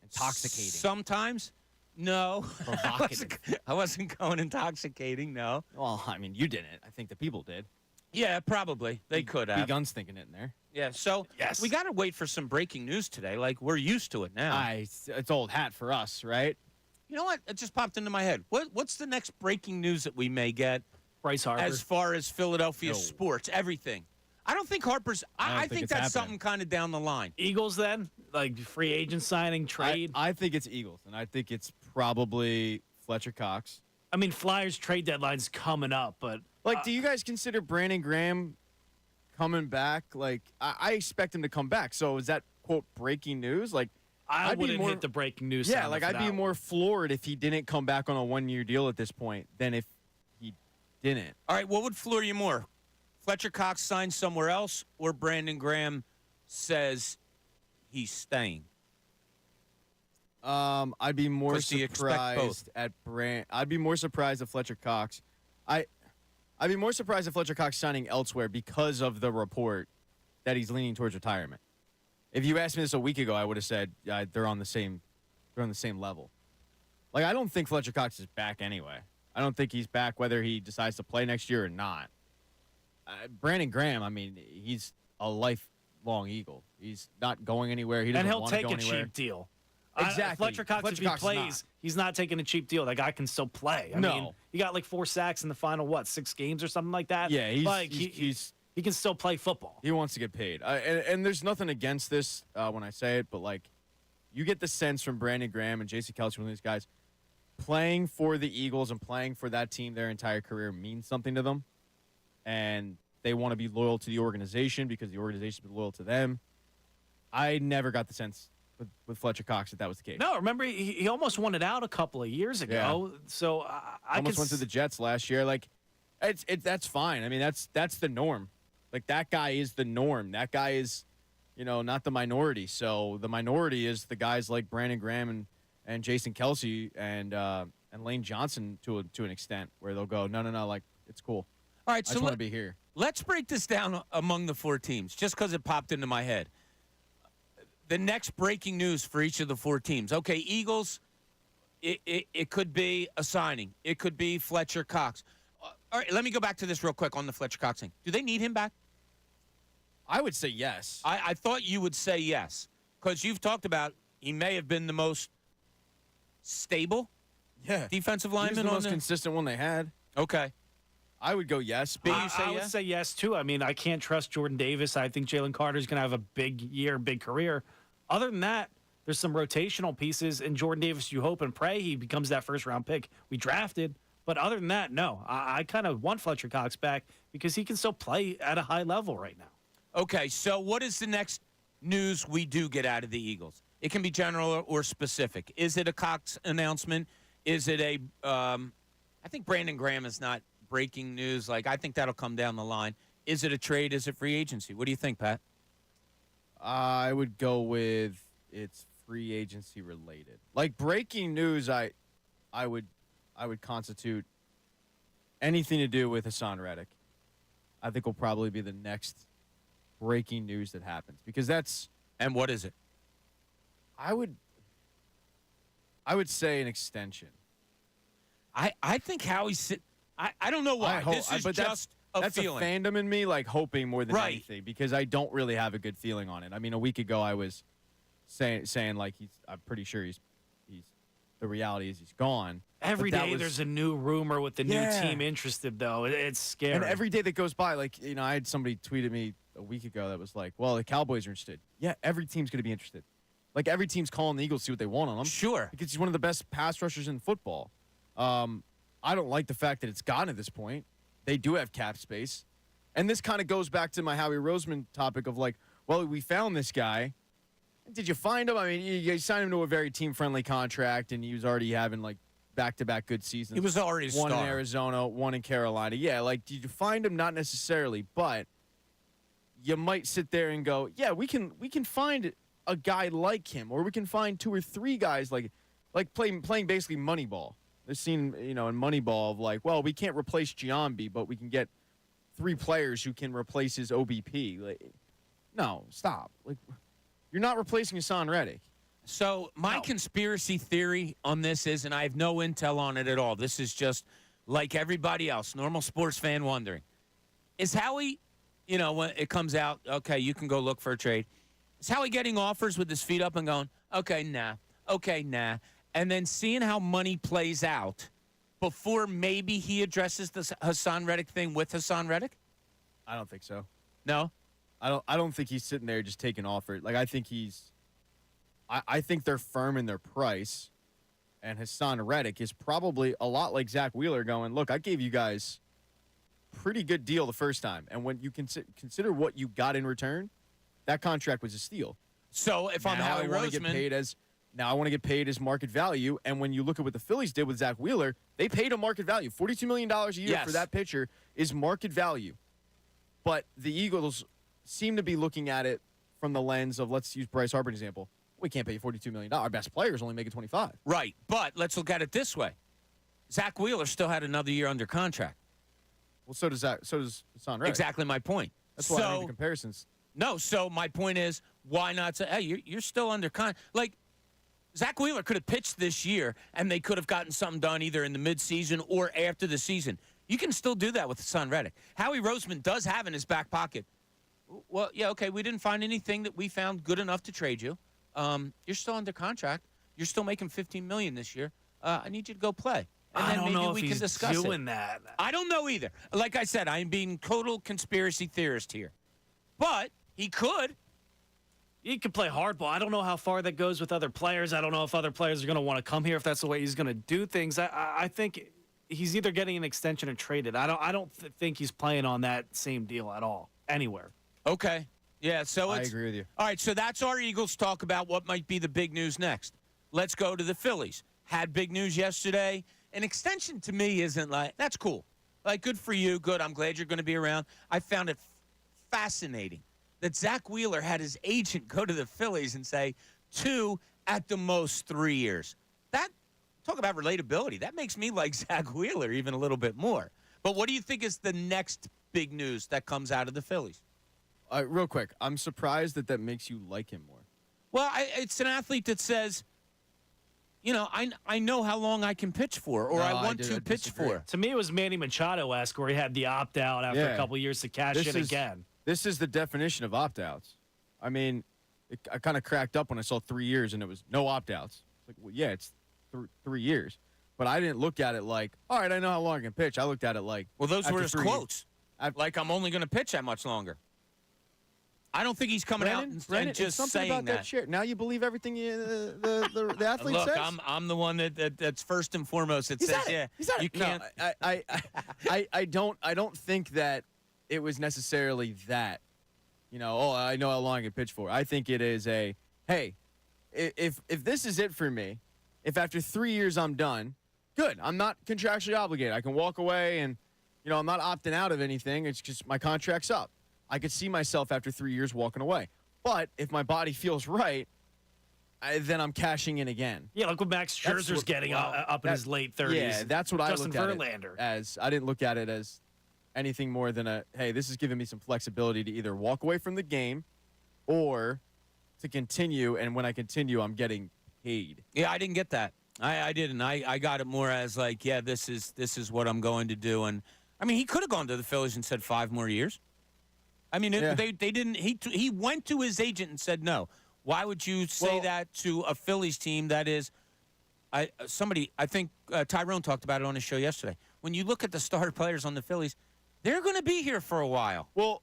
Speaker 3: intoxicating.
Speaker 2: Sometimes. No.
Speaker 3: Provocative.
Speaker 2: I wasn't going intoxicating, no.
Speaker 3: Well, I mean, you didn't. I think the people did.
Speaker 2: Yeah, probably. They could have.
Speaker 3: Guns thinking it in there.
Speaker 2: Yeah, so
Speaker 3: Yes.
Speaker 2: we got to wait for some breaking news today. Like, we're used to it now.
Speaker 3: It's old hat for us, right?
Speaker 2: You know what? It just popped into my head. What's the next breaking news that we may get
Speaker 4: Bryce Harper.
Speaker 2: as far as Philadelphia
Speaker 3: No.
Speaker 2: sports, everything? I don't think Harper's – I
Speaker 3: think
Speaker 2: think
Speaker 3: it's
Speaker 2: that's
Speaker 3: happening.
Speaker 2: something kind of down the line.
Speaker 4: Eagles then? Like free agent signing, trade?
Speaker 3: I think it's Eagles, and I think it's probably Fletcher Cox.
Speaker 4: I mean, Flyers trade deadline's coming up, but
Speaker 3: Like, do you guys consider Brandon Graham coming back? Like, I expect him to come back. So is that, quote, breaking news? Like,
Speaker 4: I
Speaker 3: I'd be
Speaker 4: wouldn't
Speaker 3: more-
Speaker 4: hit the breaking news.
Speaker 3: yeah,
Speaker 4: sounder
Speaker 3: like
Speaker 4: for
Speaker 3: I'd be
Speaker 4: that
Speaker 3: more
Speaker 4: one.
Speaker 3: floored if he didn't come back on a one-year deal at this point than if he didn't.
Speaker 2: All right, what would floor you more? Fletcher Cox signs somewhere else or Brandon Graham says he's staying?
Speaker 3: I'd be more
Speaker 2: 'Cause do you expect both?
Speaker 3: surprised at I'd be more surprised at Fletcher Cox. I'd be more surprised at Fletcher Cox signing elsewhere because of the report that he's leaning towards retirement. If you asked me this a week ago, I would have said they're on the same level. Like, I don't think Fletcher Cox is back anyway. I don't think he's back whether he decides to play next year or not. Brandon Graham, I mean, he's a lifelong Eagle. He's not going anywhere. He doesn't
Speaker 4: And he'll
Speaker 3: want to
Speaker 4: take
Speaker 3: go
Speaker 4: a
Speaker 3: anywhere.
Speaker 4: cheap deal.
Speaker 3: Exactly.
Speaker 4: Fletcher Cox,
Speaker 3: Fletcher
Speaker 4: if he
Speaker 3: Cox is
Speaker 4: plays,
Speaker 3: not.
Speaker 4: he's not taking a cheap deal. That guy can still play. I
Speaker 3: No.
Speaker 4: mean, he got like 4 sacks in the final, 6 games or something like that?
Speaker 3: Yeah, he
Speaker 4: can still play football.
Speaker 3: He wants to get paid. And there's nothing against this when I say it, but, like, you get the sense from Brandon Graham and Jason Kelsey, one of these guys, playing for the Eagles and playing for that team their entire career means something to them. And they want to be loyal to the organization because the organization's been loyal to them. I never got the sense with Fletcher Cox that was the case.
Speaker 4: No, remember, he almost won it out a couple of years ago. So I
Speaker 3: Almost went to the Jets last year. Like, that's fine. I mean, that's the norm. Like, that guy is the norm. That guy is, not the minority. So the minority is the guys like Brandon Graham and Jason Kelsey and Lane Johnson to an extent where they'll go, no, like, it's cool.
Speaker 2: All right,
Speaker 3: I
Speaker 2: so
Speaker 3: just want to be here.
Speaker 2: let's break this down among the 4 teams just because it popped into my head. The next breaking news for each of the 4 teams. Okay, Eagles, it could be a signing. It could be Fletcher Cox. All right, let me go back to this real quick on the Fletcher Cox thing. Do they need him back?
Speaker 3: I would say yes.
Speaker 2: I thought you would say yes because you've talked about he may have been the most stable
Speaker 3: Yeah.
Speaker 2: defensive
Speaker 3: He was
Speaker 2: lineman
Speaker 3: the
Speaker 2: on
Speaker 3: most
Speaker 2: the
Speaker 3: consistent one they had.
Speaker 2: Okay.
Speaker 3: I would go yes.
Speaker 2: Big-
Speaker 3: But
Speaker 2: you say
Speaker 4: I would
Speaker 2: yes?
Speaker 4: say yes, too. I mean, I can't trust Jordan Davis. I think Jalen Carter's going to have a big year, big career. Other than that, there's some rotational pieces. And Jordan Davis, you hope and pray he becomes that first-round pick we drafted. But other than that, no. I kind of want Fletcher Cox back because he can still play at a high level right now.
Speaker 2: Okay, so what is the next news we do get out of the Eagles? It can be general or specific. Is it a Cox announcement? Is it I think Brandon Graham is not breaking news. Like, I think that'll come down the line. Is it a trade? Is it free agency? What do you think, Pat?
Speaker 3: I would go with it's free agency related. Like, breaking news, I would constitute anything to do with Hassan Reddick. I think will probably be the next breaking news that happens because that's.
Speaker 2: And what is it?
Speaker 3: I would say an extension.
Speaker 2: I think Howie's. I don't know why. This is
Speaker 3: but
Speaker 2: just
Speaker 3: that's
Speaker 2: a feeling.
Speaker 3: a fandom in me, like hoping more than
Speaker 2: Right.
Speaker 3: anything, because I don't really have a good feeling on it. I mean, a week ago I was saying like I'm pretty sure he's the reality is he's gone.
Speaker 4: Every
Speaker 3: But that
Speaker 4: day
Speaker 3: was-
Speaker 4: there's a new rumor with the
Speaker 3: Yeah.
Speaker 4: new team interested, though. It's scary.
Speaker 3: And every day that goes by, like, I had somebody tweet at me a week ago that was like, well, the Cowboys are interested. Yeah, every team's going to be interested. Like, every team's calling the Eagles to see what they want on him.
Speaker 2: Sure.
Speaker 3: Because he's one of the best pass rushers in football. I don't like the fact that it's gotten to this point. They do have cap space. And this kind of goes back to my Howie Roseman topic of like, well, we found this guy. Did you find him? I mean, you signed him to a very team-friendly contract, and he was already having like back-to-back good seasons.
Speaker 2: He was already a
Speaker 3: one
Speaker 2: star.
Speaker 3: in Arizona, one in Carolina. Yeah, like, did you find him? Not necessarily, but you might sit there and go, yeah, we can find a guy like him, or we can find 2 or 3 guys like playing basically Moneyball. This scene, in Moneyball of like, well, we can't replace Giambi, but we can get 3 players who can replace his OBP. Like, no, stop. Like, you're not replacing Hassan Reddick.
Speaker 2: So my conspiracy theory on this is, and I have no intel on it at all, this is just like everybody else, normal sports fan wondering, is Howie, when it comes out, okay, you can go look for a trade, is Howie getting offers with his feet up and going, okay, nah, and then seeing how money plays out before maybe he addresses the Hassan Reddick thing with Hassan Reddick?
Speaker 3: I don't think so.
Speaker 2: No?
Speaker 3: I don't think he's sitting there just taking offers. Like, I think I think they're firm in their price, and Hassan Reddick is probably a lot like Zach Wheeler going, look, I gave you guys pretty good deal the first time, and when you consider what you got in return, that contract was a steal.
Speaker 2: So if I'm Howie Roseman,
Speaker 3: I want to get paid as market value, and when you look at what the Phillies did with Zach Wheeler, they paid him market value. $42 million a year for that pitcher is market value. But the Eagles seem to be looking at it from the lens of, let's use Bryce Harper as an example. We can't pay you $42 million. Our best players only make it 25.
Speaker 2: Right, but let's look at it this way. Zach Wheeler still had another year under contract.
Speaker 3: Well, so does Hassan Reddick.
Speaker 2: Exactly my point.
Speaker 3: That's why I make the comparisons.
Speaker 2: No, so my point is, why not say, hey, you're still under contract? Like, Zach Wheeler could have pitched this year, and they could have gotten something done either in the midseason or after the season. You can still do that with Hassan Reddick. Howie Roseman does have in his back pocket, well, yeah, okay, we didn't find anything that we found good enough to trade you. You're still under contract. You're still making $15 million this year. I need you to go play. And
Speaker 4: I
Speaker 2: then
Speaker 4: don't
Speaker 2: maybe
Speaker 4: know
Speaker 2: we
Speaker 4: if
Speaker 2: can
Speaker 4: he's
Speaker 2: discuss
Speaker 4: doing that.
Speaker 2: I don't know either. Like I said, I am being total conspiracy theorist here. But he could.
Speaker 4: He could play hardball. I don't know how far that goes with other players. I don't know if other players are going to want to come here if that's the way he's going to do things. I think he's either getting an extension or traded. I don't think he's playing on that same deal at all anywhere.
Speaker 2: Okay. Yeah, so
Speaker 3: I agree with you.
Speaker 2: All right, so that's our Eagles talk about what might be the big news next. Let's go to the Phillies. Had big news yesterday. An extension to me isn't like, that's cool. Like, good for you. Good. I'm glad you're going to be around. I found it fascinating that Zach Wheeler had his agent go to the Phillies and say 2 at the most 3 years. That, talk about relatability. That makes me like Zach Wheeler even a little bit more. But what do you think is the next big news that comes out of the Phillies?
Speaker 3: Real quick, I'm surprised that makes you like him more.
Speaker 2: Well, it's an athlete that says, I know how long I can pitch for, or I want to pitch for.
Speaker 4: To me, it was Manny Machado-esque, where he had the opt-out after a couple years to cash in again.
Speaker 3: This is the definition of opt-outs. I mean, I kind of cracked up when I saw 3 years and it was no opt-outs. Like, well, yeah, it's 3 years. But I didn't look at it like, all right, I know how long I can pitch. I looked at it like,
Speaker 2: well, those were his quotes.
Speaker 3: Like,
Speaker 2: I'm only going to pitch that much longer. I don't think he's coming out and just saying
Speaker 3: about that share. Now you believe everything the athlete
Speaker 2: Look,
Speaker 3: says?
Speaker 2: I'm the one that's first and foremost that says, yeah, you can't.
Speaker 3: No, I don't think that it was necessarily that. I know how long I can pitch for. I think it is hey, if this is it for me, if after 3 years I'm done, good. I'm not contractually obligated. I can walk away and, I'm not opting out of anything. It's just my contract's up. I could see myself after 3 years walking away. But if my body feels right, then I'm cashing in again.
Speaker 4: Yeah, like what Max Scherzer's getting up in his late 30s.
Speaker 3: Yeah, that's what
Speaker 4: Justin
Speaker 3: I looked
Speaker 4: Verlander.
Speaker 3: at it as. I didn't look at it as anything more than hey, this is giving me some flexibility to either walk away from the game or to continue. And when I continue, I'm getting paid.
Speaker 2: Yeah, I didn't get that. I didn't. I got it more as like, yeah, this is what I'm going to do. And, I mean, he could have gone to the Phillies and said 5 more years. I mean, they didn't. He went to his agent and said no. Why would you say that to a Phillies team that is? I think Tyrone talked about it on his show yesterday. When you look at the star players on the Phillies, they're going to be here for a while.
Speaker 3: Well,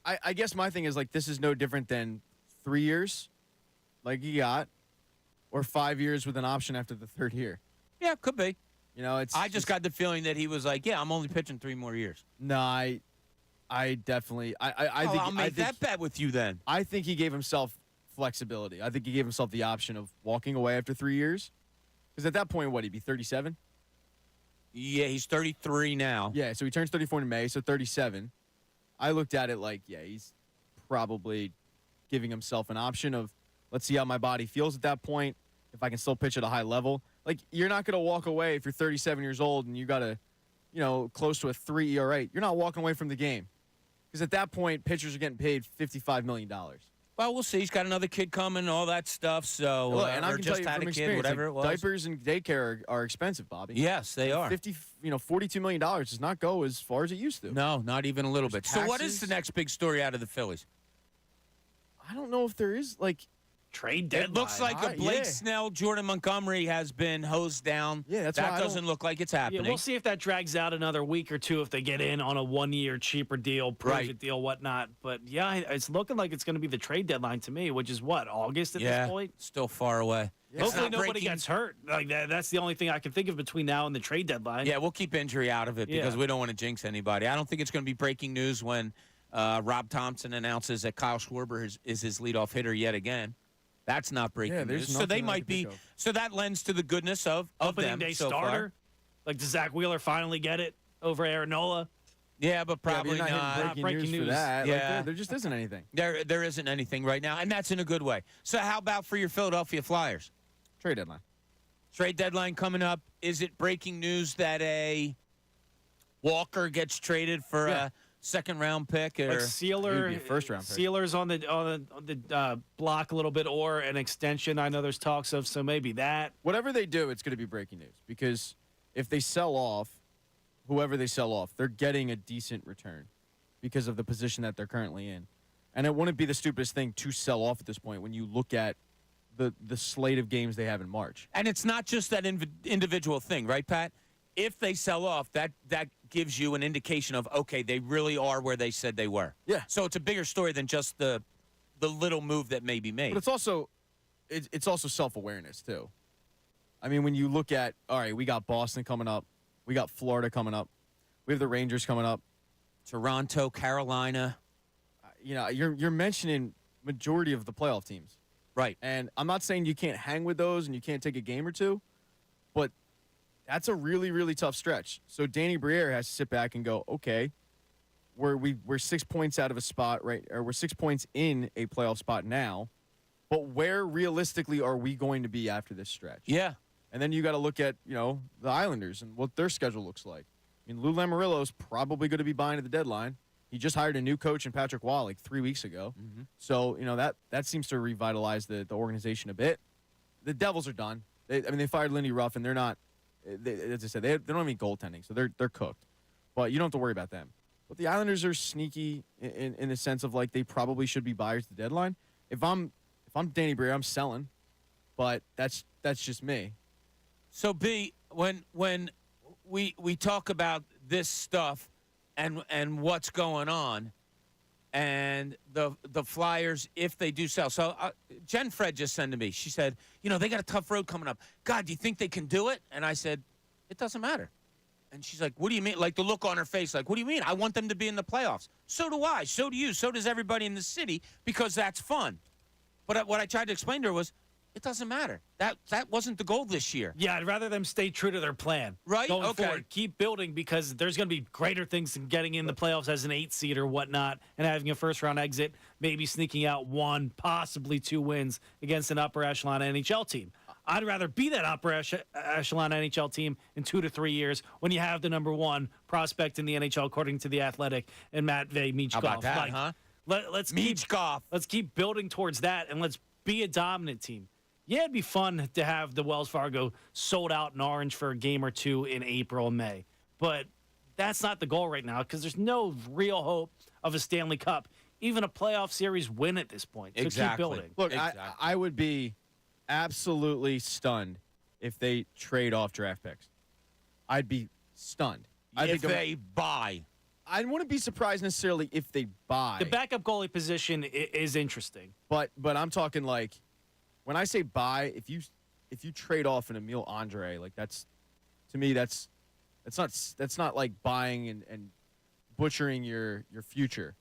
Speaker 3: I guess my thing is like this is no different than 3 years, like you got, or 5 years with an option after the 3rd year.
Speaker 2: Yeah, could be.
Speaker 3: It's.
Speaker 2: I just got the feeling that he was like, yeah, I'm only pitching 3 more years.
Speaker 3: No, I definitely. I
Speaker 2: Oh,
Speaker 3: think
Speaker 2: I'll make
Speaker 3: I think,
Speaker 2: that bet with you then.
Speaker 3: I think he gave himself flexibility. I think he gave himself the option of walking away after 3 years. Because at that point, what, he'd be 37?
Speaker 2: Yeah, he's 33 now.
Speaker 3: Yeah, so he turns 34 in May, so 37. I looked at it like, yeah, he's probably giving himself an option of, let's see how my body feels at that point, if I can still pitch at a high level. Like, you're not going to walk away if you're 37 years old and you got a, close to a 3 ERA. You're not walking away from the game. Because at that point, pitchers are getting paid $55 million.
Speaker 2: Well, we'll see. He's got another kid coming, all that stuff. So,
Speaker 3: Look, and I
Speaker 2: or
Speaker 3: can
Speaker 2: just
Speaker 3: tell you
Speaker 2: had
Speaker 3: from
Speaker 2: a kid,
Speaker 3: experience,
Speaker 2: whatever
Speaker 3: like,
Speaker 2: it was.
Speaker 3: diapers and daycare are expensive, Bobby.
Speaker 2: Yes, they are.
Speaker 3: $42 million does not go as far as it used to.
Speaker 2: No, not even a little bit.
Speaker 3: There's
Speaker 2: So, what is
Speaker 3: taxes.
Speaker 2: the next big story out of the Phillies?
Speaker 3: I don't know if there is, like,
Speaker 4: Trade deadline.
Speaker 2: It looks like a Blake
Speaker 3: yeah.
Speaker 2: Snell, Jordan Montgomery has been hosed down.
Speaker 3: Yeah, that's why
Speaker 2: that
Speaker 3: I
Speaker 2: doesn't look like it's happening.
Speaker 4: Yeah, we'll see if that drags out another week or two if they get in on a 1 year cheaper deal, prove-it deal, whatnot. But yeah, it's looking like it's going to be the trade deadline to me, which is what, August at this point?
Speaker 2: Still far away.
Speaker 3: Yeah.
Speaker 2: It's
Speaker 4: Hopefully
Speaker 2: not
Speaker 4: nobody
Speaker 2: breaking-
Speaker 4: gets hurt. Like that's the only thing I can think of between now and the trade deadline.
Speaker 2: Yeah, we'll keep injury out of it because
Speaker 4: Yeah.
Speaker 2: we don't want to jinx anybody. I don't think it's going to be breaking news when Rob Thompson announces that Kyle Schwarber is his leadoff hitter yet again. That's not breaking
Speaker 3: Yeah, there's
Speaker 2: news. So they
Speaker 3: nothing I
Speaker 2: might
Speaker 3: can think
Speaker 2: be.
Speaker 3: of.
Speaker 2: So that lends to the goodness of
Speaker 4: Opening
Speaker 2: them
Speaker 4: day
Speaker 2: so
Speaker 4: starter.
Speaker 2: far.
Speaker 4: Like, does Zach Wheeler finally get it over Aaron Nola?
Speaker 2: Yeah, but probably
Speaker 3: yeah, but you're not hitting
Speaker 2: not.
Speaker 3: breaking news for that. Like,
Speaker 2: Yeah.
Speaker 3: there just isn't anything.
Speaker 2: There isn't anything right now, and that's in a good way. So how about for your Philadelphia Flyers?
Speaker 3: Trade deadline.
Speaker 2: Trade deadline coming up. Is it breaking news that a Walker gets traded for a second-round pick? Or
Speaker 4: Like Sealer,
Speaker 3: He'd be a first-round pick.
Speaker 4: Sealer's on the block a little bit, or an extension. I know there's talks of, so maybe that.
Speaker 3: Whatever they do, it's going to be breaking news because if they sell off, whoever they sell off, they're getting a decent return because of the position that they're currently in. And it wouldn't be the stupidest thing to sell off at this point when you look at the slate of games they have in March.
Speaker 2: And it's not just that individual thing, right, Pat? If they sell off, that gives you an indication of, okay, they really are where they said they were.
Speaker 3: Yeah.
Speaker 2: So it's a bigger story than just the little move that may be made.
Speaker 3: But it's also self-awareness too. I mean, when you look at, all right, we got Boston coming up, we got Florida coming up, we have the Rangers coming up.
Speaker 2: Toronto, Carolina.
Speaker 3: You're mentioning majority of the playoff teams.
Speaker 2: Right.
Speaker 3: And I'm not saying you can't hang with those and you can't take a game or two, but that's a really, really tough stretch. So Danny Briere has to sit back and go, okay, we're 6 points out of a spot, right? Or we're 6 points in a playoff spot now, but where realistically are we going to be after this stretch?
Speaker 2: Yeah.
Speaker 3: And then you got to look at, the Islanders and what their schedule looks like. I mean, Lou Lamoriello's probably going to be buying at the deadline. He just hired a new coach in Patrick Waugh like 3 weeks ago.
Speaker 2: Mm-hmm.
Speaker 3: So, that seems to revitalize the organization a bit. The Devils are done. They fired Lindy Ruff, and they're not, as I said, they don't have any goaltending, so they're cooked. But you don't have to worry about them. But the Islanders are sneaky in the sense of, like, they probably should be buyers at the deadline. If I'm Danny Briere, I'm selling. But that's just me.
Speaker 2: So, B, when we talk about this stuff and what's going on, and the Flyers, if they do sell. So Jen Fred just sent to me. She said, they got a tough road coming up. God, do you think they can do it? And I said, it doesn't matter. And she's like, what do you mean? Like the look on her face, like, what do you mean? I want them to be in the playoffs. So do I. So do you. So does everybody in the city because that's fun. But what I tried to explain to her was, it doesn't matter. That wasn't the goal this year.
Speaker 4: Yeah, I'd rather them stay true to their plan.
Speaker 2: Right?
Speaker 4: Going
Speaker 2: Okay.
Speaker 4: forward. Keep building because there's going to be greater things than getting in the playoffs as an 8 seed or whatnot and having a first-round exit, maybe sneaking out 1, possibly 2 wins against an upper echelon NHL team. I'd rather be that upper echelon NHL team in 2 to 3 years when you have the number 1 prospect in the NHL, according to The Athletic, and Matvei Michkov.
Speaker 2: How about that, huh?
Speaker 4: Let's keep building towards that, and let's be a dominant team. Yeah, it'd be fun to have the Wells Fargo sold out in orange for a game or two in April and May. But that's not the goal right now because there's no real hope of a Stanley Cup, even a playoff series win at this point. So
Speaker 2: Exactly.
Speaker 4: keep building.
Speaker 3: Look,
Speaker 2: Exactly.
Speaker 3: I would be absolutely if they trade off draft picks. I'd be stunned.
Speaker 2: If they buy.
Speaker 3: I wouldn't be surprised necessarily if they buy.
Speaker 4: The backup goalie position is interesting.
Speaker 3: But I'm talking like when I say buy, if you trade off an Emile Andre, like that's to me that's not like buying and butchering your future.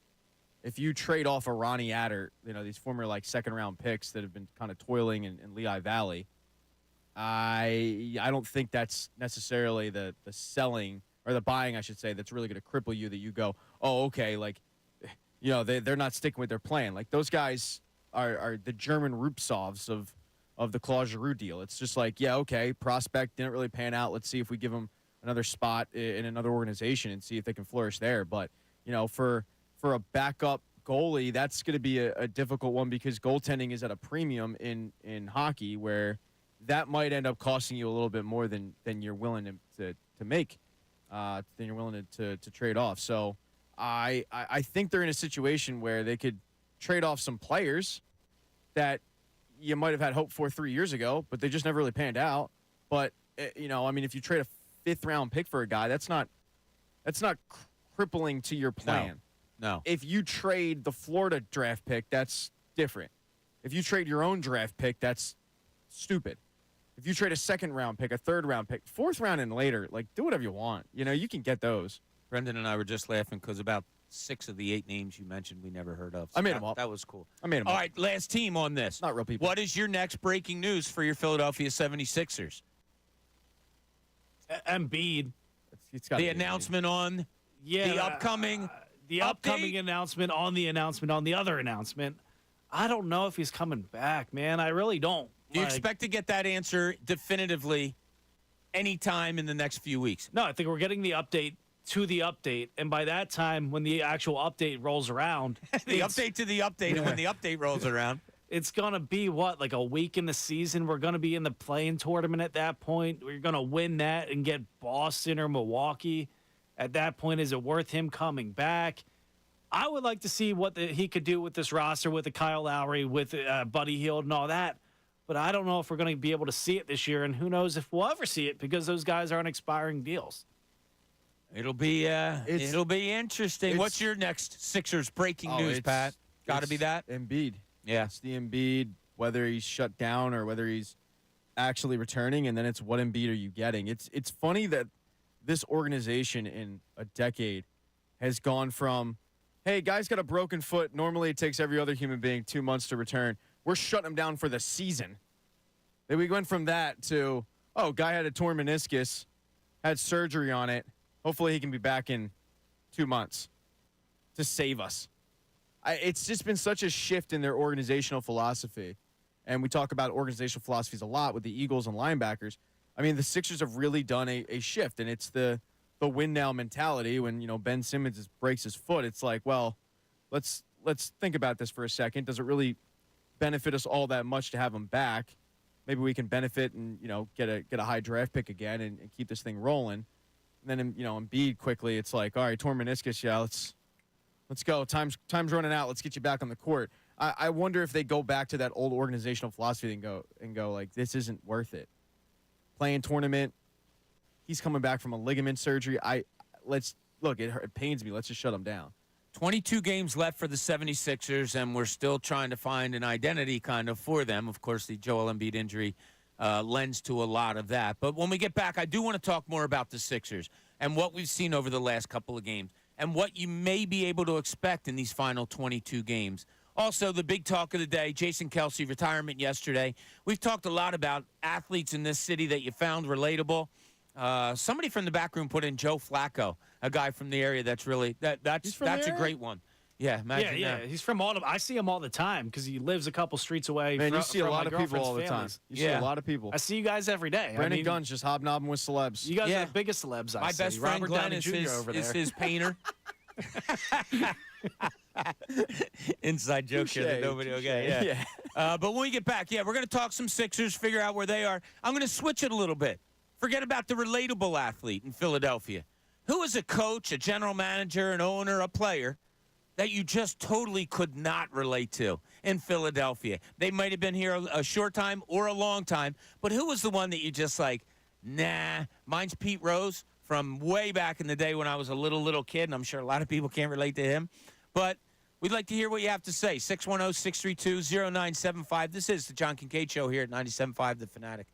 Speaker 3: If you trade off a Ronnie Adder, these former like second-round picks that have been kind of toiling in Lehigh Valley, I don't think that's necessarily the selling or the buying, I should say, that's really going to cripple you. That you go, oh, okay, like, they're not sticking with their plan. Like those guys are the German Rupsovs of the Claude Giroux deal. It's just like, yeah, okay, prospect didn't really pan out. Let's see if we give him another spot in another organization and see if they can flourish there. But for a backup goalie, that's going to be a difficult one because goaltending is at a premium in hockey, where that might end up costing you a little bit more than you're willing to make, than you're willing to trade off. So I think they're in a situation where they could trade off some players that you might have had hope for 3 years ago, but they just never really panned out. But if you trade a 5th-round pick for a guy, that's not crippling to your plan.
Speaker 2: No.
Speaker 3: If you trade the Florida draft pick, that's different. If you trade your own draft pick, that's stupid. If you trade a 2nd-round pick, a 3rd-round pick, 4th round and later, like, do whatever you want. You can get those.
Speaker 2: Brendan and I were just laughing because about 6 of the 8 names you mentioned we never heard of. So
Speaker 3: I made them up.
Speaker 2: That was cool.
Speaker 3: I made them
Speaker 2: All
Speaker 3: up.
Speaker 2: right, last team on this.
Speaker 3: Not real people.
Speaker 2: What is your next breaking news for your Philadelphia 76ers?
Speaker 4: Embiid.
Speaker 3: It's gotta
Speaker 2: The
Speaker 3: be
Speaker 2: announcement on the upcoming
Speaker 4: announcement on the announcement on the other announcement. I don't know if he's coming back, man. I really don't.
Speaker 2: Do you expect to get that answer definitively anytime in the next few weeks?
Speaker 4: No, I think we're getting the update to the update, and by that time, when the actual update rolls around,
Speaker 2: the update to the update, and when the update rolls around,
Speaker 4: it's gonna be like a week in the season. We're gonna be in the play-in tournament at that point. We're gonna win that and get Boston or Milwaukee. At that point, is it worth him coming back? I would like to see what he could do with this roster, with the Kyle Lowry, with Buddy Hield and all that. But I don't know if we're going to be able to see it this year, and who knows if we'll ever see it because those guys are on expiring deals.
Speaker 2: It'll be interesting. What's your next Sixers breaking news, Pat? Got to be that
Speaker 3: Embiid.
Speaker 2: Yeah,
Speaker 3: it's the Embiid. Whether he's shut down or whether he's actually returning, and then it's what Embiid are you getting? It's funny that this organization in a decade has gone from, hey, guy's got a broken foot. Normally it takes every other human being 2 months to return. We're shutting him down for the season. Then we went from that to, oh, guy had a torn meniscus, had surgery on it. Hopefully he can be back in 2 months to save us. It's just been such a shift in their organizational philosophy. And we talk about organizational philosophies a lot with the Eagles and linebackers. I mean, the Sixers have really done a shift, and it's the win now mentality. When, Ben Simmons breaks his foot, it's like, well, let's think about this for a second. Does it really benefit us all that much to have him back? Maybe we can benefit and get a high draft pick again and keep this thing rolling. And then Embiid quickly, it's like, all right, torn meniscus, yeah, let's go. Time's running out. Let's get you back on the court. I wonder if they go back to that old organizational philosophy and go like, this isn't worth it. Playing tournament, he's coming back from a ligament surgery. It pains me. Let's just shut him down.
Speaker 2: 22 games left for the 76ers, and we're still trying to find an identity kind of for them. Of course, the Joel Embiid injury lends to a lot of that. But when we get back, I do want to talk more about the Sixers and what we've seen over the last couple of games and what you may be able to expect in these final 22 games. Also, the big talk of the day, Jason Kelsey, retirement yesterday. We've talked a lot about athletes in this city that you found relatable. Somebody from the back room put in Joe Flacco, a guy from the area that's really that's a great one. Yeah, imagine that.
Speaker 4: He's from I see him all the time because he lives a couple streets away.
Speaker 3: Man, you see a lot of people all the time. You see a lot of people.
Speaker 4: I see you guys every day.
Speaker 3: Brandon Gunn's just hobnobbing with celebs.
Speaker 4: You guys are the biggest celebs I see.
Speaker 2: My best friend
Speaker 4: Robert
Speaker 2: Glenn
Speaker 4: Downey
Speaker 2: is his painter. Inside joke here that nobody will get. Yeah. But when we get back, we're going to talk some Sixers, figure out where they are. I'm going to switch it a little bit. Forget about the relatable athlete in Philadelphia. Who is a coach, a general manager, an owner, a player that you just totally could not relate to in Philadelphia? They might have been here a short time or a long time, but who was the one that you just like, nah? Mine's Pete Rose from way back in the day when I was a little kid, and I'm sure a lot of people can't relate to him. But we'd like to hear what you have to say. 610-632-0975. This is the John Kincade Show here at 97.5 The Fanatic.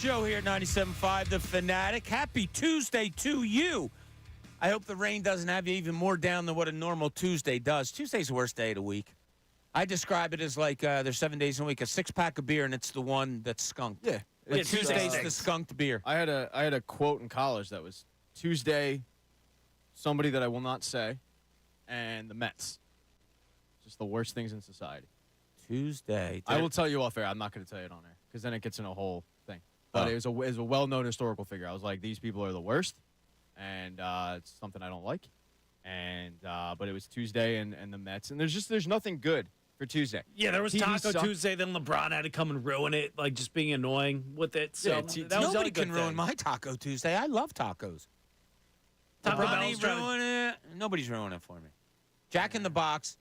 Speaker 2: Joe here at 97.5 The Fanatic. Happy Tuesday to you. I hope the rain doesn't have you even more down than what a normal Tuesday does. Tuesday's the worst day of the week. I describe it as like there's 7 days in a week, a six-pack of beer, and it's the one that's skunked.
Speaker 3: Yeah.
Speaker 2: Like
Speaker 3: It's,
Speaker 2: Tuesday's the skunked beer.
Speaker 3: I had a quote in college that was Tuesday, somebody that I will not say, and the Mets. Just the worst things in society.
Speaker 2: Tuesday.
Speaker 3: I will tell you off air. I'm not going to tell you it on air because then it gets in a whole thing. But it was a well-known historical figure. I was like, these people are the worst, and it's something I don't like. And but it was Tuesday and the Mets, and there's nothing good for Tuesday.
Speaker 4: Yeah, there was
Speaker 3: TV
Speaker 4: Taco
Speaker 3: sucked.
Speaker 4: Tuesday. Then LeBron had to come and ruin it, like just being annoying with it. So
Speaker 3: Yeah,
Speaker 4: that was
Speaker 2: Nobody
Speaker 4: a good
Speaker 2: can ruin
Speaker 4: thing.
Speaker 2: my Taco Tuesday. I love tacos.
Speaker 4: Taco
Speaker 2: LeBron
Speaker 4: Bell's
Speaker 2: ain't
Speaker 4: trying to-
Speaker 2: ruining it. Nobody's ruining it for me. Jack in the Box.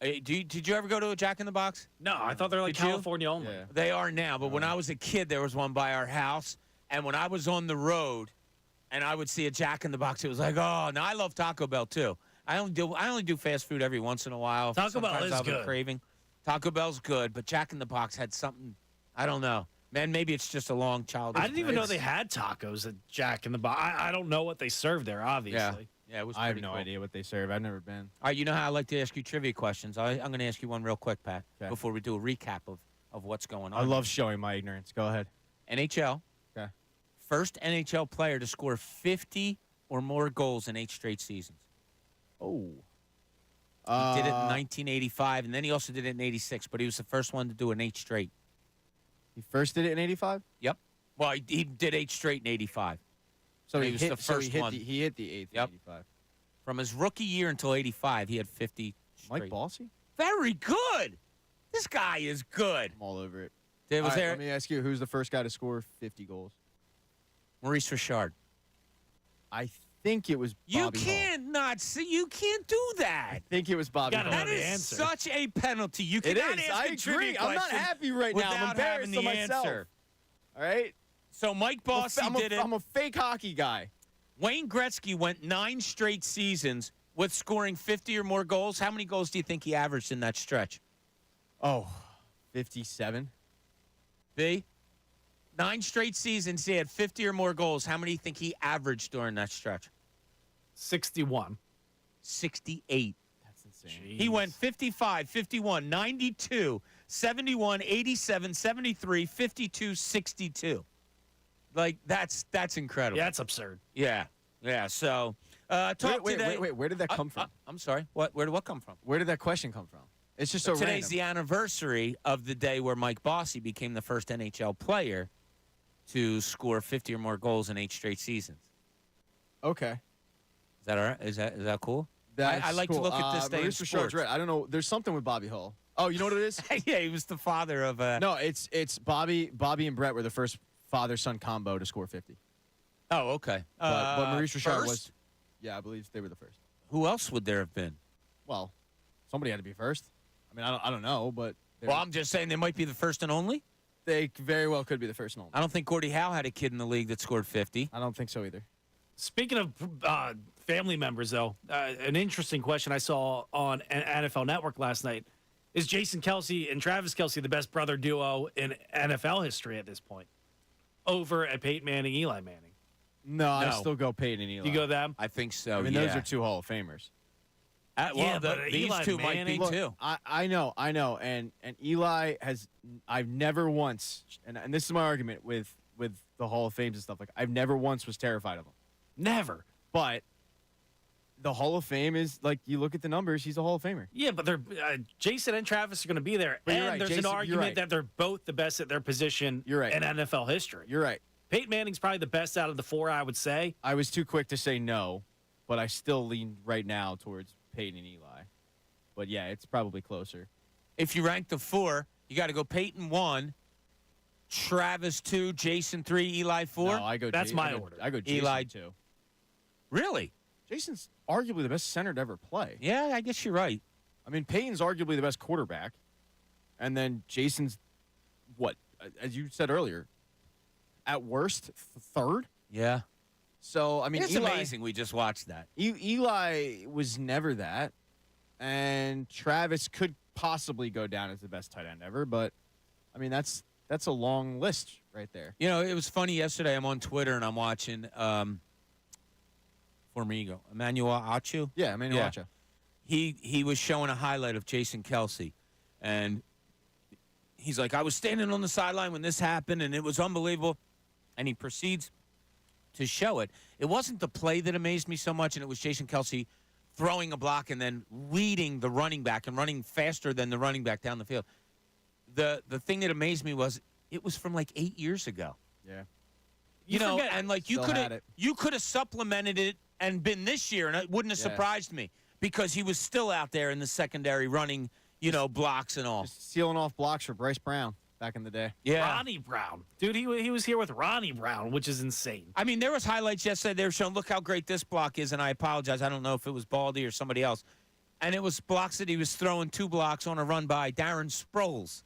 Speaker 2: Did you ever go to a Jack in the Box?
Speaker 4: No, I thought they were like
Speaker 2: Did you?
Speaker 4: California only.
Speaker 3: Yeah.
Speaker 2: They are now, but when I was a kid, there was one by our house. And when I was on the road and I would see a Jack in the Box, it was like, oh, now I love Taco Bell too. I only do fast food every once in a while.
Speaker 4: Taco Bell
Speaker 2: Sometimes
Speaker 4: is
Speaker 2: I'll have a
Speaker 4: good.
Speaker 2: craving. Taco Bell's good, but Jack in the Box had something, I don't know. Man, maybe it's just a long childhood.
Speaker 4: I didn't even know they had tacos at Jack in the Box. I don't know what they served there, obviously.
Speaker 2: Yeah, it was
Speaker 3: I have
Speaker 2: pretty
Speaker 3: no
Speaker 2: cool.
Speaker 3: idea what they serve. I've never been.
Speaker 2: All right, you know how I like to ask you trivia questions. I'm going to ask you one real quick, Pat,
Speaker 3: Okay.
Speaker 2: before we do a recap of what's going on.
Speaker 3: I love showing my ignorance. Go ahead.
Speaker 2: NHL.
Speaker 3: Okay.
Speaker 2: First NHL player to score 50 or more goals in 8 straight seasons.
Speaker 3: Oh.
Speaker 2: He did it in 1985, and then he also did it in 86, but he was the first one to do it in 8 straight.
Speaker 3: He first did it in 85?
Speaker 2: Yep. Well, he did 8 straight in 85.
Speaker 3: So
Speaker 2: And
Speaker 3: he
Speaker 2: he was
Speaker 3: hit
Speaker 2: the first one.
Speaker 3: he hit the eighth
Speaker 2: Yep.
Speaker 3: in 85.
Speaker 2: From his rookie year until 85, he had 50
Speaker 3: Mike
Speaker 2: straight.
Speaker 3: Bossy?
Speaker 2: Very good. This guy is good.
Speaker 3: I'm all over it.
Speaker 2: There was
Speaker 3: All right,
Speaker 2: there
Speaker 3: let me ask you, who's the first guy to score 50 goals?
Speaker 2: Maurice Richard.
Speaker 3: I think it was Bobby
Speaker 2: You
Speaker 3: Hull.
Speaker 2: can't not see. You can't do that.
Speaker 3: I think it was Bobby
Speaker 4: Gotta
Speaker 3: Hull.
Speaker 2: That
Speaker 4: know the
Speaker 2: is
Speaker 4: answer.
Speaker 2: such a penalty. You
Speaker 3: It
Speaker 2: cannot
Speaker 3: is.
Speaker 2: ask
Speaker 3: I
Speaker 2: a trivia
Speaker 3: agree. I'm not
Speaker 2: question
Speaker 3: happy right now. I'm
Speaker 2: without
Speaker 3: embarrassed
Speaker 2: having
Speaker 3: of
Speaker 2: the
Speaker 3: myself.
Speaker 2: answer.
Speaker 3: All right?
Speaker 2: So Mike Bossy did it.
Speaker 3: I'm a fake hockey guy.
Speaker 2: Wayne Gretzky went 9 straight seasons with scoring 50 or more goals. How many goals do you think he averaged in that stretch?
Speaker 3: Oh, 57.
Speaker 2: B? 9 straight seasons, he had 50 or more goals. How many do you think he averaged during that stretch?
Speaker 4: 61.
Speaker 2: 68.
Speaker 3: That's insane.
Speaker 2: He went 55, 51, 92, 71, 87, 73, 52, 62. Like, that's incredible.
Speaker 4: Yeah, that's absurd.
Speaker 2: Yeah. So, talk today.
Speaker 3: Wait. Where did that come from?
Speaker 2: I'm sorry. Where did what come from?
Speaker 3: Where did that question come from? It's just so
Speaker 2: Today's
Speaker 3: random.
Speaker 2: the anniversary of the day where Mike Bossy became the first NHL player to score 50 or more goals in 8 straight seasons.
Speaker 3: Okay.
Speaker 2: Is that all right? Is that cool?
Speaker 3: That's
Speaker 2: I like to
Speaker 3: cool.
Speaker 2: look at this day in
Speaker 3: Maurice Richard's
Speaker 2: sports.
Speaker 3: right. I don't know. There's something with Bobby Hull. Oh, you know what it is?
Speaker 2: Yeah, he was the father of.
Speaker 3: No, it's Bobby and Brett were the first father-son combo to score 50.
Speaker 2: Oh, okay.
Speaker 3: But Maurice Richard
Speaker 2: first?
Speaker 3: was. Yeah, I believe they were the first.
Speaker 2: Who else would there have been?
Speaker 3: Well, somebody had to be first. I mean, I don't know, but
Speaker 2: Well, I'm just saying they might be the first and only.
Speaker 3: they very well could be the first and only.
Speaker 2: I don't think Gordie Howe had a kid in the league that scored 50.
Speaker 3: I don't think so either.
Speaker 4: Speaking of family members, though, an interesting question I saw on NFL Network last night. Is Jason Kelsey and Travis Kelsey the best brother duo in NFL history at this point? Over at Peyton Manning, Eli Manning.
Speaker 3: No, I
Speaker 2: No.
Speaker 3: still go Peyton and Eli.
Speaker 4: You go them?
Speaker 2: I think so.
Speaker 3: I mean,
Speaker 2: yeah.
Speaker 3: those are 2 Hall of Famers.
Speaker 4: Yeah, but
Speaker 2: these
Speaker 4: Eli
Speaker 2: 2 might be
Speaker 4: Manning-
Speaker 3: Look,
Speaker 2: too.
Speaker 3: I know, and Eli has. I've never once, and this is my argument with the Hall of Fames and stuff. Like, I've never once was terrified of him.
Speaker 4: Never.
Speaker 3: But the Hall of Fame is like, you look at the numbers, he's a Hall of Famer.
Speaker 4: Yeah, but they're Jason and Travis are going to be there,
Speaker 3: But
Speaker 4: and
Speaker 3: you're right,
Speaker 4: there's
Speaker 3: Jason,
Speaker 4: an
Speaker 3: you're
Speaker 4: argument
Speaker 3: right.
Speaker 4: that they're both the best at their position
Speaker 3: You're right.
Speaker 4: in NFL history.
Speaker 3: You're right.
Speaker 4: Peyton Manning's probably the best out of the 4, I would say.
Speaker 3: I was too quick to say no, but I still lean right now towards Peyton and Eli. But yeah, it's probably closer.
Speaker 2: If you rank the 4, you got to go Peyton 1, Travis 2, Jason 3, Eli 4.
Speaker 3: No, I go.
Speaker 4: That's my
Speaker 3: I go,
Speaker 4: order.
Speaker 3: I go Jason
Speaker 2: Eli.
Speaker 3: too.
Speaker 2: Really?
Speaker 3: Jason's arguably the best center to ever play.
Speaker 2: Yeah, I guess you're right.
Speaker 3: I mean, Peyton's arguably the best quarterback, and then Jason's what, as you said earlier, at worst third.
Speaker 2: Yeah.
Speaker 3: So I mean,
Speaker 2: It's
Speaker 3: Eli,
Speaker 2: amazing we just watched that.
Speaker 3: Eli was never that, and Travis could possibly go down as the best tight end ever. But I mean, that's a long list right there.
Speaker 2: You know, it was funny yesterday. I'm on Twitter and I'm watching former Eagle, Emmanuel Achu.
Speaker 3: Yeah, Emmanuel Acho.
Speaker 2: He was showing a highlight of Jason Kelsey, and he's like, I was standing on the sideline when this happened, and it was unbelievable. And he proceeds to show it. It wasn't the play that amazed me so much, and it was Jason Kelsey throwing a block and then leading the running back and running faster than the running back down the field. The thing that amazed me was it was from like 8 years ago.
Speaker 3: Yeah.
Speaker 2: You know,
Speaker 4: forget-
Speaker 2: and like
Speaker 3: Still had it.
Speaker 2: you could have supplemented it and been this year, and it wouldn't have
Speaker 3: Yeah.
Speaker 2: surprised me because he was still out there in the secondary running, you know, blocks and all.
Speaker 3: Just sealing off blocks for Bryce Brown back in the day.
Speaker 2: Yeah.
Speaker 4: Ronnie Brown. Dude, he was here with Ronnie Brown, which is insane.
Speaker 2: I mean, there was highlights yesterday. They were showing, look how great this block is, and I apologize. I don't know if it was Baldy or somebody else. And it was blocks that he was throwing 2 blocks on a run by Darren Sproles.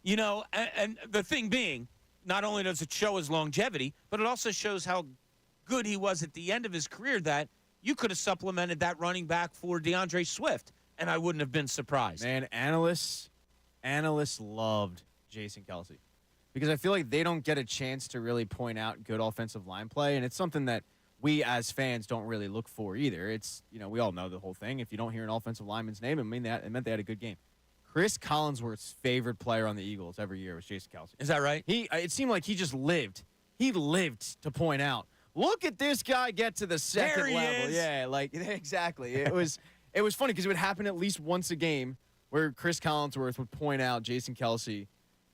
Speaker 2: You know, and the thing being, not only does it show his longevity, but it also shows how good he was at the end of his career that you could have supplemented that running back for DeAndre Swift, and I wouldn't have been surprised.
Speaker 3: Man, analysts loved Jason Kelsey because I feel like they don't get a chance to really point out good offensive line play, and it's something that we as fans don't really look for either. It's, you know, we all know the whole thing. If you don't hear an offensive lineman's name, it meant they had a good game. Chris Collinsworth's favorite player on the Eagles every year was Jason Kelsey.
Speaker 2: Is that right?
Speaker 3: It seemed like he just lived. He lived to point out, look at this guy get to the second
Speaker 2: There he
Speaker 3: level.
Speaker 2: is.
Speaker 3: Yeah, like exactly. It was funny because it would happen at least once a game where Chris Collinsworth would point out Jason Kelsey,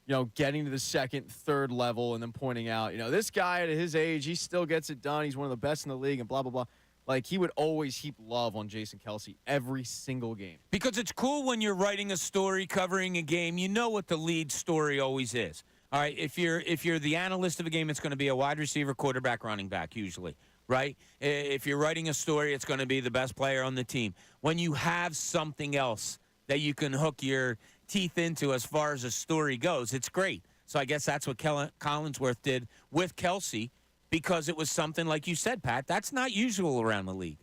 Speaker 3: you know, getting to the second, third level, and then pointing out, you know, this guy at his age, he still gets it done. He's one of the best in the league, and blah blah blah. Like, he would always heap love on Jason Kelsey every single game.
Speaker 2: Because it's cool when you're writing a story, covering a game, you know what the lead story always is. All right, if you're the analyst of a game, it's going to be a wide receiver, quarterback, running back, usually, right? If you're writing a story, it's going to be the best player on the team. When you have something else that you can hook your teeth into as far as a story goes, it's great. So I guess that's what Collinsworth did with Kelsey, because it was something, like you said, Pat, that's not usual around the league.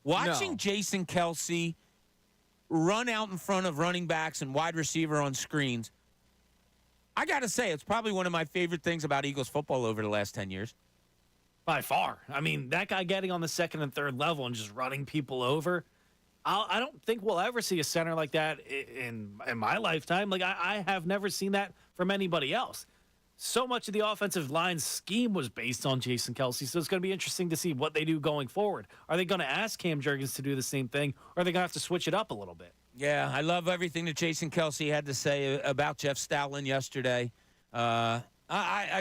Speaker 2: Watching
Speaker 3: No.
Speaker 2: Jason Kelsey run out in front of running backs and wide receiver on screens, I got to say, it's probably one of my favorite things about Eagles football over the last 10 years.
Speaker 4: By far. I mean, that guy getting on the second and third level and just running people over. I don't think we'll ever see a center like that in my lifetime. Like, I have never seen that from anybody else. So much of the offensive line scheme was based on Jason Kelsey, so it's going to be interesting to see what they do going forward. Are they going to ask Cam Jurgens to do the same thing, or are they going to have to switch it up a little bit?
Speaker 2: Yeah, I love everything that Jason Kelsey had to say about Jeff Stoutland yesterday. I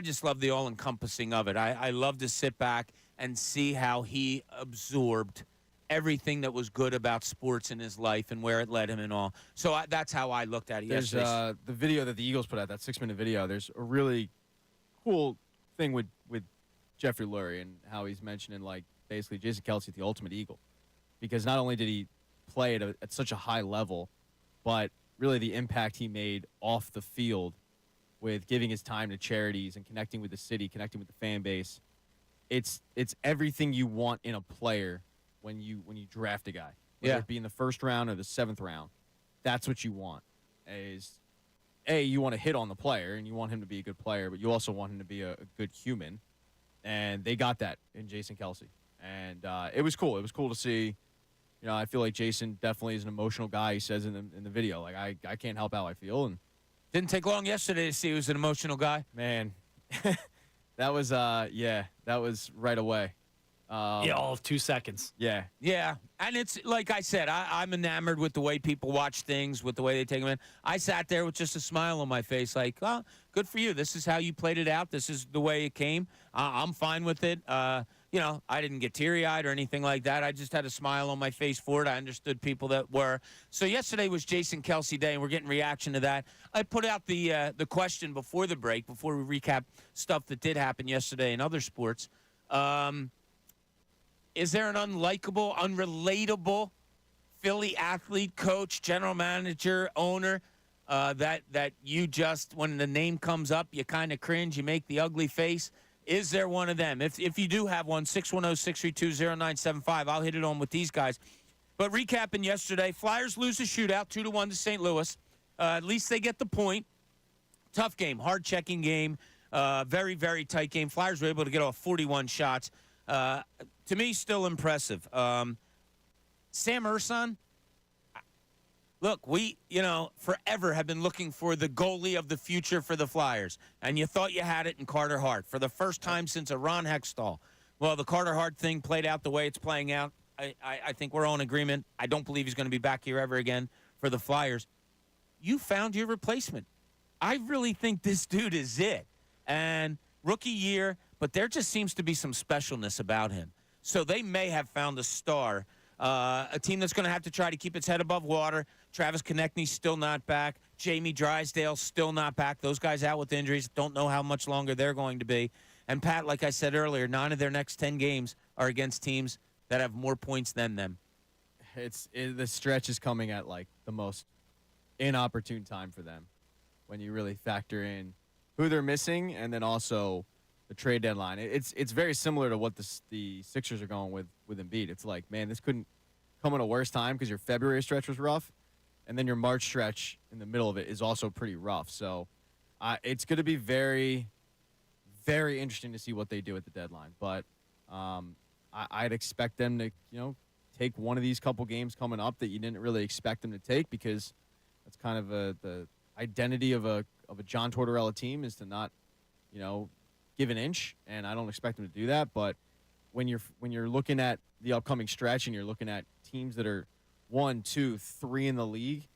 Speaker 2: just love the all-encompassing of it. I love to sit back and see how he absorbed everything that was good about sports in his life and where it led him and all. So that's how I looked at it
Speaker 3: There's
Speaker 2: yesterday.
Speaker 3: the video that the Eagles put out, that 6-minute video. There's a really cool thing with Jeffrey Lurie and how he's mentioning, like, basically Jason Kelsey, the ultimate Eagle. Because not only did he play at such a high level, but really the impact he made off the field with giving his time to charities and connecting with the city, connecting with the fan base. It's everything you want in a player when you draft a guy. Whether
Speaker 2: Yeah.
Speaker 3: it be in the first round or the 7th round. That's what you want. You want to hit on the player and you want him to be a good player, but you also want him to be a good human. And they got that in Jason Kelsey. And it was cool. It was cool to see. You know, I feel like Jason definitely is an emotional guy. He says in the video, like, I can't help how I feel. And
Speaker 2: Didn't take long yesterday to see he was an emotional guy.
Speaker 3: man, that was right away.
Speaker 4: All of 2 seconds.
Speaker 3: Yeah.
Speaker 2: Yeah, and it's like I said, I'm enamored with the way people watch things, with the way they take them in. I sat there with just a smile on my face, like, oh, good for you. This is how you played it out. This is the way it came. I'm fine with it. You know, I didn't get teary-eyed or anything like that. I just had a smile on my face for it. I understood people that were. So yesterday was Jason Kelsey Day, and we're getting reaction to that. I put out the question before the break, before we recap stuff that did happen yesterday in other sports. Is there an unlikable, unrelatable Philly athlete, coach, general manager, owner that you just, when the name comes up, you kind of cringe, you make the ugly face? Is there one of them? If you do have one, 610-632-0975. I'll hit it on with these guys. But recapping yesterday, Flyers lose a shootout 2-1 to St. Louis. At least they get the point. Tough game, hard-checking game. Very, very tight game. Flyers were able to get off 41 shots. To me, still impressive. Sam Urson, look, we, forever have been looking for the goalie of the future for the Flyers, and you thought you had it in Carter Hart for the first time since a Ron Hextall. Well, the Carter Hart thing played out the way it's playing out. I think we're all in agreement. I don't believe he's going to be back here ever again for the Flyers. You found your replacement. I really think this dude is it. And rookie year, but there just seems to be some specialness about him. So they may have found a star, a team that's going to have to try to keep its head above water. Travis Konechny's still not back. Jamie Drysdale still not back. Those guys out with injuries. Don't know how much longer they're going to be. And, Pat, like I said earlier, 9 of their next 10 games are against teams that have more points than them.
Speaker 3: The stretch is coming at, like, the most inopportune time for them when you really factor in who they're missing and then also the trade deadline. It's very similar to what the Sixers are going with Embiid. It's like, man, this couldn't come at a worse time because your February stretch was rough, and then your March stretch in the middle of it is also pretty rough. So it's going to be very, very interesting to see what they do at the deadline. But I'd expect them to, take one of these couple games coming up that you didn't really expect them to take, because that's kind of the identity of a John Tortorella team is to not, give an inch, and I don't expect them to do that. But when you're looking at the upcoming stretch and you're looking at teams that are 1, 2, 3 in the league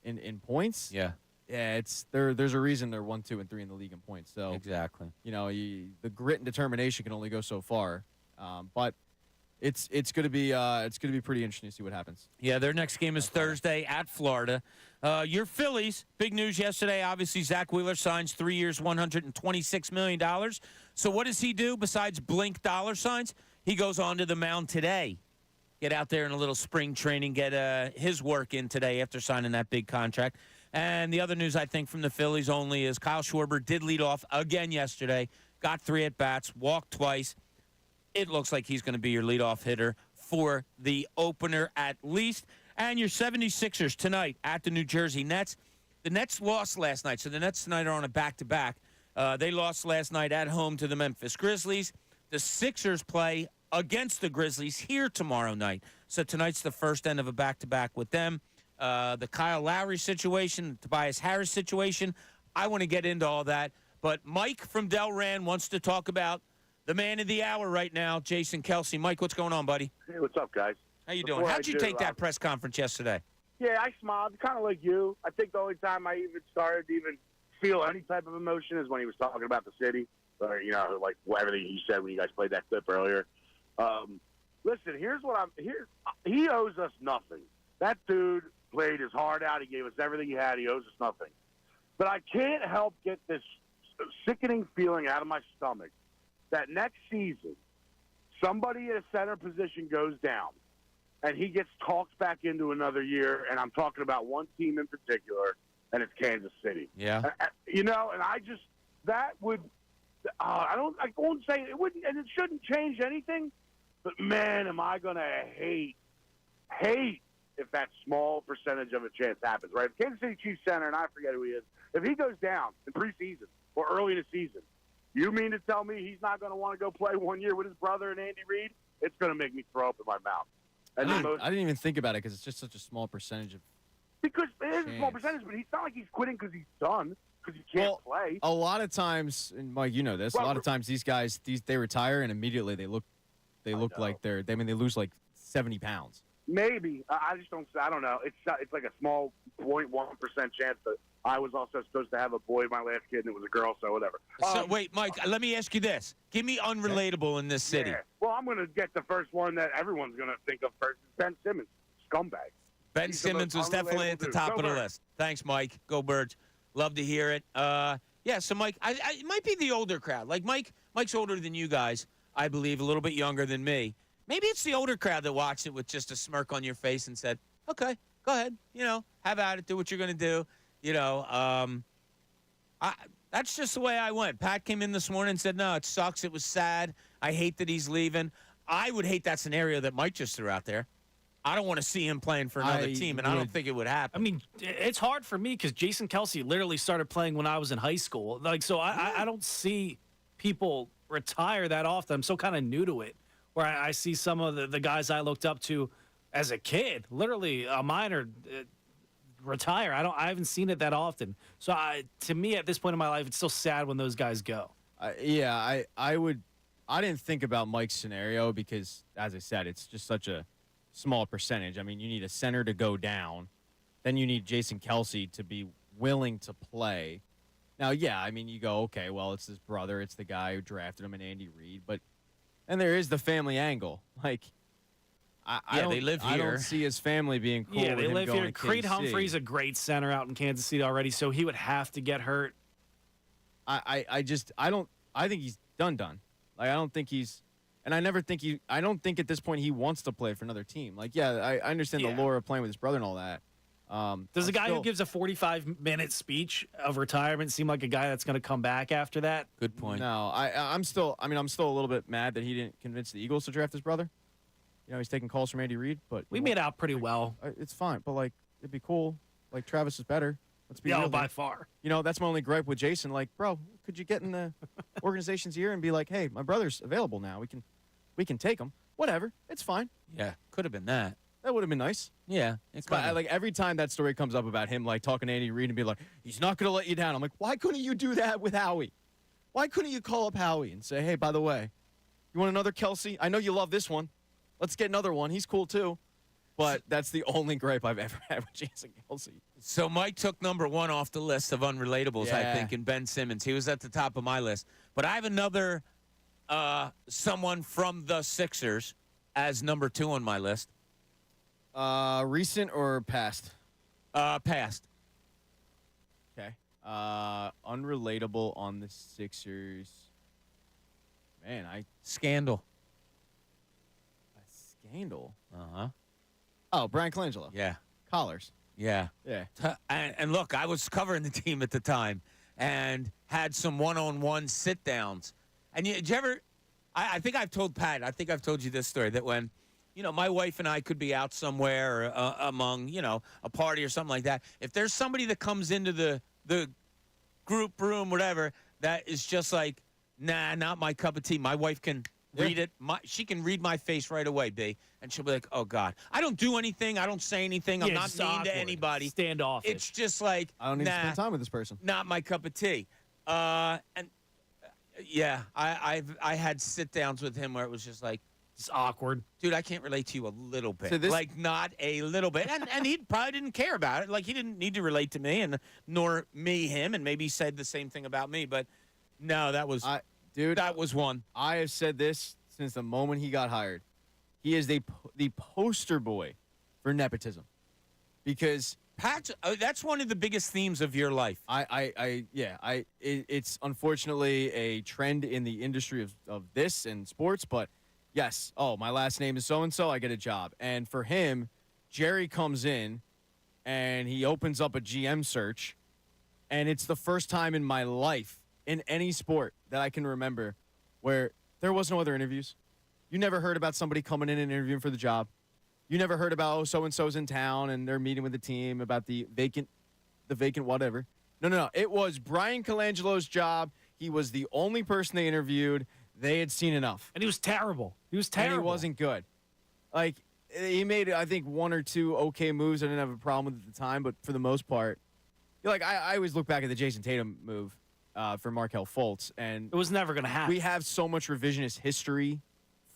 Speaker 3: in points, there's a reason they're 1, 2, and 3 in the league in points. So
Speaker 2: exactly,
Speaker 3: the grit and determination can only go so far, but it's going to be pretty interesting to see what happens.
Speaker 2: Yeah, their next game is Thursday at Florida. Your Phillies, big news yesterday. Obviously, Zach Wheeler signs 3 years, $126 million. So what does he do besides blink dollar signs? He goes onto the mound today. Get out there in a little spring training, get his work in today after signing that big contract. And the other news, I think, from the Phillies only is Kyle Schwarber did lead off again yesterday, got 3 at-bats, walked twice. It looks like he's going to be your leadoff hitter for the opener at least. And your 76ers tonight at the New Jersey Nets. The Nets lost last night, so the Nets tonight are on a back-to-back. They lost last night at home to the Memphis Grizzlies. The Sixers play against the Grizzlies here tomorrow night. So tonight's the first end of a back-to-back with them. The Kyle Lowry situation, the Tobias Harris situation, I want to get into all that. But Mike from Delran wants to talk about the man of the hour right now, Jason Kelsey. Mike, what's going on, buddy?
Speaker 9: Hey, what's up, guys?
Speaker 2: How you doing? How'd you take that press conference yesterday?
Speaker 9: Yeah, I smiled, kind of like you. I think the only time I even started to even feel any type of emotion is when he was talking about the city, or like everything he said when you guys played that clip earlier. Listen, he owes us nothing. That dude played his heart out. He gave us everything he had. He owes us nothing. But I can't help get this sickening feeling out of my stomach that next season somebody in a center position goes down and he gets talked back into another year, and I'm talking about one team in particular, and it's Kansas City.
Speaker 2: Yeah.
Speaker 9: And I just – that would I won't say it wouldn't, and it shouldn't change anything, but, man, am I going to hate if that small percentage of a chance happens, right? If Kansas City Chiefs center, and I forget who he is, if he goes down in preseason or early in the season, you mean to tell me he's not going to want to go play 1 year with his brother and Andy Reid? It's going to make me throw up in my mouth.
Speaker 3: I didn't even think about it because it's just such a small percentage of.
Speaker 9: Because it is a small percentage, but he's not like he's quitting because he's done, because he can't play.
Speaker 3: A lot of times, and Mike, you know this. A lot of times, these guys, they retire and immediately they look like they lose like 70 pounds.
Speaker 9: Maybe I don't know. It's like a small 0.1% chance that I was also supposed to have a boy, my last kid, and it was a girl, so whatever.
Speaker 2: So wait, Mike, let me ask you this: give me unrelatable in this city.
Speaker 9: Yeah. Well, I'm going to get the first one that everyone's going to think of first. Ben Simmons, scumbag.
Speaker 2: Ben Simmons was definitely at the top of the list. Thanks, Mike. Go Birds. Love to hear it. Yeah, so Mike, it might be the older crowd. Like Mike's older than you guys, I believe, a little bit younger than me. Maybe it's the older crowd that watched it with just a smirk on your face and said, "Okay, go ahead. Have at it. Do what you're going to do." That's just the way I went. Pat came in this morning and said, "No, it sucks. It was sad. I hate that he's leaving." I would hate that scenario that Mike just threw out there. I don't want to see him playing for another team, and I don't think it would happen.
Speaker 4: I mean, it's hard for me because Jason Kelsey literally started playing when I was in high school. Like, so I don't see people retire that often. I'm so kind of new to it, where I see some of the guys I looked up to as a kid, literally a minor, retire. I haven't seen it that often. So to me, at this point in my life, it's still sad when those guys go.
Speaker 3: I didn't think about Mike's scenario because, as I said, it's just such a small percentage. I mean, you need a center to go down. Then you need Jason Kelsey to be willing to play. Now, yeah, I mean, you go, okay, well, it's his brother. It's the guy who drafted him and Andy Reid. And there is the family angle. Like,
Speaker 2: they live here.
Speaker 3: I don't see his family being cool.
Speaker 4: Yeah,
Speaker 3: with
Speaker 4: they
Speaker 3: him
Speaker 4: live
Speaker 3: going
Speaker 4: here.
Speaker 3: to
Speaker 4: Creed
Speaker 3: KC.
Speaker 4: Humphrey's a great center out in Kansas City already, so he would have to get hurt.
Speaker 3: I think he's done. Like, I don't think he's, and I don't think at this point he wants to play for another team. Like, yeah, I understand the lure of playing with his brother and all that.
Speaker 4: Does a guy who gives a 45-minute speech of retirement seem like a guy that's going to come back after that?
Speaker 2: Good point.
Speaker 3: No, I'm still a little bit mad that he didn't convince the Eagles to draft his brother. You know, he's taking calls from Andy Reid, but
Speaker 4: We made out pretty well.
Speaker 3: it's fine. But like, it'd be cool. Like, Travis is better. Let's be real.
Speaker 4: By
Speaker 3: here.
Speaker 4: far.
Speaker 3: You know, that's my only gripe with Jason. Like, bro, could you get in the organization's ear and be like, hey, my brother's available now. We can take him. Whatever. It's fine.
Speaker 2: Yeah, could have been that.
Speaker 3: That would have been nice.
Speaker 2: Yeah, it's
Speaker 3: But like every time that story comes up about him, like talking to Andy Reid and be like, he's not going to let you down. I'm like, why couldn't you do that with Howie? Why couldn't you call up Howie and say, hey, by the way, you want another Kelsey? I know you love this one. Let's get another one. He's cool too. But that's the only gripe I've ever had with Jason Kelsey.
Speaker 2: So Mike took number 1 off the list of unrelatables, I
Speaker 3: Yeah.
Speaker 2: think, in Ben Simmons. He was at the top of my list. But I have another someone from the Sixers as number 2 on my list.
Speaker 3: Recent or past?
Speaker 2: Past.
Speaker 3: Okay. Unrelatable on the Sixers. Man,
Speaker 2: Scandal.
Speaker 3: a scandal.
Speaker 2: Uh-huh.
Speaker 3: Oh, Brian Colangelo.
Speaker 2: Yeah.
Speaker 3: Collars.
Speaker 2: Yeah.
Speaker 3: Yeah.
Speaker 2: And look, I was covering the team at the time and had some one-on-one sit-downs. And did you ever – I think I've told Pat, I think I've told you this story, that when, you know, my wife and I could be out somewhere or, among, you know, a party or something like that. If there's somebody that comes into the group room, whatever, that is just like, nah, not my cup of tea, my wife can – read it. She can read my face right away, B. And she'll be like, oh, God. I don't do anything. I don't say anything. I'm not mean to anybody.
Speaker 4: Standoffish.
Speaker 2: It's just like,
Speaker 3: I don't need to spend time with this person.
Speaker 2: not my cup of tea. I had sit-downs with him where it was just like,
Speaker 4: It's awkward.
Speaker 2: dude, I can't relate to you a little bit.
Speaker 3: So
Speaker 2: like, not a little bit. And he probably didn't care about it. Like, he didn't need to relate to me, and nor me him, and maybe he said the same thing about me. But, no, that was...
Speaker 3: Dude,
Speaker 2: that was one.
Speaker 3: I have said this since the moment he got hired. He is the poster boy for nepotism, because
Speaker 2: Pat, that's one of the biggest themes of your life.
Speaker 3: It's unfortunately a trend in the industry of this and sports. But yes, my last name is so and so. I get a job, and for him, Jerry comes in, and he opens up a GM search, and it's the first time in my life in any sport that I can remember where there was no other interviews. You never heard about somebody coming in and interviewing for the job. You never heard about, so-and-so's in town and they're meeting with the team about the vacant whatever. No. It was Brian Colangelo's job. He was the only person they interviewed. They had seen enough.
Speaker 4: And he was terrible.
Speaker 3: And he wasn't good. Like, he made, I think, 1 or 2 okay moves I didn't have a problem with at the time, but for the most part, I always look back at the Jason Tatum move for Markelle Fultz, and
Speaker 4: It was never going to happen.
Speaker 3: we have so much revisionist history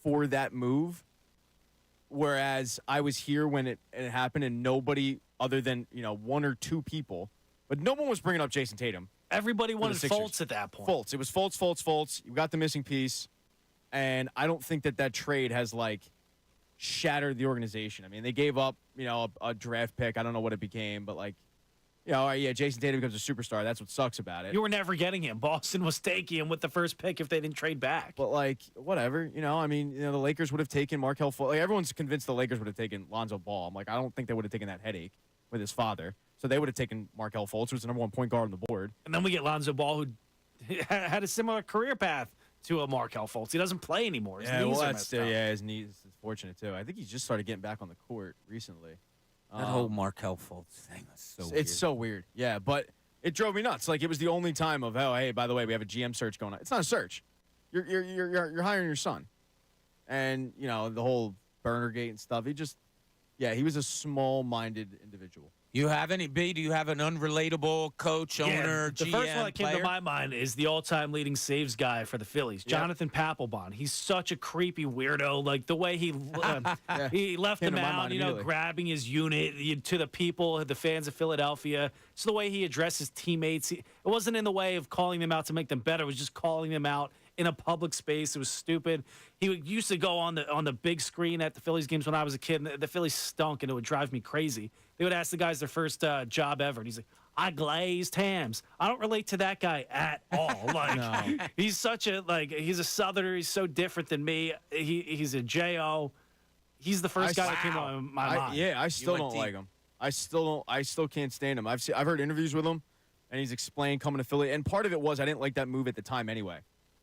Speaker 3: for that move, whereas I was here when it happened, and nobody other than 1 or 2 people, but no one was bringing up Jason Tatum.
Speaker 4: Everybody
Speaker 3: the
Speaker 4: wanted
Speaker 3: Sixers.
Speaker 4: Fultz at that point.
Speaker 3: Fultz. It was Fultz. You got the missing piece, and I don't think that trade has shattered the organization. I mean, they gave up a draft pick. I don't know what it became, but Jason Tatum becomes a superstar. That's what sucks about it.
Speaker 4: You were never getting him. Boston was taking him with the first pick if they didn't trade back.
Speaker 3: But whatever, the Lakers would have taken Markelle Fultz. Everyone's convinced the Lakers would have taken Lonzo Ball. I'm I don't think they would have taken that headache with his father. So they would have taken Markelle Fultz, who's the #1 point guard on the board.
Speaker 4: And then we get Lonzo Ball, who had a similar career path to a Markelle Fultz. He doesn't play anymore. His
Speaker 3: Yeah,
Speaker 4: knees
Speaker 3: well,
Speaker 4: are
Speaker 3: that's
Speaker 4: messed up.
Speaker 3: his knees is fortunate too. I think he's just started getting back on the court recently.
Speaker 2: That whole Markelle Fultz thing was so weird.
Speaker 3: It's so weird. Yeah, but it drove me nuts. Like, it was the only time of, oh, hey, by the way, we have a GM search going on. It's not a search. You're hiring your son, and the whole Burnergate and stuff. He was a small-minded individual.
Speaker 2: You have any, B? Do you have an unrelatable coach, owner,
Speaker 4: the
Speaker 2: GM,
Speaker 4: first one that came
Speaker 2: player?
Speaker 4: to my mind is the all-time leading saves guy for the Phillies, Jonathan Papelbon. He's such a creepy weirdo. Like the way he he left
Speaker 3: Came
Speaker 4: the
Speaker 3: to my
Speaker 4: mound,
Speaker 3: mind immediately.
Speaker 4: grabbing his unit to the people, the fans of Philadelphia. It's the way he addressed his teammates. It wasn't in the way of calling them out to make them better. It was just calling them out in a public space. It was stupid. He used to go on the big screen at the Phillies games when I was a kid. And the Phillies stunk, and it would drive me crazy. They would ask the guys their first job ever, and he's like, "I glazed hams." I don't relate to that guy at all. Like, he's such a he's a Southerner. He's so different than me. He's a Jo. He's the first guy that came to my mind.
Speaker 3: Yeah, I still
Speaker 2: went
Speaker 3: don't
Speaker 2: deep.
Speaker 3: like him. I still can't stand him. I've heard interviews with him, and he's explained coming to Philly. And part of it was I didn't like that move at the time anyway,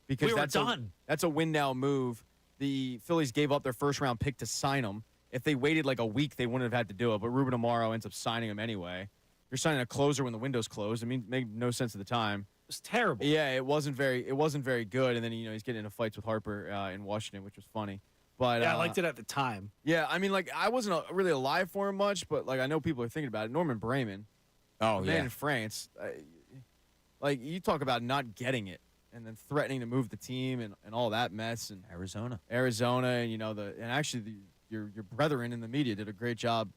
Speaker 3: because
Speaker 4: We were
Speaker 3: that's
Speaker 4: done.
Speaker 3: That's a win now move. The Phillies gave up their first round pick to sign him. If they waited like a week, they wouldn't have had to do it. But Ruben Amaro ends up signing him anyway. You're signing a closer when the window's closed. I mean, it made no sense at the time.
Speaker 4: It was terrible.
Speaker 3: Yeah, it wasn't very good. And then he's getting into fights with Harper in Washington, which was funny. But
Speaker 4: Yeah, I liked it at the time.
Speaker 3: yeah, I mean, like, I wasn't really alive for him much, but like I know people are thinking about it. Norman Bremen,
Speaker 2: Oh,
Speaker 3: man in France, like you talk about not getting it and then threatening to move the team and all that mess and
Speaker 2: Arizona.
Speaker 3: and actually your brethren in the media did a great job,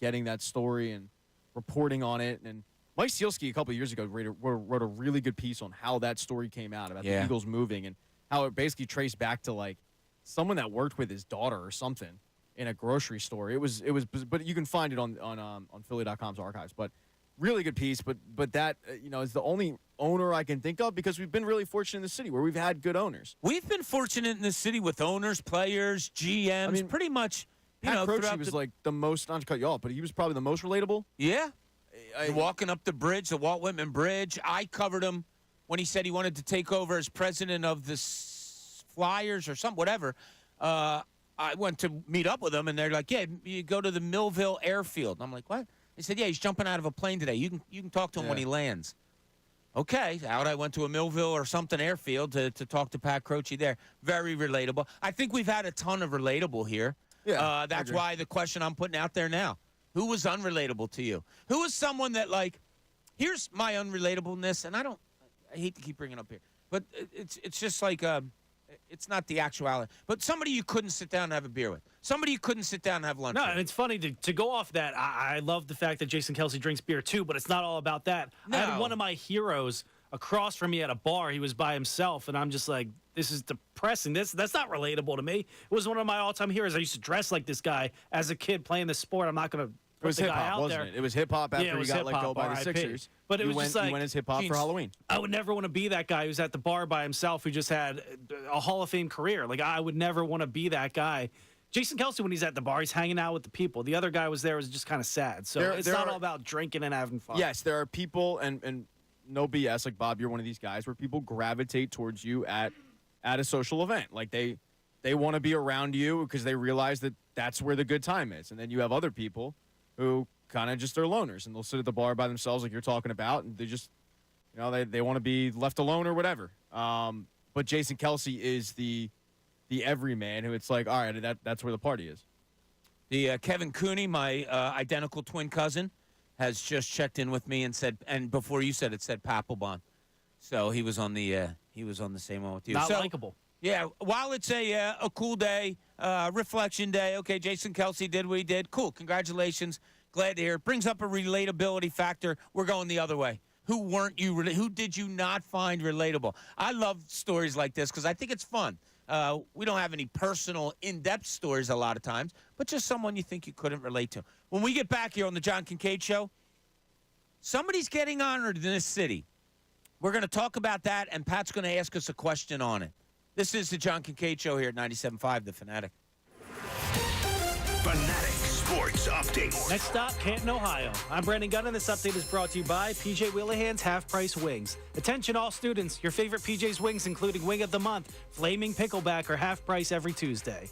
Speaker 3: getting that story and reporting on it. And Mike Sealski a couple of years ago wrote a really good piece on how that story came out about the Eagles moving and how it basically traced back to like someone that worked with his daughter or something in a grocery store. It was, but you can find it on Philly.com's archives. But really good piece. But that is the only owner I can think of because we've been really fortunate in the city where we've had good owners.
Speaker 2: We've been fortunate in the city with owners, players, GMs,
Speaker 3: I mean,
Speaker 2: pretty much.
Speaker 3: Pat Croce
Speaker 2: throughout
Speaker 3: was
Speaker 2: the-
Speaker 3: like the most, not to cut you off, but he was probably the most relatable.
Speaker 2: Yeah. Walking up the bridge, the Walt Whitman Bridge. I covered him when he said he wanted to take over as president of the Flyers or something, whatever. I went to meet up with him, and they're like, "Yeah, you go to the Millville Airfield." And I'm like, "What?" They said, "Yeah, he's jumping out of a plane today. You can talk to him when he lands." Okay, out I went to a Millville or something airfield to talk to Pat Croce there. Very relatable. I think we've had a ton of relatable here.
Speaker 3: Yeah, I
Speaker 2: that's
Speaker 3: agree.
Speaker 2: why the question I'm putting out there now. Who was unrelatable to you? Who was someone that, like, here's my unrelatableness, and I hate to keep bringing it up here, but it's just like, it's not the actuality, but somebody you couldn't sit down and have a beer with. Somebody you couldn't sit down and have lunch
Speaker 4: No,
Speaker 2: with.
Speaker 4: and it's funny to go off that. I love the fact that Jason Kelsey drinks beer too, but it's not all about that. I had
Speaker 2: No.
Speaker 4: one of my heroes across from me at a bar. He was by himself, and I'm just like, this is depressing. That's not relatable to me. It was one of my all-time heroes. I used to dress like this guy as a kid playing the sport. I'm not going to
Speaker 3: It was
Speaker 4: put the
Speaker 3: hip
Speaker 4: guy
Speaker 3: hip-hop,
Speaker 4: out
Speaker 3: wasn't
Speaker 4: there.
Speaker 3: it? It was hip-hop after
Speaker 4: Yeah, it
Speaker 3: he
Speaker 4: was
Speaker 3: got let go
Speaker 4: hip-hop,
Speaker 3: by the
Speaker 4: RIP.
Speaker 3: Sixers.
Speaker 4: But it
Speaker 3: You
Speaker 4: was
Speaker 3: went,
Speaker 4: just like,
Speaker 3: you went as hip-hop
Speaker 2: geez,
Speaker 3: for Halloween.
Speaker 4: I would never want to be that guy who's at the bar by himself who just had a Hall of Fame career. Like, I would never want to be that guy. Jason Kelsey, when he's at the bar, he's hanging out with the people. The other guy was just kind of sad. So it's
Speaker 3: There
Speaker 4: not
Speaker 3: are-
Speaker 4: all about drinking and having fun.
Speaker 3: Yes, there are people, and no BS, like Bob, you're one of these guys where people gravitate towards you at a social event. Like they want to be around you because they realize that that's where the good time is. And then you have other people who kind of just are loners, and they'll sit at the bar by themselves like you're talking about, and they just, they want to be left alone or whatever. But Jason Kelsey is the everyman who it's like, all right, that's where the party is.
Speaker 2: The Kevin Cooney, my identical twin cousin, has just checked in with me and said, and before you said it, said Papelbon. So he was on the same one with you.
Speaker 4: Not
Speaker 2: So,
Speaker 4: likable.
Speaker 2: yeah, while it's a cool day, reflection day, okay, Jason Kelsey did what he did. Cool, congratulations. Glad to hear. It brings up a relatability factor. We're going the other way. Who did you not find relatable? I love stories like this because I think it's fun. We don't have any personal, in-depth stories a lot of times, but just someone you think you couldn't relate to. When we get back here on the John Kincade Show, somebody's getting honored in this city. We're going to talk about that, and Pat's going to ask us a question on it. This is the John Kincade Show here at 97.5 The Fanatic.
Speaker 1: Fanatic Sports update.
Speaker 4: Next stop, Canton, Ohio. I'm Brandon Gunn, and this update is brought to you by PJ Wheelahan's Half Price Wings. Attention all students, your favorite PJ's wings, including Wing of the Month, Flaming Pickleback, are half price every Tuesday.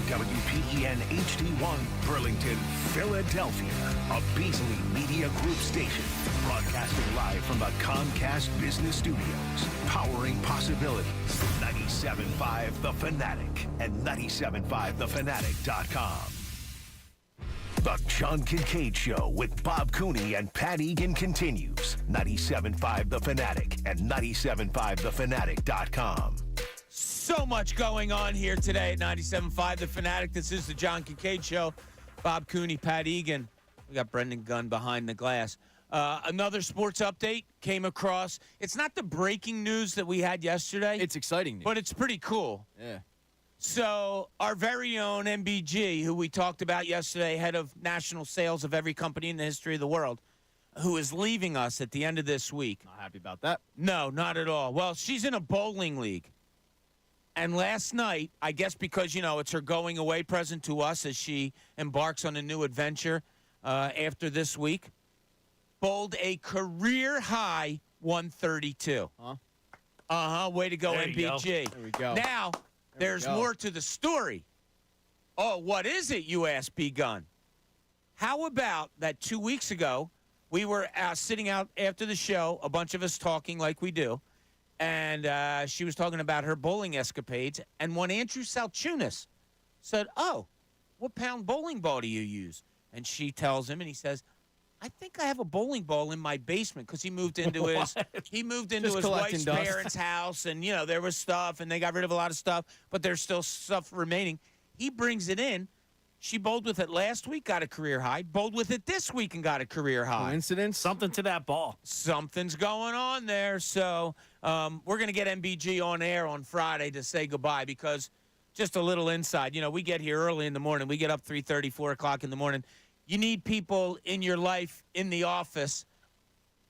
Speaker 1: WPEN HD1, Burlington, Philadelphia. A Beasley Media Group station. Broadcasting live from the Comcast Business Studios. Powering possibilities. 97.5 The Fanatic and 97.5thefanatic.com. The John Kincade Show with Bob Cooney and Pat Egan continues. 97.5 The Fanatic and 97.5thefanatic.com.
Speaker 2: So much going on here today at 97.5 The Fanatic. This is the John Kincade Show. Bob Cooney, Pat Egan. We got Brendan Gunn behind the glass. Another sports update came across. It's not the breaking news that we had yesterday.
Speaker 3: It's exciting news.
Speaker 2: But it's pretty cool.
Speaker 3: Yeah.
Speaker 2: So our very own MBG, who we talked about yesterday, head of national sales of every company in the history of the world, who is leaving us at the end of this week.
Speaker 3: Not happy about that.
Speaker 2: No, not at all. Well, she's in a bowling league. And last night, I guess because, it's her going away present to us as she embarks on a new adventure after this week, bowled a career-high 132.
Speaker 3: Huh?
Speaker 2: Way to go,
Speaker 4: There you
Speaker 2: MBG.
Speaker 4: go.
Speaker 3: There we go.
Speaker 2: Now, there's more to the story. Oh, what is it, you ask, B. Gunn? How about that 2 weeks ago, we were sitting out after the show, a bunch of us talking like we do, and she was talking about her bowling escapades, and one Andrew Salchunas said, "Oh, what pound bowling ball do you use?" And she tells him, and he says, "I think I have a bowling ball in my basement," because he moved into his
Speaker 3: Just collecting
Speaker 2: wife's
Speaker 3: dust.
Speaker 2: parents' house, and there was stuff, and they got rid of a lot of stuff, but there's still stuff remaining. He brings it in. She bowled with it last week, got a career high. Bowled with it this week and got a career high.
Speaker 3: Coincidence?
Speaker 4: Something to that ball.
Speaker 2: Something's going on there. So we're going to get MBG on air on Friday to say goodbye, because just a little inside. We get here early in the morning. We get up 3:30, 4 o'clock in the morning. You need people in your life, in the office,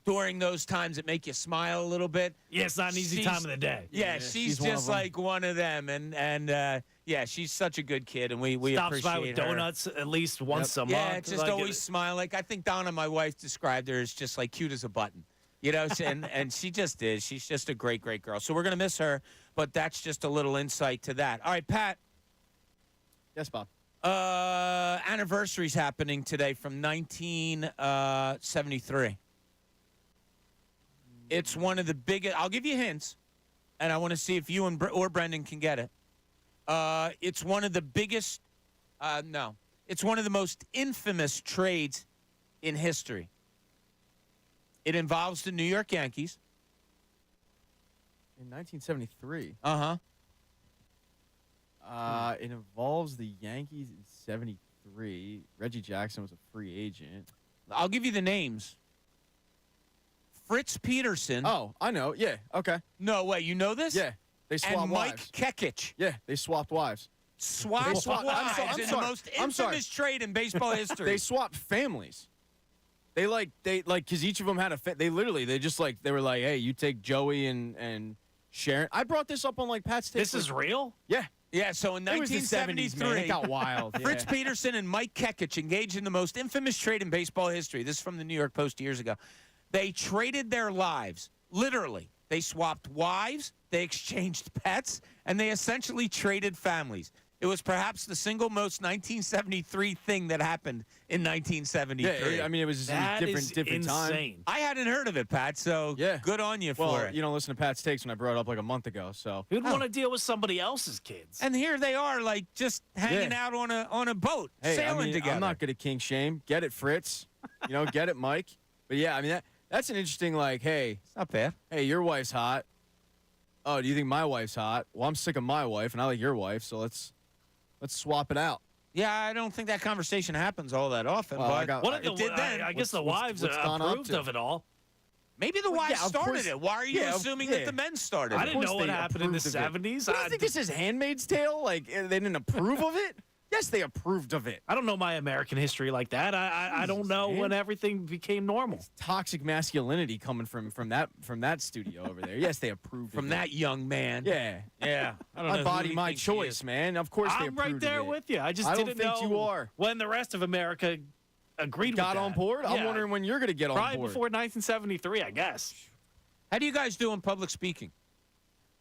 Speaker 2: during those times that make you smile a little bit.
Speaker 4: Yeah, it's not an easy time of the day.
Speaker 2: Yeah, she's
Speaker 3: one of
Speaker 2: just
Speaker 3: them.
Speaker 2: like one of them. And yeah, she's such a good kid, and we
Speaker 4: Stops
Speaker 2: appreciate
Speaker 4: by with
Speaker 2: her.
Speaker 4: donuts at least once a month.
Speaker 2: Yeah, just
Speaker 4: Like,
Speaker 2: always smile. Like, I think Donna, my wife, described her as just like cute as a button. And she just is. She's just a great, great girl. So we're going to miss her, but that's just a little insight to that. All right, Pat.
Speaker 3: Yes, Bob.
Speaker 2: Anniversary's happening today from 1973. It's one of the biggest. I'll give you hints, and I want to see if you or Brendan can get it. It's one of the biggest. No, it's one of the most infamous trades in history. It involves the New York Yankees.
Speaker 3: In 1973.
Speaker 2: Uh-huh.
Speaker 3: It involves the Yankees in 73. Reggie Jackson was a free agent.
Speaker 2: I'll give you the names. Fritz Peterson.
Speaker 3: Oh, I know. Yeah, okay.
Speaker 2: No way. You know this?
Speaker 3: Yeah, they swapped
Speaker 2: And Mike
Speaker 3: wives.
Speaker 2: Kekich.
Speaker 3: Yeah, they swapped wives.
Speaker 2: Swapped
Speaker 3: swapped-
Speaker 2: wives
Speaker 3: I'm
Speaker 2: in the
Speaker 3: sorry.
Speaker 2: most
Speaker 3: I'm sorry.
Speaker 2: infamous trade in baseball history.
Speaker 3: They swapped families. They because each of them had they were like, hey, you take Joey and Sharon. I brought this up on Pat's take.
Speaker 4: This is real?
Speaker 3: Yeah.
Speaker 2: Yeah, so in
Speaker 3: It was the 70s, man.
Speaker 2: 1973,
Speaker 3: It got wild.
Speaker 2: Fritz
Speaker 3: yeah.
Speaker 2: Peterson and Mike Kekich engaged in the most infamous trade in baseball history. This is from the New York Post years ago. They traded their lives, literally. They swapped wives, they exchanged pets, and they essentially traded families. It was perhaps the single most 1973 thing that happened in 1973.
Speaker 3: Yeah, I mean, it was
Speaker 4: That
Speaker 3: different,
Speaker 4: is
Speaker 3: different time.
Speaker 4: insane.
Speaker 2: I hadn't heard of it, Pat, so
Speaker 3: Yeah.
Speaker 2: good on you
Speaker 3: Well,
Speaker 2: for it.
Speaker 3: you don't listen to Pat's takes when I brought it up a month ago, so.
Speaker 4: Who'd want to deal with somebody else's kids?
Speaker 2: And here they are, just hanging
Speaker 3: Yeah.
Speaker 2: out on a boat,
Speaker 3: Hey,
Speaker 2: sailing together.
Speaker 3: I'm not good at king shame. Get it, Fritz. Get it, Mike. But yeah, I mean that's an interesting hey,
Speaker 2: It's not bad.
Speaker 3: hey, your wife's hot. Oh, do you think my wife's hot? Well, I'm sick of my wife and I like your wife, so let's swap it out.
Speaker 2: Yeah, I don't think that conversation happens all that often.
Speaker 3: Well, I
Speaker 2: but
Speaker 3: got-
Speaker 4: What if
Speaker 2: it did then.
Speaker 4: I guess the
Speaker 3: What's-
Speaker 4: wives
Speaker 3: what's gone up
Speaker 4: approved
Speaker 3: to?
Speaker 4: of it all.
Speaker 2: Maybe the wives
Speaker 3: yeah, of
Speaker 2: started
Speaker 3: course-
Speaker 2: it. Why are you
Speaker 3: yeah,
Speaker 2: assuming
Speaker 3: yeah.
Speaker 2: that the men started
Speaker 4: I
Speaker 2: it?
Speaker 4: didn't know
Speaker 3: course
Speaker 4: what
Speaker 3: they
Speaker 4: happened in the
Speaker 3: approved of it.
Speaker 4: 70s.
Speaker 3: You don't think this is Handmaid's Tale? They didn't approve of it? Yes, they approved of it.
Speaker 4: I don't know my American history like that. I don't
Speaker 3: Jesus,
Speaker 4: know
Speaker 3: man.
Speaker 4: when everything became normal.
Speaker 3: Toxic masculinity coming from that studio over there. Yes, they approved
Speaker 2: From
Speaker 3: of
Speaker 2: that young man.
Speaker 3: it. Yeah.
Speaker 2: Yeah. I don't know
Speaker 3: My
Speaker 2: who
Speaker 3: body,
Speaker 2: he
Speaker 3: my
Speaker 2: thinks he
Speaker 3: choice,
Speaker 2: is.
Speaker 3: man. Of course they
Speaker 4: I'm
Speaker 3: approved
Speaker 4: right there
Speaker 3: of it.
Speaker 4: with you. I just
Speaker 3: I don't
Speaker 4: didn't
Speaker 3: think
Speaker 4: know
Speaker 3: you are.
Speaker 4: when the rest of America agreed with
Speaker 3: Got
Speaker 4: that.
Speaker 3: on board? I'm
Speaker 4: Yeah,
Speaker 3: wondering when you're going to get on
Speaker 4: Probably
Speaker 3: board.
Speaker 4: before 1973, I guess.
Speaker 2: How do you guys do in public speaking?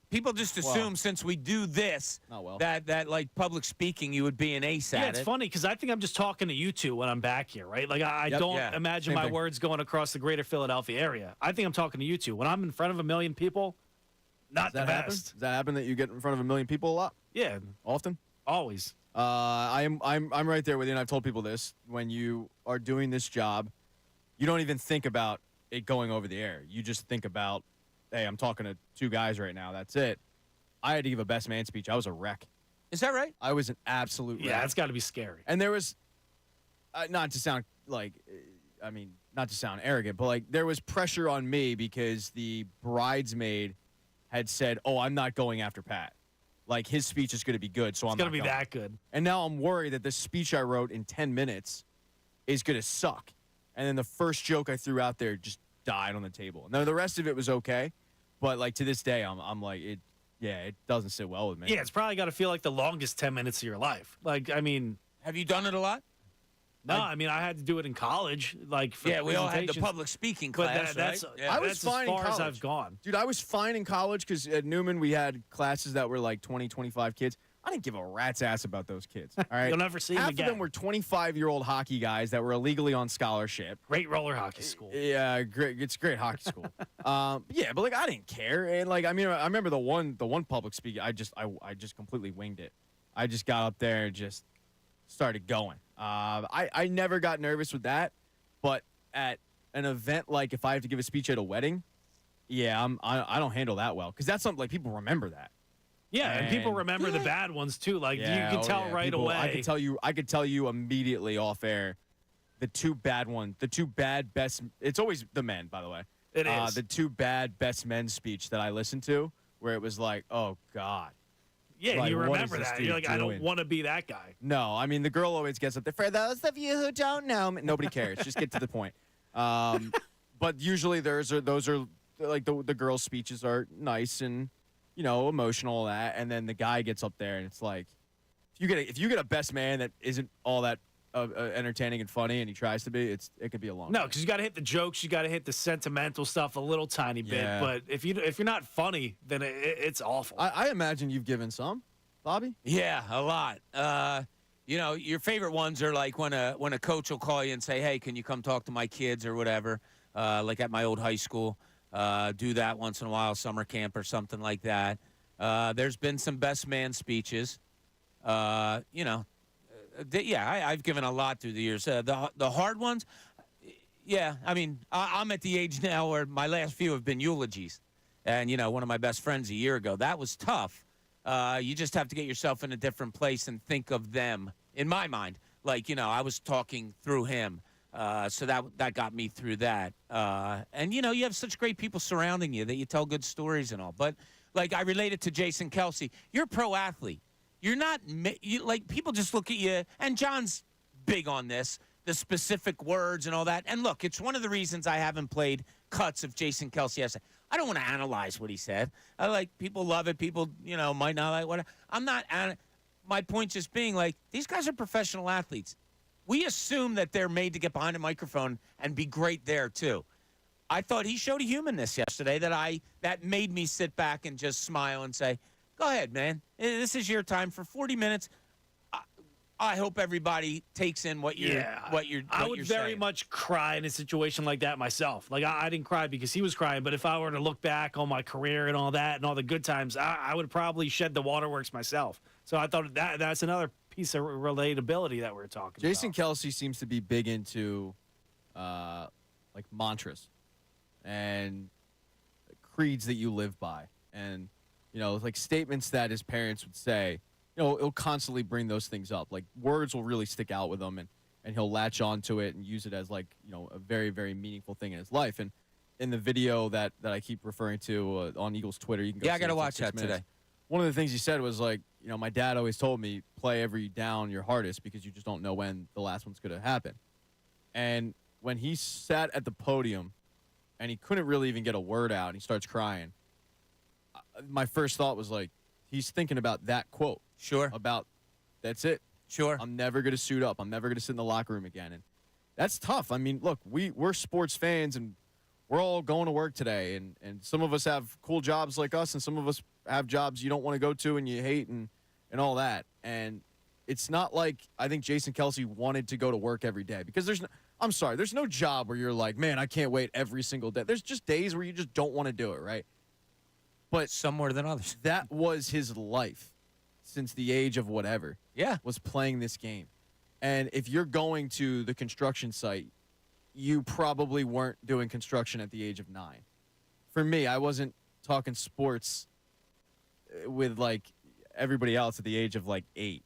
Speaker 2: People just assume since we do this that like public speaking, you would be an ace at it.
Speaker 4: Yeah, it's funny because I think I'm just talking to you two when I'm back here, right? Like I don't imagine my words going across the greater Philadelphia area. I think I'm talking to you two. When I'm in front of 1 million people, not the best.
Speaker 3: Does that happen that you get in front of 1 million people a lot?
Speaker 4: Yeah,
Speaker 3: Often.
Speaker 4: always.
Speaker 3: I'm right there with you, and I've told people this. When you are doing this job, you don't even think about it going over the air. You just think about, hey, I'm talking to 2 guys right now. That's it. I had to give a best man speech. I was a wreck.
Speaker 2: Is that right?
Speaker 3: I was an absolute wreck.
Speaker 4: Yeah, it's got to be scary.
Speaker 3: And there was, not to sound like, not to sound arrogant, but like there was pressure on me because the bridesmaid had said, "Oh, I'm not going after Pat. Like his speech is going to be good, so I'm not going."
Speaker 4: It's going to be that good.
Speaker 3: And now I'm worried that the speech I wrote in 10 minutes is going to suck. And then the first joke I threw out there just died on the table. Now the rest of it was okay, but like to this day, I'm like it. Yeah, it doesn't sit well with me.
Speaker 4: Yeah, it's probably got to feel like the longest 10 minutes of your life. Like, I mean,
Speaker 2: have you done it a lot?
Speaker 4: No, I mean I had to do it in college. Like, for
Speaker 2: we all had the
Speaker 4: presentations.
Speaker 2: public speaking class,
Speaker 4: that's,
Speaker 2: right?
Speaker 3: I was
Speaker 4: that's
Speaker 3: fine
Speaker 4: as far
Speaker 3: in college.
Speaker 4: as I've gone.
Speaker 3: Dude, I was fine in college because at Newman we had classes that were like 20, 25 kids. I didn't give a rat's ass about those kids. All right,
Speaker 4: You'll never see them
Speaker 3: Half
Speaker 4: again.
Speaker 3: of them were 25-year-old hockey guys that were illegally on scholarship.
Speaker 4: Great roller hockey school.
Speaker 3: Yeah, great. It's a great hockey school. Yeah, but like I didn't care, and like I mean, I remember the one public speaking. I just completely winged it. I just got up there and just started going. I never got nervous with that, but at an event like if I have to give a speech at a wedding, yeah, I don't handle that well because that's something like people remember that.
Speaker 4: Yeah, and people remember the bad ones too. Like you can tell right
Speaker 3: People,
Speaker 4: away.
Speaker 3: I could tell you immediately off air the 2 bad ones, the 2 bad best. It's always the men, by the way.
Speaker 4: It is
Speaker 3: the 2 bad best men speech that I listened to, where it was like, oh God.
Speaker 4: Yeah,
Speaker 3: like,
Speaker 4: you
Speaker 3: what
Speaker 4: remember
Speaker 3: is this
Speaker 4: that.
Speaker 3: dude
Speaker 4: You're like, I don't
Speaker 3: doing?
Speaker 4: want to be that guy.
Speaker 3: No, I mean the girl always gets up there. For those of you who don't know, nobody cares. Just get to the point. But usually those are like the girls' speeches are nice and emotional and that, and then the guy gets up there and it's like, if you get a best man that isn't all that entertaining and funny, and he tries to be, it could be a long.
Speaker 4: No, because you got to hit the jokes, you got to hit the sentimental stuff a little tiny bit.
Speaker 3: Yeah.
Speaker 4: But if you're not funny, then it's awful.
Speaker 3: I imagine you've given some, Bobby.
Speaker 2: Yeah, a lot. Your favorite ones are like when a coach will call you and say, "Hey, can you come talk to my kids or whatever?" Like at my old high school. Do that once in a while, summer camp or something like that. There's been some best man speeches. I've given a lot through the years. The hard ones, yeah. I mean, I'm at the age now where my last few have been eulogies. And, one of my best friends a year ago, that was tough. You just have to get yourself in a different place and think of them, in my mind. Like, I was talking through him. So that got me through that. And, you have such great people surrounding you that you tell good stories and all. But, like, I related to Jason Kelsey. You're a pro athlete. You're not like people just look at you. And John's big on this, the specific words and all that. And, look, it's one of the reasons I haven't played cuts of Jason Kelsey yesterday. I don't want to analyze what he said. I like people love it. People, might not like what I'm not. My point just being like these guys are professional athletes. We assume that they're made to get behind a microphone and be great there, too. I thought he showed a humanness yesterday that made me sit back and just smile and say, go ahead, man. This is your time for 40 minutes. I hope everybody takes in what you're
Speaker 4: I would very
Speaker 2: saying.
Speaker 4: much cry in a situation like that myself. Like, I didn't cry because he was crying, but if I were to look back on my career and all that and all the good times, I would probably shed the waterworks myself. So I thought that's another piece of relatability that we're talking about.
Speaker 3: Jason Kelce seems to be big into like mantras and creeds that you live by, and like statements that his parents would say. He'll constantly bring those things up. Like words will really stick out with him, and he'll latch onto it and use it as like a very, very meaningful thing in his life. And in the video that I keep referring to on Eagles Twitter, you can go.
Speaker 2: Yeah, I got to
Speaker 3: see it.
Speaker 2: watch
Speaker 3: It's like
Speaker 2: that
Speaker 3: 6 minutes.
Speaker 2: today.
Speaker 3: One of the things he said was like, my dad always told me play every down your hardest because you just don't know when the last one's going to happen. And when he sat at the podium and he couldn't really even get a word out and he starts crying, my first thought was like, he's thinking about that quote.
Speaker 2: Sure.
Speaker 3: About that's it.
Speaker 2: Sure.
Speaker 3: I'm never going to suit up. I'm never going to sit in the locker room again. And that's tough. I mean, look, we're sports fans and we're all going to work today, and some of us have cool jobs like us, and some of us have jobs you don't want to go to and you hate and all that. And it's not like I think Jason Kelce wanted to go to work every day because there's no job where you're like, man, I can't wait every single day. There's just days where you just don't want to do it, right? But
Speaker 2: Some more than others.
Speaker 3: that was his life since the age of whatever.
Speaker 2: Yeah.
Speaker 3: Was playing this game. And if you're going to the construction site, you probably weren't doing construction at the age of 9. For me, I wasn't talking sports with like everybody else at the age of like 8.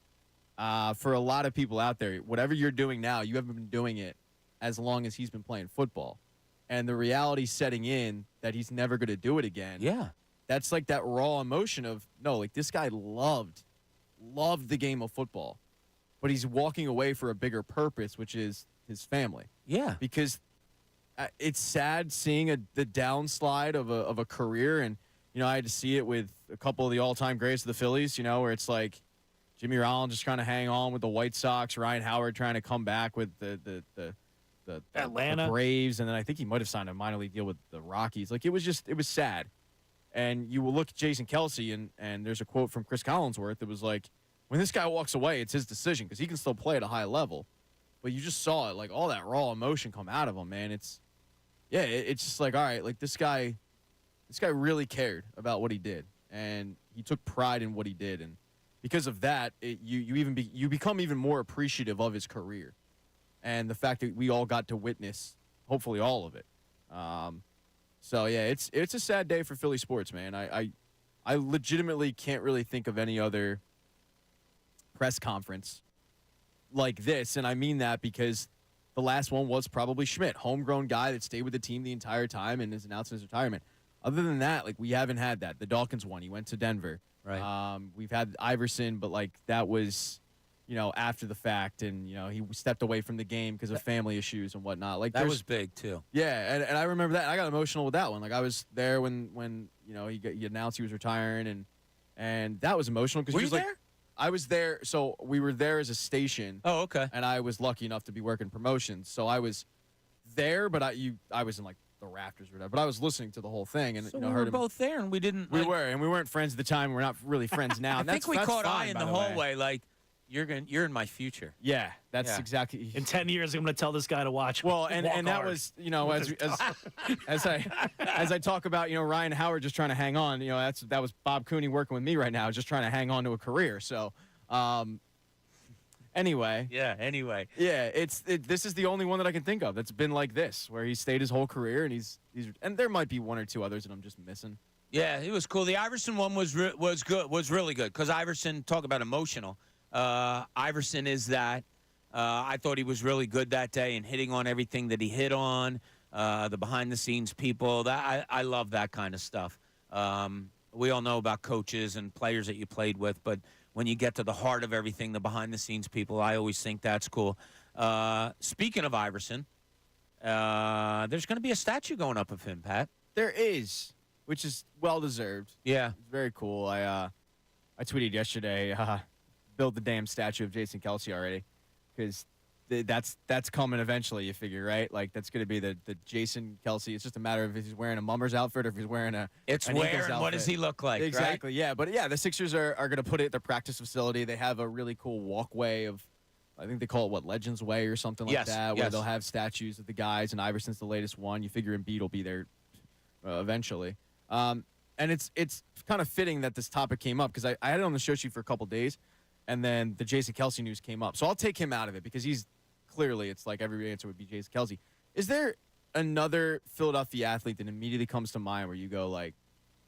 Speaker 3: For a lot of people out there, whatever you're doing now, you haven't been doing it as long as he's been playing football. And the reality setting in that he's never going to do it again.
Speaker 2: Yeah.
Speaker 3: That's like that raw emotion of, no, like this guy loved the game of football, but he's walking away for a bigger purpose, which is his family.
Speaker 2: Yeah.
Speaker 3: Because it's sad seeing the downslide of a career. And, I had to see it with a couple of the all-time greats of the Phillies, where it's like Jimmy Rollins just trying to hang on with the White Sox, Ryan Howard trying to come back with the
Speaker 4: Atlanta
Speaker 3: the Braves, and then I think he might have signed a minor league deal with the Rockies. Like, it was sad. And you will look at Jason Kelce, and there's a quote from Chris Collinsworth that was like, when this guy walks away, it's his decision because he can still play at a high level. But you just saw it, like all that raw emotion come out of him, man. It's just like, all right, like this guy really cared about what he did, and he took pride in what he did, and because of that, you become even more appreciative of his career, and the fact that we all got to witness, hopefully, all of it. So yeah, it's a sad day for Philly sports, man. I legitimately can't really think of any other press conference like this, and I mean that because the last one was probably Schmidt, homegrown guy that stayed with the team the entire time and is announcing his retirement. Other than that, like, we haven't had that. The Dawkins one, he went to Denver.
Speaker 2: Right.
Speaker 3: We've had Iverson, but like that was, after the fact, and he stepped away from the game because of family issues and whatnot. Like
Speaker 2: That was big too.
Speaker 3: yeah, and I remember that. I got emotional with that one. Like I was there when he announced he was retiring, and that was emotional because
Speaker 2: Were
Speaker 3: he
Speaker 2: you
Speaker 3: was like,
Speaker 2: there?
Speaker 3: I was there. So we were there as a station.
Speaker 2: Oh, okay.
Speaker 3: And I was lucky enough to be working promotions, so I was there, but I was in like the rafters or whatever. But I was listening to the whole thing, and
Speaker 2: So
Speaker 3: we
Speaker 2: we
Speaker 3: heard
Speaker 2: were
Speaker 3: him.
Speaker 2: both there, and we didn't.
Speaker 3: We were, and we weren't friends at the time. We're not really friends now.
Speaker 2: I
Speaker 3: and
Speaker 2: think we
Speaker 3: that's
Speaker 2: caught
Speaker 3: fine,
Speaker 2: eye in
Speaker 3: by
Speaker 2: the
Speaker 3: way.
Speaker 2: hallway, like you're in my future.
Speaker 3: Yeah, that's
Speaker 2: Yeah.
Speaker 3: exactly.
Speaker 4: in 10 years, I'm going to tell this guy to watch.
Speaker 3: Well, and
Speaker 4: Walk
Speaker 3: that
Speaker 4: hard.
Speaker 3: was as I talk about Ryan Howard just trying to hang on. That was Bob Cooney working with me right now, just trying to hang on to a career. So, anyway.
Speaker 2: Yeah. Anyway.
Speaker 3: Yeah, this is the only one that I can think of that's been like this, where he stayed his whole career, and and there might be one or two others that I'm just missing.
Speaker 2: Yeah, it was cool. The Iverson one was good, was really good because Iverson, talk about emotional. Iverson is that. I thought he was really good that day and hitting on everything that he hit on. The behind the scenes people. I love that kind of stuff. We all know about coaches and players that you played with, but when you get to the heart of everything, the behind the scenes people, I always think that's cool. Speaking of Iverson, there's going to be a statue going up of him, Pat.
Speaker 3: There is, which is well deserved.
Speaker 2: Yeah.
Speaker 3: It's very cool. I tweeted yesterday, build the damn statue of Jason Kelce already, because that's coming eventually. You figure, right? Like that's going to be the Jason Kelce. It's just a matter of if he's wearing a Mummer's outfit or if he's wearing an
Speaker 2: It's
Speaker 3: Eagles
Speaker 2: where and what
Speaker 3: outfit.
Speaker 2: does he look like?
Speaker 3: Exactly.
Speaker 2: Right?
Speaker 3: Yeah, but yeah, the Sixers are going to put it at their practice facility. They have a really cool walkway of, I think they call it Legends Way or something like
Speaker 2: Yes,
Speaker 3: that, where
Speaker 2: yes.
Speaker 3: they'll have statues of the guys, and Iverson's the latest one. You figure Embiid will be there eventually. And it's kind of fitting that this topic came up because I had it on the show sheet for a couple days, and then the Jason Kelce news came up. So I'll take him out of it because he's clearly, it's like every answer would be Jason Kelce. Is there another Philadelphia athlete that immediately comes to mind where you go like,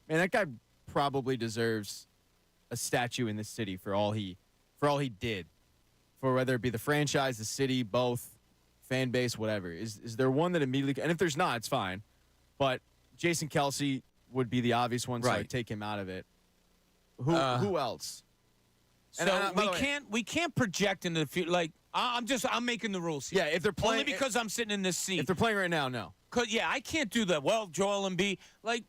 Speaker 3: man, that guy probably deserves a statue in this city for all he did, for whether it be the franchise, the city, both, fan base, whatever. Is there one that immediately, and if there's not, it's fine, but Jason Kelce would be the obvious one, so
Speaker 2: Right.
Speaker 3: I'd take him out of it. Who else?
Speaker 2: So
Speaker 3: And, by the way,
Speaker 2: we can't project into the future. Like I'm making the rules here.
Speaker 3: Yeah, if they're playing,
Speaker 2: Only because I'm sitting in this seat.
Speaker 3: if they're playing right now, no.
Speaker 2: Cause yeah, I can't do that. Well, Joel Embiid, like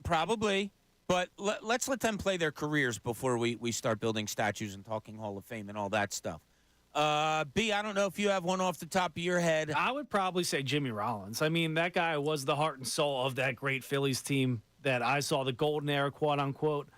Speaker 2: probably, but let's let them play their careers before we start building statues and talking Hall of Fame and all that stuff. B, I don't know if you have one off the top of your head.
Speaker 4: I would probably say Jimmy Rollins. I mean, that guy was the heart and soul of that great Phillies team that I saw, the golden era, quote unquote.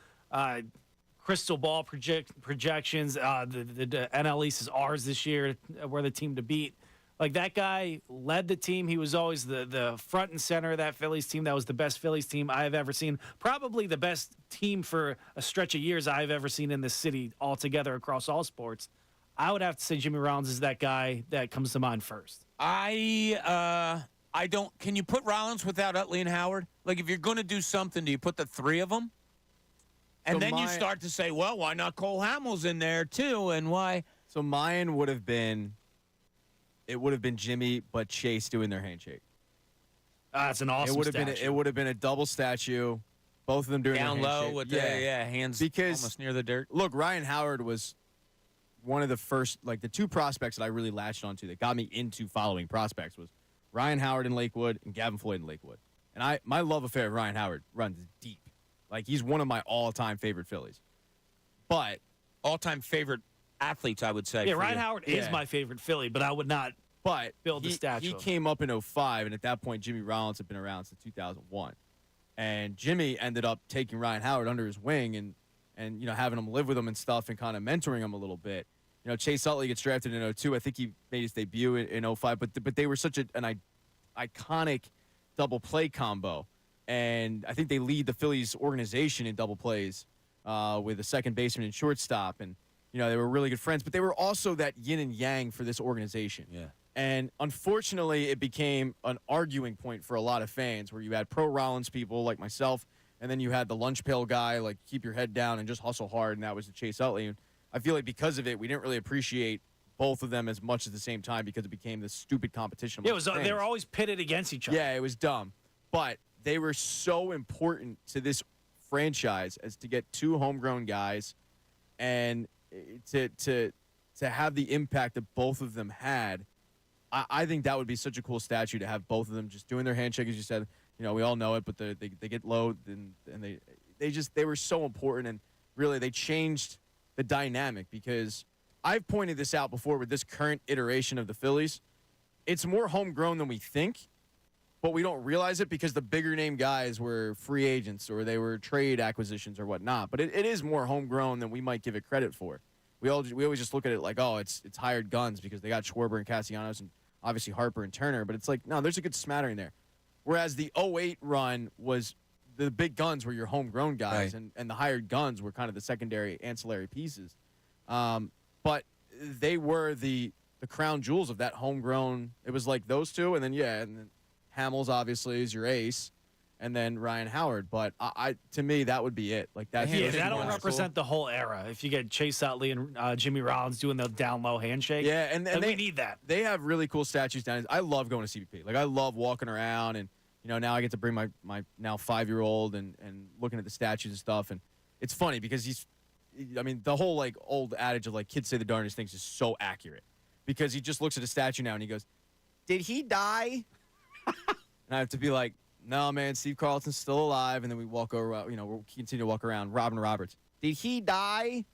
Speaker 4: Crystal ball projections. The NL East is ours this year. We're the team to beat. Like, that guy led the team. He was always the front and center of that Phillies team. That was the best Phillies team I've ever seen. Probably the best team for a stretch of years I've ever seen in this city altogether across all sports. I would have to say Jimmy Rollins is that guy that comes to mind first.
Speaker 2: I don't. Can you put Rollins without Utley and Howard? Like, if you're going to do something, do you put the three of them? And
Speaker 3: So
Speaker 2: then you start to say, well, why not Cole Hamels in there too? And why?
Speaker 3: So mine would have been. It would have been Jimmy, but Chase doing their handshake.
Speaker 4: It's an awesome statue.
Speaker 3: It would have been a double statue, both of them doing
Speaker 2: Down
Speaker 3: their
Speaker 2: low
Speaker 3: handshake.
Speaker 2: with the hands
Speaker 3: Because
Speaker 2: almost near the dirt.
Speaker 3: Look, Ryan Howard was one of the first, like the two prospects that I really latched onto that got me into following prospects was Ryan Howard in Lakewood and Gavin Floyd in Lakewood. And my love affair of Ryan Howard runs deep. Like, he's one of my all-time favorite Phillies. But
Speaker 2: all-time favorite athletes, I would say.
Speaker 4: Yeah, Ryan Howard is
Speaker 3: Yeah.
Speaker 4: my favorite Philly, but I would not build the statue.
Speaker 3: He came up in 05, and at that point, Jimmy Rollins had been around since 2001. And Jimmy ended up taking Ryan Howard under his wing and having him live with him and stuff and kind of mentoring him a little bit. Chase Utley gets drafted in 02. I think he made his debut in 05, but they were such an iconic double play combo. And I think they lead the Phillies organization in double plays with a second baseman and shortstop. And, they were really good friends. But they were also that yin and yang for this organization.
Speaker 2: Yeah.
Speaker 3: And unfortunately, it became an arguing point for a lot of fans where you had pro Rollins people like myself, and then you had the lunch pail guy, like, keep your head down and just hustle hard, and that was the Chase Utley. And I feel like because of it, we didn't really appreciate both of them as much at the same time because it became this stupid competition.
Speaker 4: Yeah, they were always pitted against each other.
Speaker 3: Yeah, it was dumb. But they were so important to this franchise as to get two homegrown guys and to have the impact that both of them had. I think that would be such a cool statue to have both of them just doing their handshake, as you said. We all know it, but they get low and they were so important, and really they changed the dynamic because I've pointed this out before with this current iteration of the Phillies. It's more homegrown than we think, but we don't realize it because the bigger name guys were free agents or they were trade acquisitions or whatnot. But it is more homegrown than we might give it credit for. We always just look at it like, oh, it's hired guns because they got Schwarber and Castellanos and obviously Harper and Turner. But it's like, no, there's a good smattering there. Whereas the 08 run was the big guns were your homegrown guys,
Speaker 2: right,
Speaker 3: and the hired guns were kind of the secondary ancillary pieces. But they were the crown jewels of that homegrown. It was like those two, and then Hamels obviously is your ace, and then Ryan Howard. But to me, that would be it. Like that.
Speaker 4: Yeah, that'll represent the whole era. If you get Chase Utley and Jimmy Rollins doing the down low handshake,
Speaker 3: yeah, and
Speaker 4: we need that.
Speaker 3: They have really cool statues down. I love going to CBP. Like I love walking around, and now I get to bring my now 5-year-old and looking at the statues and stuff. And it's funny because the whole like old adage of like kids say the darndest things is so accurate because he just looks at a statue now and he goes, "Did he die?" And I have to be like, "No, man, Steve Carlton's still alive." And then we walk over, we'll continue to walk around. Robin Roberts, did he die?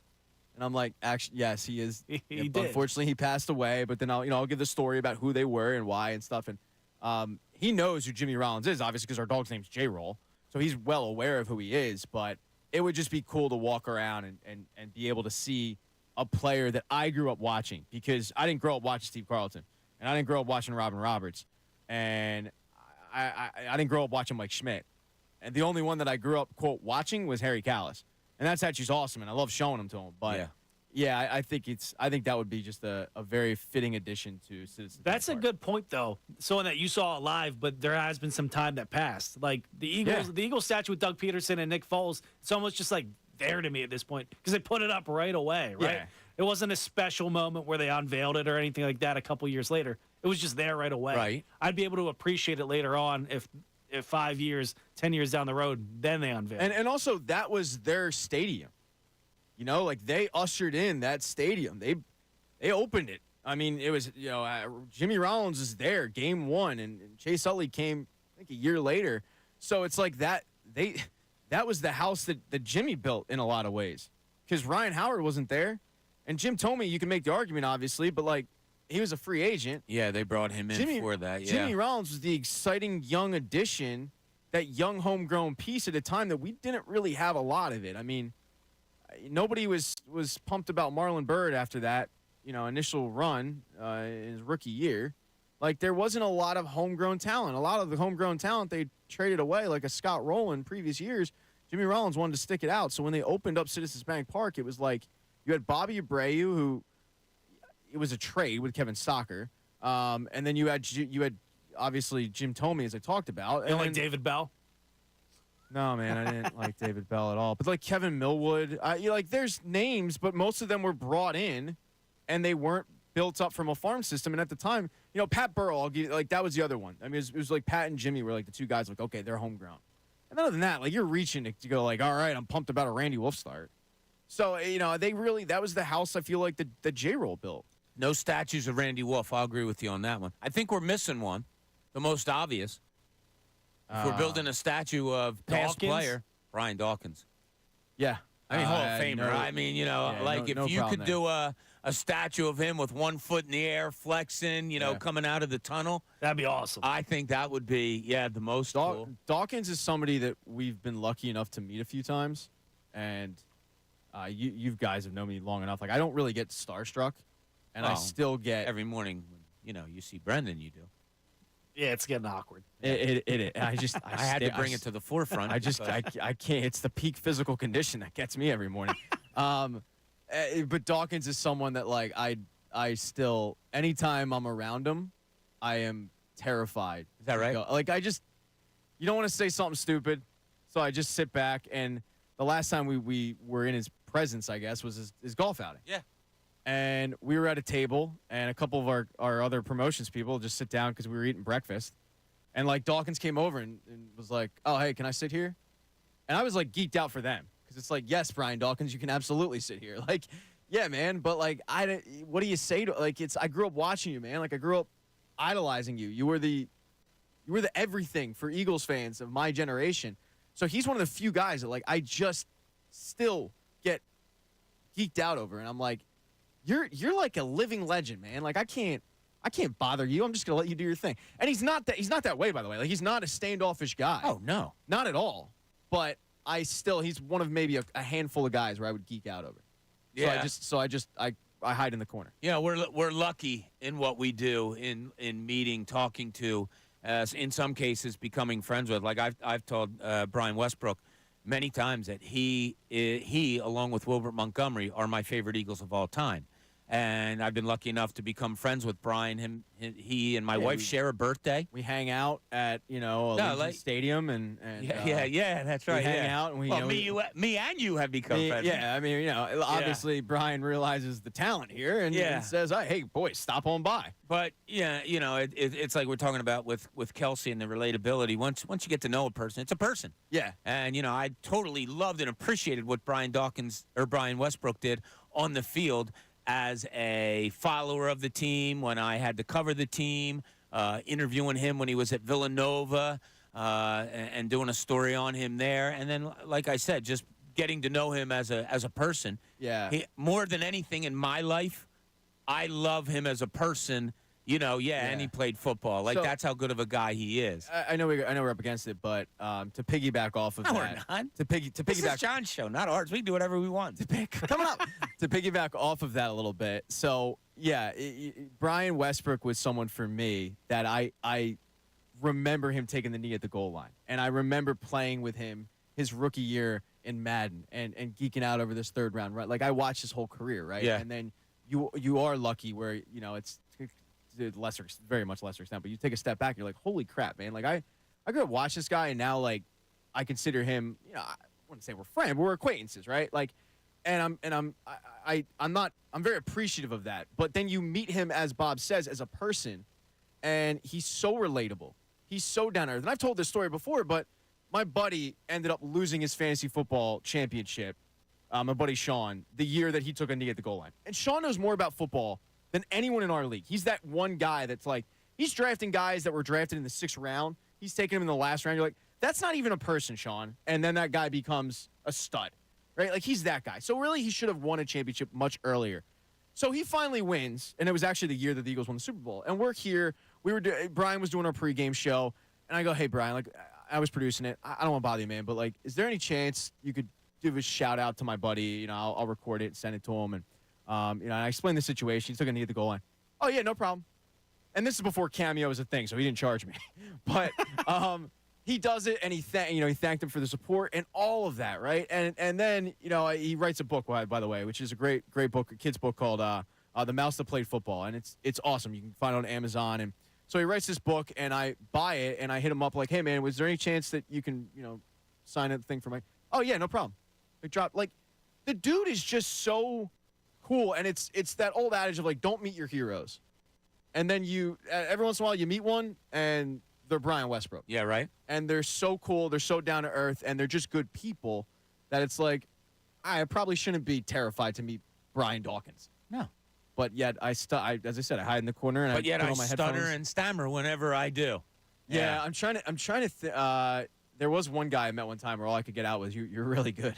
Speaker 3: And I'm like, actually, yes, he is.
Speaker 4: He did.
Speaker 3: Unfortunately, he passed away. But then I'll give the story about who they were and why and stuff. And he knows who Jimmy Rollins is, obviously, because our dog's name's J-Roll. So he's well aware of who he is. But it would just be cool to walk around and be able to see a player that I grew up watching because I didn't grow up watching Steve Carlton and I didn't grow up watching Robin Roberts and I didn't grow up watching Mike Schmidt. And the only one that I grew up, quote, watching was Harry Callis. And that's actually awesome, and I love showing him to him. But, yeah, I think that would be just a very fitting addition to Citizens.
Speaker 4: That's a good point, though. Someone that you saw live, but there has been some time that passed. Like the Eagles statue with Doug Peterson and Nick Foles, it's almost just like there to me at this point because they put it up right away, right?
Speaker 3: Yeah.
Speaker 4: It wasn't a special moment where they unveiled it or anything like that a couple years later. It was just there right away.
Speaker 2: Right.
Speaker 4: I'd be able to appreciate it later on if 5 years, 10 years down the road, then they unveil it.
Speaker 3: And also, that was their stadium. Like they ushered in that stadium. They opened it. I mean, it was, Jimmy Rollins is there, game one, and Chase Utley came, I think, a year later. So it's like that was the house that Jimmy built in a lot of ways because Ryan Howard wasn't there. And Jim Tomey, you can make the argument, obviously, but, like, he was a free agent.
Speaker 2: Yeah, they brought him in for that. Yeah.
Speaker 3: Jimmy Rollins was the exciting young addition, that young homegrown piece at a time that we didn't really have a lot of it. I mean, nobody was pumped about Marlon Byrd after that, initial run in his rookie year. Like, there wasn't a lot of homegrown talent. A lot of the homegrown talent they traded away, like a Scott Rowland previous years. Jimmy Rollins wanted to stick it out. So when they opened up Citizens Bank Park, it was like you had Bobby Abreu, who it was a trade with Kevin Stocker, and then you had obviously Jim Tomey, as I talked about.
Speaker 4: And like David Bell?
Speaker 3: No, man, I didn't like David Bell at all. But like Kevin Millwood, there's names, but most of them were brought in, and they weren't built up from a farm system. And at the time, Pat Burrell, that was the other one. I mean, it was like Pat and Jimmy were like the two guys, like, okay, they're homegrown. And other than that, like, you're reaching to go like, all right, I'm pumped about a Randy Wolf start. So, that was the house I feel like the J-Roll built.
Speaker 2: No statues of Randy Wolf. I'll agree with you on that one. I think we're missing one, the most obvious. If we're building a statue of past player, Brian Dawkins.
Speaker 3: Yeah.
Speaker 2: I mean, Hall of Famer. If you could do a statue of him with 1 foot in the air, flexing, coming out of the tunnel.
Speaker 4: That'd be awesome.
Speaker 2: I think that would be, the most cool.
Speaker 3: Dawkins is somebody that we've been lucky enough to meet a few times. And you guys have known me long enough. Like, I don't really get starstruck. And I still get
Speaker 2: every morning when you see Brendan, you do.
Speaker 4: Yeah, it's getting awkward.
Speaker 3: It
Speaker 2: I had to bring it to the forefront.
Speaker 3: I can't. It's the peak physical condition that gets me every morning. But Dawkins is someone that, like, I still, anytime I'm around him, I am terrified.
Speaker 2: Is that right?
Speaker 3: You don't want to say something stupid, so I just sit back. And the last time we were in his presence, I guess, was his golf outing.
Speaker 2: Yeah.
Speaker 3: And we were at a table, and a couple of our other promotions people just sit down because we were eating breakfast. And, like, Dawkins came over and was like, oh, hey, can I sit here? And I was, like, geeked out for them because it's like, yes, Brian Dawkins, you can absolutely sit here. Like, yeah, man, but, like, what do you say to, like, I grew up watching you, man. Like, I grew up idolizing you. You were the everything for Eagles fans of my generation. So he's one of the few guys that, like, I just still get geeked out over. And I'm like, You're like a living legend, man. Like, I can't bother you. I'm just gonna let you do your thing. And he's not that way, by the way. Like, he's not a standoffish guy.
Speaker 2: Oh no,
Speaker 3: not at all. But he's one of maybe a handful of guys where I would geek out over.
Speaker 2: Yeah.
Speaker 3: So I hide in the corner.
Speaker 2: Yeah, we're lucky in what we do in meeting, talking to, in some cases becoming friends with. Like I've told Brian Westbrook many times that he along with Wilbert Montgomery are my favorite Eagles of all time. And I've been lucky enough to become friends with Brian. He and my wife share a birthday.
Speaker 3: We hang out at Allegiant Stadium and
Speaker 2: that's right.
Speaker 3: We hang out and
Speaker 2: me and you have become friends.
Speaker 3: Yeah, I mean obviously Brian realizes the talent here and says, hey boys, stop on by.
Speaker 2: But it's like we're talking about with Kelsey and the relatability. Once you get to know a person, it's a person.
Speaker 3: Yeah.
Speaker 2: And I totally loved and appreciated what Brian Westbrook did on the field. As a follower of the team, when I had to cover the team, interviewing him when he was at Villanova, and doing a story on him there, and then, like I said, just getting to know him as a person.
Speaker 3: Yeah.
Speaker 2: More than anything in my life, I love him as a person. And he played football. Like, that's how good of a guy he is.
Speaker 3: I know we're up against it, but to piggyback off of
Speaker 2: no,
Speaker 3: that,
Speaker 2: we're not.
Speaker 3: To piggyback.
Speaker 2: This is John's show, not ours. We can do whatever we want.
Speaker 3: Coming up. To piggyback off of that a little bit. So yeah, Brian Westbrook was someone for me that I remember him taking the knee at the goal line, and I remember playing with him his rookie year in Madden and geeking out over this third round. Right, like I watched his whole career. Right,
Speaker 2: yeah.
Speaker 3: And then you are lucky where it's very much lesser extent, but you take a step back, you're like, holy crap, man. Like I grew up watching this guy, and now, like, I consider him, I wouldn't say we're friends, but we're acquaintances, right? Like, and I'm very appreciative of that. But then you meet him, as Bob says, as a person, and he's so relatable. He's so down to earth. And I've told this story before, but my buddy ended up losing his fantasy football championship, my buddy Sean, the year that he took a knee at the goal line. And Sean knows more about football than anyone in our league. He's that one guy that's like, he's drafting guys that were drafted in the 6th round. He's taking them in the last round. You're like, that's not even a person, Sean. And then that guy becomes a stud, right? Like, he's that guy. So really, he should have won a championship much earlier. So he finally wins, and it was actually the year that the Eagles won the Super Bowl. And we're here. Brian was doing our pregame show, and I go, hey, Brian, like, I was producing it. I don't want to bother you, man, but, like, is there any chance you could give a shout-out to my buddy? You know, I'll record it and send it to him. And, you know, and I explained the situation. He's still going to get the goal line. Oh, yeah, no problem. And this is before Cameo was a thing, so he didn't charge me. But he does it, and he thanked him for the support and all of that, right? And then, you know, he writes a book, by the way, which is a great book, a kid's book called The Mouse That Played Football, and it's awesome. You can find it on Amazon. And so he writes this book, and I buy it, and I hit him up like, hey, man, was there any chance that you can, you know, sign a thing for my – oh, yeah, no problem. The dude is just so cool, and it's that old adage of, like, don't meet your heroes. And then every once in a while, you meet one, and they're Brian Westbrook.
Speaker 2: Yeah, right.
Speaker 3: And they're so cool, they're so down to earth, and they're just good people that it's like, I probably shouldn't be terrified to meet Brian Dawkins.
Speaker 2: No.
Speaker 3: But yet, as I said, I hide in the corner, and
Speaker 2: But yet
Speaker 3: put
Speaker 2: I
Speaker 3: on my
Speaker 2: stutter
Speaker 3: headphones.
Speaker 2: and stammer whenever I do.
Speaker 3: Yeah, I'm trying to. There was one guy I met one time where all I could get out was, "You're really good."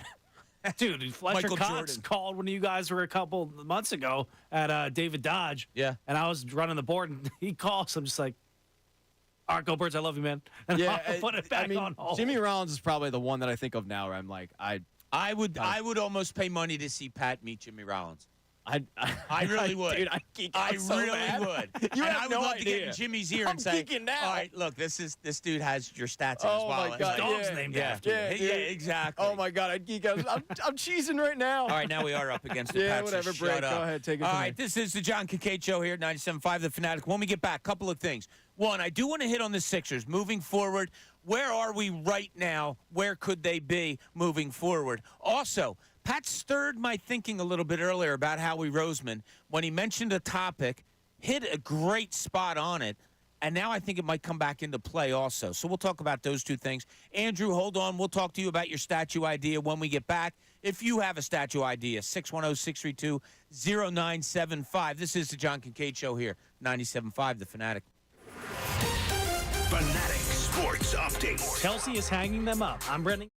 Speaker 4: Dude, Fletcher
Speaker 2: Michael
Speaker 4: Cox
Speaker 2: Jordan.
Speaker 4: called when you guys were a couple months ago at David Dodge.
Speaker 2: Yeah.
Speaker 4: And I was running the board, and he calls. I'm just like, all right, go Birds, I love you, man. And I'll put it back on hold.
Speaker 3: Jimmy Rollins is probably the one that I think of now where I'm like,
Speaker 2: I would almost pay money to see Pat meet Jimmy Rollins. I really would.
Speaker 3: Dude, I geek
Speaker 2: I
Speaker 3: out so
Speaker 2: really
Speaker 3: bad.
Speaker 2: would.
Speaker 3: You
Speaker 2: and
Speaker 3: have
Speaker 2: I would
Speaker 3: no
Speaker 2: love to get
Speaker 3: idea.
Speaker 2: in Jimmy's ear
Speaker 3: I'm
Speaker 2: and say,
Speaker 3: geeking now.
Speaker 2: all right, look, this dude has your stats in his
Speaker 3: Oh,
Speaker 2: wallet.
Speaker 3: my God.
Speaker 4: His dog's
Speaker 3: yeah.
Speaker 4: named
Speaker 2: Yeah,
Speaker 4: after you.
Speaker 3: Yeah,
Speaker 2: yeah,
Speaker 3: dude.
Speaker 2: exactly.
Speaker 3: Oh my God, I'd geek out. I'm cheesing right now.
Speaker 2: All right, now we are up against the
Speaker 3: Yeah,
Speaker 2: Pats. so
Speaker 3: whatever,
Speaker 2: shut
Speaker 3: Brett,
Speaker 2: up.
Speaker 3: go ahead, take it
Speaker 2: All
Speaker 3: from
Speaker 2: right,
Speaker 3: me.
Speaker 2: this is the John Kincade Show here at 97.5 The Fanatic. When we get back, couple of things. One, I do want to hit on the Sixers. Moving forward, where are we right now? Where could they be moving forward? Also, Pat stirred my thinking a little bit earlier about Howie Roseman when he mentioned a topic, hit a great spot on it, and now I think it might come back into play also. So we'll talk about those two things. Andrew, hold on. We'll talk to you about your statue idea when we get back. If you have a statue idea, 610-632-0975. This is the John Kincade Show here, 97.5 The Fanatic.
Speaker 1: Fanatic Sports Update.
Speaker 4: Kelsey is hanging them up. I'm Brendan.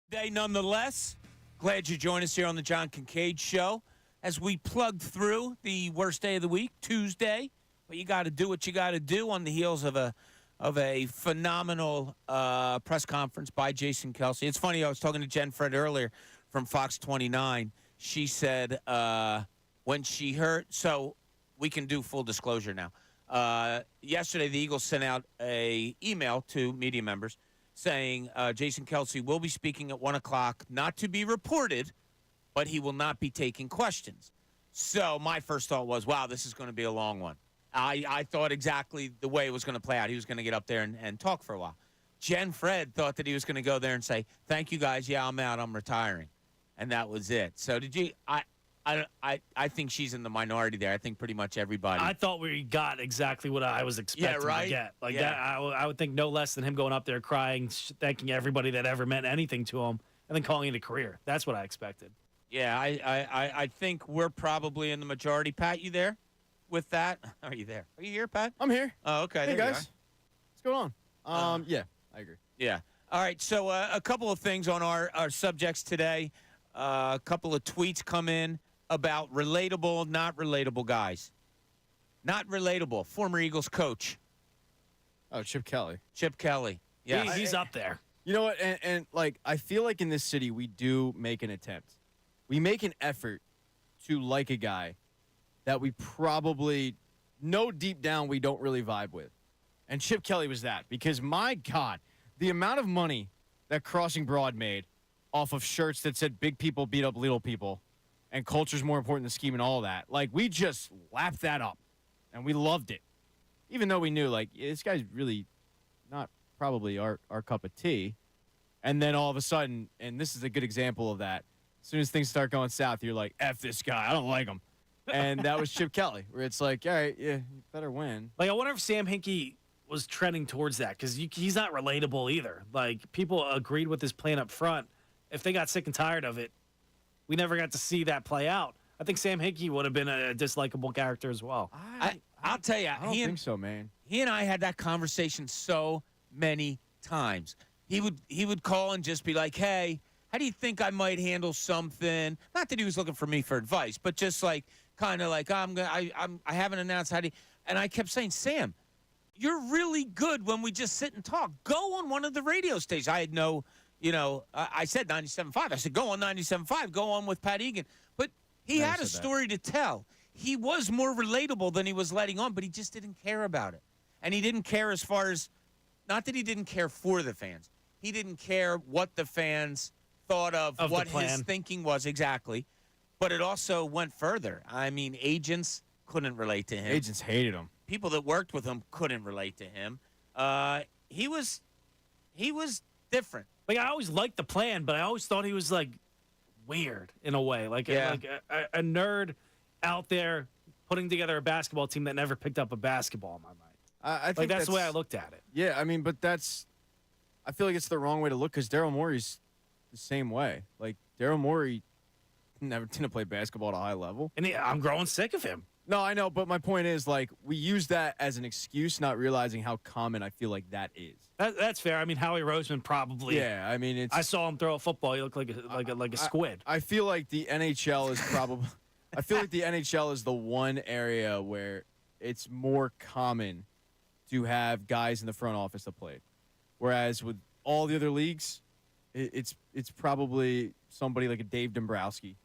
Speaker 2: Day nonetheless. Glad you joined us here on the John Kincade Show as we plugged through the worst day of the week, Tuesday. But you got to do what you got to do on the heels of a phenomenal press conference by Jason Kelsey. It's funny, I was talking to Jen Fred earlier from Fox 29. She said when she heard, so we can do full disclosure now. Yesterday, the Eagles sent out a email to media members saying Jason Kelsey will be speaking at 1 o'clock, not to be reported, but he will not be taking questions. So my first thought was, wow, this is going to be a long one. I thought exactly the way it was going to play out. He was going to get up there and talk for a while. Jen Fred thought that he was going to go there and say, thank you, guys. Yeah, I'm out. I'm retiring. And that was it. So did you I think she's in the minority there. I think pretty much everybody.
Speaker 4: I thought we got exactly what I was expecting to get. That, I would think no less than him going up there crying, thanking everybody that ever meant anything to him, and then calling it a career. That's what I expected.
Speaker 2: Yeah, I think we're probably in the majority. Pat, you there with that? Are you there? Are you here, Pat?
Speaker 3: I'm here.
Speaker 2: Oh, okay.
Speaker 3: Hey,
Speaker 2: there
Speaker 3: guys. What's going on? Yeah, I agree.
Speaker 2: Yeah. All right, so a couple of things on our subjects today. A couple of tweets come in about relatable, not relatable guys. Not relatable. Former Eagles coach.
Speaker 3: Oh, Chip Kelly.
Speaker 2: Chip Kelly. Yeah.
Speaker 4: He's up there.
Speaker 3: You know what? And like, I feel like in this city, we do make an attempt. We make an effort to like a guy that we probably know deep down we don't really vibe with. And Chip Kelly was that, because my God, the amount of money that Crossing Broad made off of shirts that said big people beat up little people and culture's more important than scheme and all that. Like, we just lapped that up and we loved it. Even though we knew, like, this guy's really not probably our cup of tea. And then all of a sudden, and this is a good example of that, as soon as things start going south, you're like, F this guy, I don't like him. And that was Chip Kelly, where it's like, all right, yeah, you better win.
Speaker 4: Like, I wonder if Sam Hinkie was trending towards that, because he's not relatable either. Like, people agreed with his plan up front. If they got sick and tired of it, we never got to see that play out. I think Sam Hinkie would have been a dislikable character as well.
Speaker 2: I'll tell you,
Speaker 3: I don't think so, man.
Speaker 2: He and I had that conversation so many times. He would call and just be like, hey, how do you think I might handle something? Not that he was looking for me for advice, but just like kind of like, I haven't announced how do you, and I kept saying, Sam, you're really good when we just sit and talk. Go on one of the radio stations. I had no, I said 97.5. I said, go on 97.5. Go on with Pat Egan. But he had a story to tell. He was more relatable than he was letting on, but he just didn't care about it. And he didn't care as far as, not that he didn't care for the fans. He didn't care what the fans thought of what his thinking was exactly. But it also went further. I mean, agents couldn't relate to him.
Speaker 3: Agents hated him.
Speaker 2: People that worked with him couldn't relate to him. He was different.
Speaker 4: Like, I always liked the plan, but I always thought he was, like, weird in a way. Like, a nerd out there putting together a basketball team that never picked up a basketball in my mind.
Speaker 3: I think
Speaker 4: that's the way I looked at it.
Speaker 3: Yeah, I mean, but I feel like it's the wrong way to look, because Daryl Morey's the same way. Like, Daryl Morey never didn't play basketball at a high level.
Speaker 4: And I'm growing sick of him.
Speaker 3: No, I know, but my point is, like, we use that as an excuse, not realizing how common I feel like that is.
Speaker 4: That's fair. I mean, Howie Roseman probably.
Speaker 3: Yeah, I mean,
Speaker 4: I saw him throw a football. He looked like a squid.
Speaker 3: I feel like the NHL is probably. I feel like the NHL is the one area where it's more common to have guys in the front office that played, whereas with all the other leagues, it's probably somebody like a Dave Dombrowski,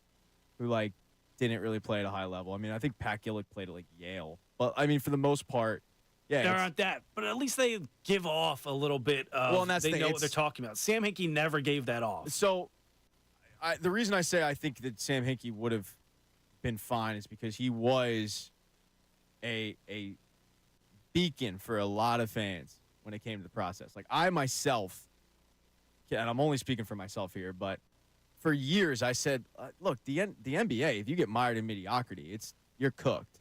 Speaker 3: who like didn't really play at a high level. I mean, I think Pat Gillick played at like Yale, but I mean, for the most part, yeah,
Speaker 4: there aren't that. But at least they give off a little bit of.
Speaker 3: Well, and that's
Speaker 4: they know what they're talking about. Sam Hinkie never gave that off.
Speaker 3: So, the reason I say I think that Sam Hinkie would have been fine is because he was a beacon for a lot of fans when it came to the process. Like, I myself, and I'm only speaking for myself here, but for years I said, look, the NBA, if you get mired in mediocrity, you're cooked.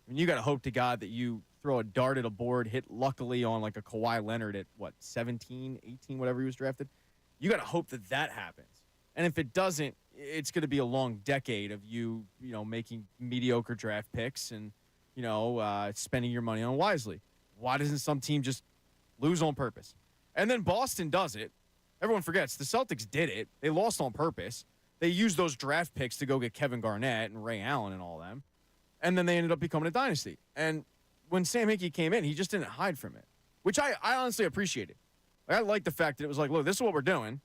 Speaker 3: I mean, you got to hope to God that you throw a dart at a board, hit luckily on like a Kawhi Leonard at, 17, 18, whatever he was drafted. You got to hope that happens. And if it doesn't, it's going to be a long decade of you making mediocre draft picks and, spending your money on wisely. Why doesn't some team just lose on purpose? And then Boston does it. Everyone forgets the Celtics did it. They lost on purpose. They used those draft picks to go get Kevin Garnett and Ray Allen and all them. And then they ended up becoming a dynasty. And when Sam Hinkie came in, he just didn't hide from it, which I honestly appreciated. I like the fact that it was like, look, this is what we're doing.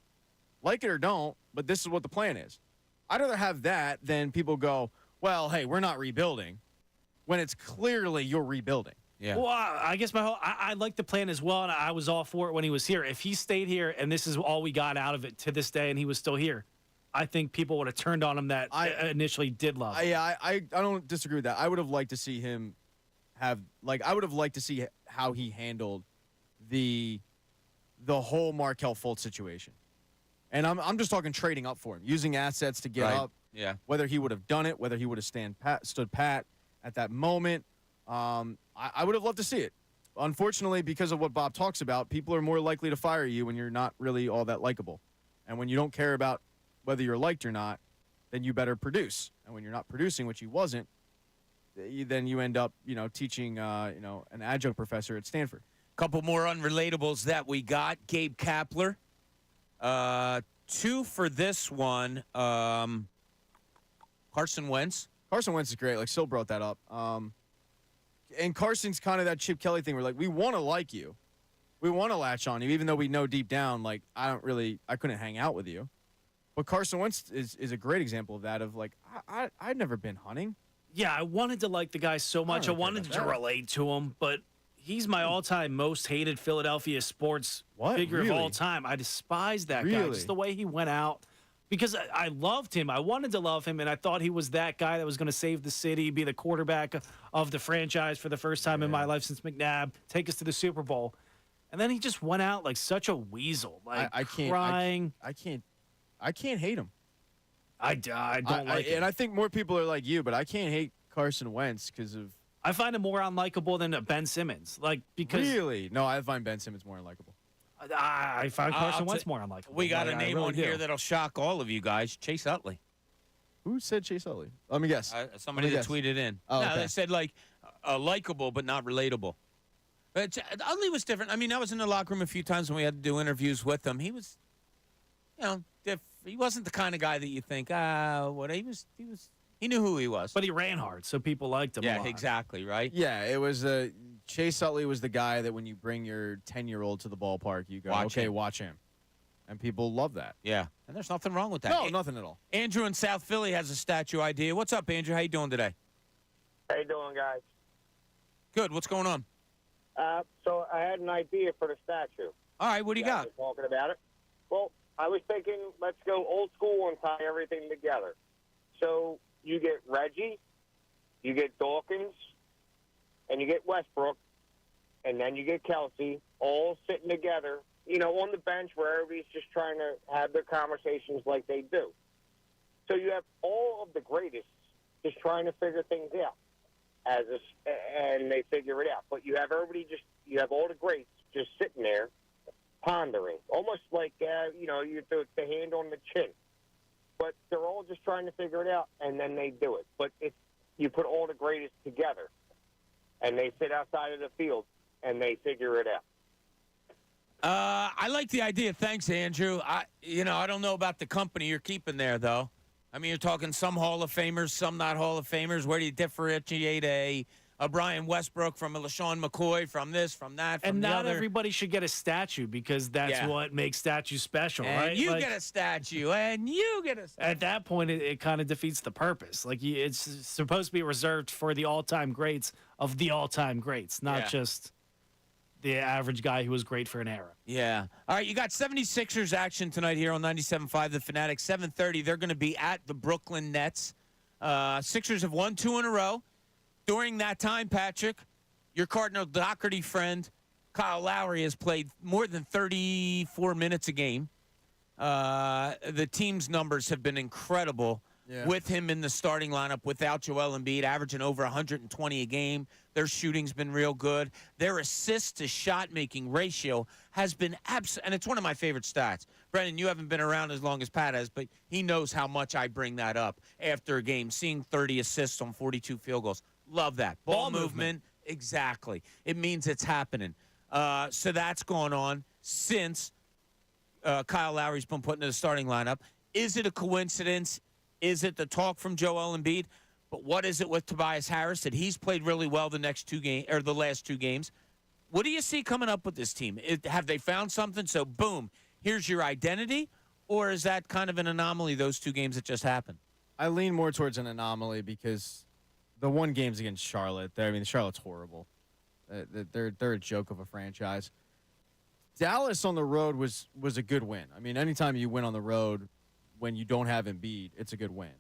Speaker 3: Like it or don't, but this is what the plan is. I'd rather have that than people go, well, hey, we're not rebuilding, when it's clearly you're rebuilding.
Speaker 2: Yeah.
Speaker 4: Well, I guess I like the plan as well, and I was all for it when he was here. If he stayed here and this is all we got out of it to this day and he was still here, I think people would have turned on him that initially did love him.
Speaker 3: I don't disagree with that. I would have liked to see him I would have liked to see how he handled the whole Markelle Fultz situation. And I'm just talking trading up for him, using assets to get up.
Speaker 2: Yeah.
Speaker 3: Whether he would have done it, whether he would have stood pat at that moment. I would have loved to see it. Unfortunately, because of what Bob talks about, people are more likely to fire you when you're not really all that likable. And when you don't care about whether you're liked or not, then you better produce. And when you're not producing, which he wasn't, then you end up, teaching, an adjunct professor at Stanford.
Speaker 2: Couple more unrelatables that we got. Gabe Kapler. 2 for this one. Carson Wentz.
Speaker 3: Carson Wentz is great. Like, Sil brought that up. And Carson's kind of that Chip Kelly thing where, like, we want to like you. We want to latch on you, even though we know deep down, like, I couldn't hang out with you. But Carson Wentz is a great example of that, of, like, I'd never been hunting.
Speaker 4: Yeah, I wanted to like the guy so much. I wanted to relate to him, but he's my all-time most hated Philadelphia sports figure of all time. I despise that guy. Just the way he went out. Because I loved him. I wanted to love him, and I thought he was that guy that was going to save the city, be the quarterback of the franchise for the first time in my life since McNabb, take us to the Super Bowl. And then he just went out like such a weasel, like crying.
Speaker 3: I can't hate him.
Speaker 4: I don't like him.
Speaker 3: And I think more people are like you, but I can't hate Carson Wentz because of...
Speaker 4: I find him more unlikable than Ben Simmons.
Speaker 3: Really? No, I find Ben Simmons more unlikable.
Speaker 4: I find Carson Wentz more unlikable.
Speaker 2: We got a name on here that'll shock all of you guys. Chase Utley.
Speaker 3: Who said Chase Utley? Let me guess.
Speaker 2: Somebody that tweeted in.
Speaker 3: Oh,
Speaker 2: no,
Speaker 3: okay.
Speaker 2: they said, likable but not relatable. But Utley was different. I mean, I was in the locker room a few times when we had to do interviews with him. He was, he wasn't the kind of guy that you think, he knew who he was.
Speaker 4: But he ran hard, so people liked him a lot.
Speaker 2: Yeah, exactly, right?
Speaker 3: Yeah, it was Chase Utley was the guy that when you bring your 10-year-old to the ballpark, you go, watch him. And people love that.
Speaker 2: Yeah, and there's nothing wrong with that.
Speaker 3: No, nothing at all.
Speaker 2: Andrew in South Philly has a statue idea. What's up, Andrew? How you doing today?
Speaker 10: How you doing, guys?
Speaker 2: Good. What's going on?
Speaker 10: So I had an idea for the statue.
Speaker 2: All right, what do you got?
Speaker 10: Talking about it. Well, I was thinking, let's go old school and tie everything together. So you get Reggie, you get Dawkins, and you get Westbrook, and then you get Kelsey, all sitting together, on the bench where everybody's just trying to have their conversations like they do. So you have all of the greatest just trying to figure things out, and they figure it out. But you have you have all the greats just sitting there pondering, almost like, you put the hand on the chin. But they're all just trying to figure it out, and then they do it. But you put all the greatest together, and they sit outside of the field, and they figure it out.
Speaker 2: I like the idea. Thanks, Andrew. I don't know about the company you're keeping there, though. I mean, you're talking some Hall of Famers, some not Hall of Famers. Where do you differentiate a Brian Westbrook from a LaShawn McCoy, from this, from that, from
Speaker 4: and
Speaker 2: the
Speaker 4: not
Speaker 2: other?
Speaker 4: Everybody should get a statue because that's what makes statues special,
Speaker 2: and
Speaker 4: right?
Speaker 2: You get a statue, and you get a statue.
Speaker 4: At that point, it kind of defeats the purpose. Like, it's supposed to be reserved for the all-time greats of the all-time greats, not just the average guy who was great for an era.
Speaker 2: Yeah. All right, you got 76ers action tonight here on 97.5 The Fanatic. 7:30, they're going to be at the Brooklyn Nets. Sixers have won 2 in a row. During that time, Patrick, your Cardinal Doherty friend, Kyle Lowry, has played more than 34 minutes a game. The team's numbers have been incredible with him in the starting lineup without Joel Embiid, averaging over 120 a game. Their shooting's been real good. Their assist-to-shot-making ratio has been and it's one of my favorite stats. Brendan, you haven't been around as long as Pat has, but he knows how much I bring that up after a game, seeing 30 assists on 42 field goals. Love that. Ball movement. Exactly. It means it's happening. So that's gone on since Kyle Lowry's been put into the starting lineup. Is it a coincidence? Is it the talk from Joel Embiid? But what is it with Tobias Harris that he's played really well the last 2 games? What do you see coming up with this team? Have they found something? So boom, here's your identity, or is that kind of an anomaly? Those 2 games that just happened.
Speaker 3: I lean more towards an anomaly because the 1 game's against Charlotte. Charlotte's horrible. They're a joke of a franchise. Dallas on the road was a good win. I mean, anytime you win on the road when you don't have Embiid, it's a good win.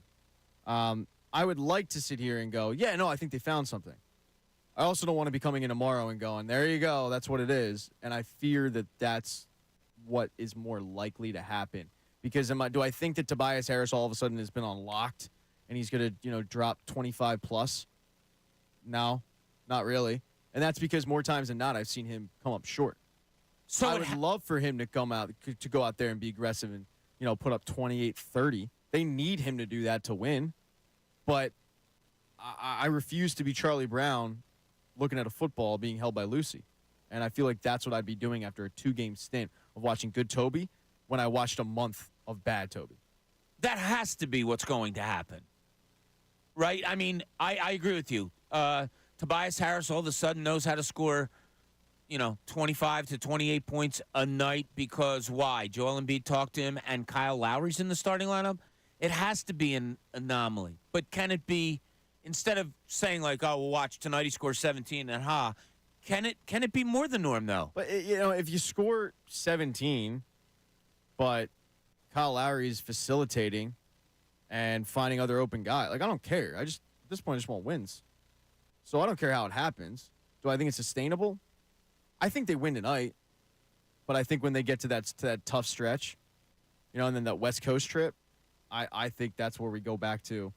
Speaker 3: I would like to sit here and go, yeah, no, I think they found something. I also don't want to be coming in tomorrow and going, there you go, that's what it is. And I fear that that's what is more likely to happen. Because do I think that Tobias Harris all of a sudden has been unlocked and he's going to, drop 25 plus? No, not really. And that's because more times than not, I've seen him come up short. So I would love for him to go out there and be aggressive and, put up 28, 30. They need him to do that to win. But I refuse to be Charlie Brown looking at a football being held by Lucy. And I feel like that's what I'd be doing after a 2-game stint of watching good Toby when I watched a month of bad Toby.
Speaker 2: That has to be what's going to happen. Right? I mean, I agree with you. Tobias Harris all of a sudden knows how to score, 25 to 28 points a night because why? Joel Embiid talked to him and Kyle Lowry's in the starting lineup? It has to be an anomaly. But can it be, instead of saying like, oh, well, watch, tonight he scores 17 and can it be more the norm, though?
Speaker 3: But, if you score 17, but Kyle Lowry's facilitating and finding other open guys, I don't care. At this point, I just want wins. So I don't care how it happens. Do I think it's sustainable? I think they win tonight. But I think when they get to that tough stretch, and then that West Coast trip, I think that's where we go back to,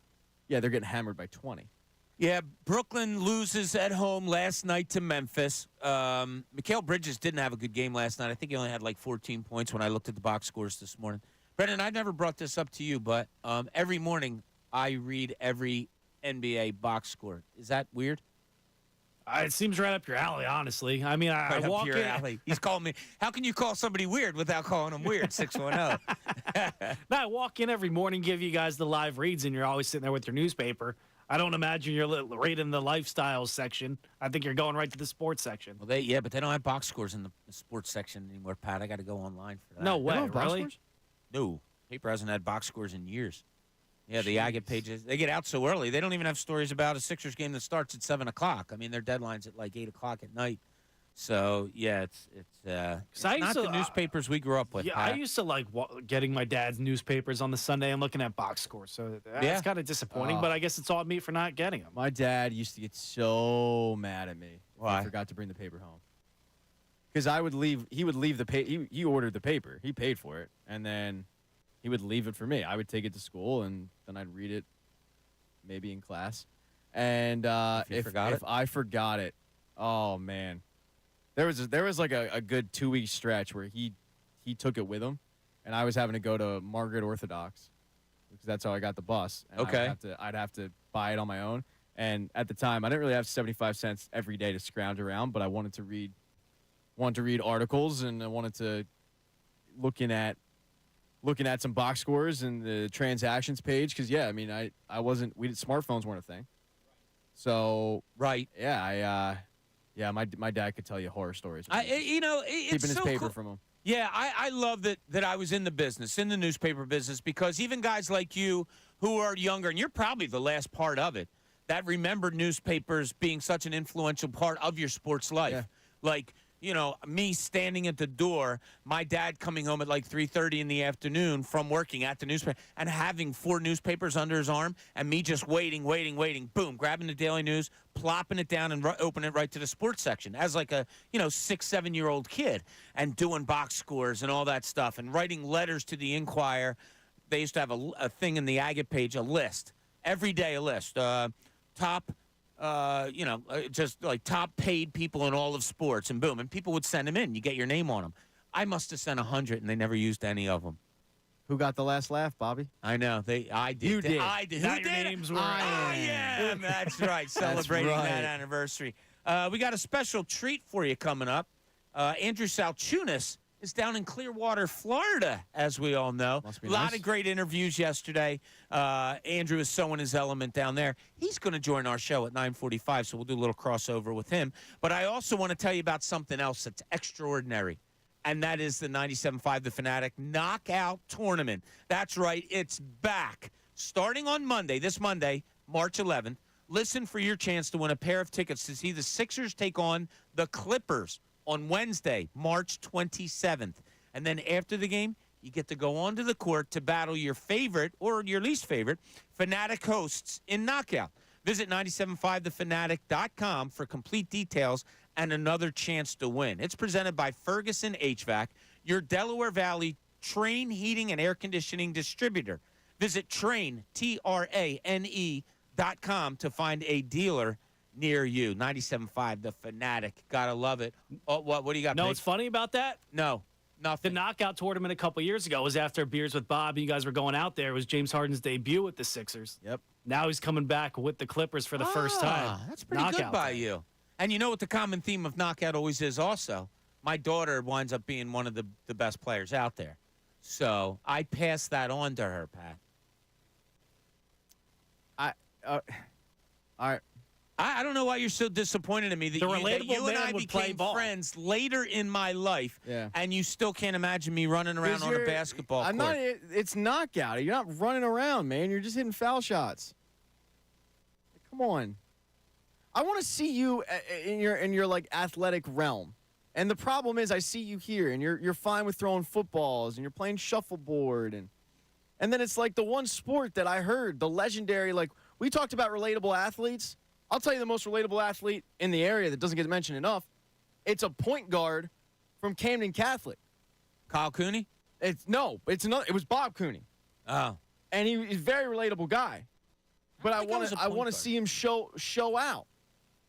Speaker 3: yeah, they're getting hammered by 20.
Speaker 2: Yeah, Brooklyn loses at home last night to Memphis. Mikal Bridges didn't have a good game last night. I think he only had like 14 points when I looked at the box scores this morning. Brendan, I've never brought this up to you, but every morning I read every NBA box score. Is that weird?
Speaker 4: It seems right up your alley, honestly. I mean, I walk in.
Speaker 2: Alley. He's calling me. How can you call somebody weird without calling them weird? 610.
Speaker 4: No, I walk in every morning, give you guys the live reads, and you're always sitting there with your newspaper. I don't imagine you're right in the lifestyle section. I think you're going right to the sports section.
Speaker 2: Well, but they don't have box scores in the sports section anymore, Pat. I got to go online for that.
Speaker 4: No way, really?
Speaker 2: No, paper hasn't had box scores in years. Yeah, the Agate pages, they get out so early. They don't even have stories about a Sixers game that starts at 7 o'clock. I mean, their deadline's at like 8 o'clock at night. So, yeah, it's not the newspapers we grew up with.
Speaker 4: Yeah,
Speaker 2: Pat.
Speaker 4: I used to like getting my dad's newspapers on the Sunday and looking at box scores. So it's kind of disappointing, but I guess it's on me for not getting them.
Speaker 3: My dad used to get so mad at me if
Speaker 2: Why?
Speaker 3: I forgot to bring the paper home. Because he would leave the paper. He ordered the paper. He paid for it. And then he would leave it for me. I would take it to school, and then I'd read it maybe in class. And if I forgot it, oh, man. There was like a good 2-week stretch where he took it with him, and I was having to go to Margaret Orthodox because that's how I got the bus. And
Speaker 2: okay.
Speaker 3: I'd have to buy it on my own. And at the time, I didn't really have 75 cents every day to scrounge around, but I wanted to read articles, and I wanted to looking at some box scores and the transactions page because smartphones weren't a thing. So
Speaker 2: right,
Speaker 3: yeah, my dad could tell you horror stories.
Speaker 2: It's
Speaker 3: keeping his
Speaker 2: so
Speaker 3: paper
Speaker 2: cool.
Speaker 3: from him.
Speaker 2: Yeah, I love that I was in the newspaper business, because even guys like you who are younger, and you're probably the last part of it, that remembered newspapers being such an influential part of your sports life.
Speaker 3: Yeah.
Speaker 2: Like, me standing at the door, my dad coming home at like 3:30 in the afternoon from working at the newspaper and having 4 newspapers under his arm, and me just waiting, boom, grabbing the Daily News, plopping it down and opening it right to the sports section as like a, 6-7-year-old kid, and doing box scores and all that stuff and writing letters to the Inquirer. They used to have a thing in the Agate page, a list, every day a list, top just like top paid people in all of sports, and boom, and people would send them in. You get your name on them. I must have sent 100, and they never used any of them.
Speaker 3: Who got the last laugh, Bobby?
Speaker 2: I know. I did.
Speaker 3: You did.
Speaker 2: I did.
Speaker 4: Now
Speaker 2: Who
Speaker 4: your
Speaker 2: did?
Speaker 4: names were.
Speaker 2: Yeah, that's right. Celebrating that anniversary. We got a special treat for you coming up. Andrew Salchunas is down in Clearwater, Florida, as we all know.
Speaker 3: Must be
Speaker 2: A lot
Speaker 3: nice.
Speaker 2: of great interviews yesterday. Andrew is so in his element down there. He's going to join our show at 9:45, so we'll do a little crossover with him. But I also want to tell you about something else that's extraordinary, and that is the 97.5 The Fanatic Knockout Tournament. That's right. It's back. Starting on Monday, this Monday, March 11th, listen for your chance to win a pair of tickets to see the Sixers take on the Clippers on Wednesday, March 27th. And then after the game, you get to go onto the court to battle your favorite or your least favorite Fanatic hosts in Knockout. Visit 975thefanatic.com for complete details and another chance to win. It's presented by Ferguson HVAC, your Delaware Valley Train Heating and Air Conditioning distributor. Visit TRANE.com to find a dealer near you. 97.5 The Fanatic. Gotta love it. Oh, what do you got,
Speaker 4: No,
Speaker 2: Pete?
Speaker 4: what's funny about that?
Speaker 2: No,
Speaker 4: The
Speaker 2: nothing.
Speaker 4: knockout tournament a couple years ago was after Beers with Bob. You guys were going out there. It was James Harden's debut with the Sixers.
Speaker 3: Yep.
Speaker 4: Now he's coming back with the Clippers for the first time.
Speaker 2: That's pretty good
Speaker 4: Knockout
Speaker 2: by
Speaker 4: day.
Speaker 2: you. And you know what the common theme of Knockout always is also? My daughter winds up being one of the best players out there. So I pass that on to her, Pat.
Speaker 3: All right.
Speaker 2: I don't know why you're so disappointed in me that
Speaker 4: The
Speaker 2: you
Speaker 4: relatable
Speaker 2: and
Speaker 4: man
Speaker 2: I
Speaker 4: would play
Speaker 2: became
Speaker 4: ball.
Speaker 2: friends later in my life,
Speaker 3: Yeah.
Speaker 2: and you still can't imagine me running around on a basketball
Speaker 3: I'm
Speaker 2: court.
Speaker 3: not. It's knockout. You're not running around, man. You're just hitting foul shots. Come on. I want to see you in your like athletic realm. And the problem is, I see you here, and you're fine with throwing footballs, and you're playing shuffleboard, and then it's like the one sport that I heard, the legendary, like we talked about relatable athletes. I'll tell you the most relatable athlete in the area that doesn't get mentioned enough. It's a point guard from Camden Catholic.
Speaker 2: Kyle Cooney?
Speaker 3: It's another. It was Bob Cooney,
Speaker 2: Oh.
Speaker 3: and he's a very relatable guy. But I
Speaker 2: think I
Speaker 3: want
Speaker 2: was a
Speaker 3: to
Speaker 2: point guard.
Speaker 3: see him show out.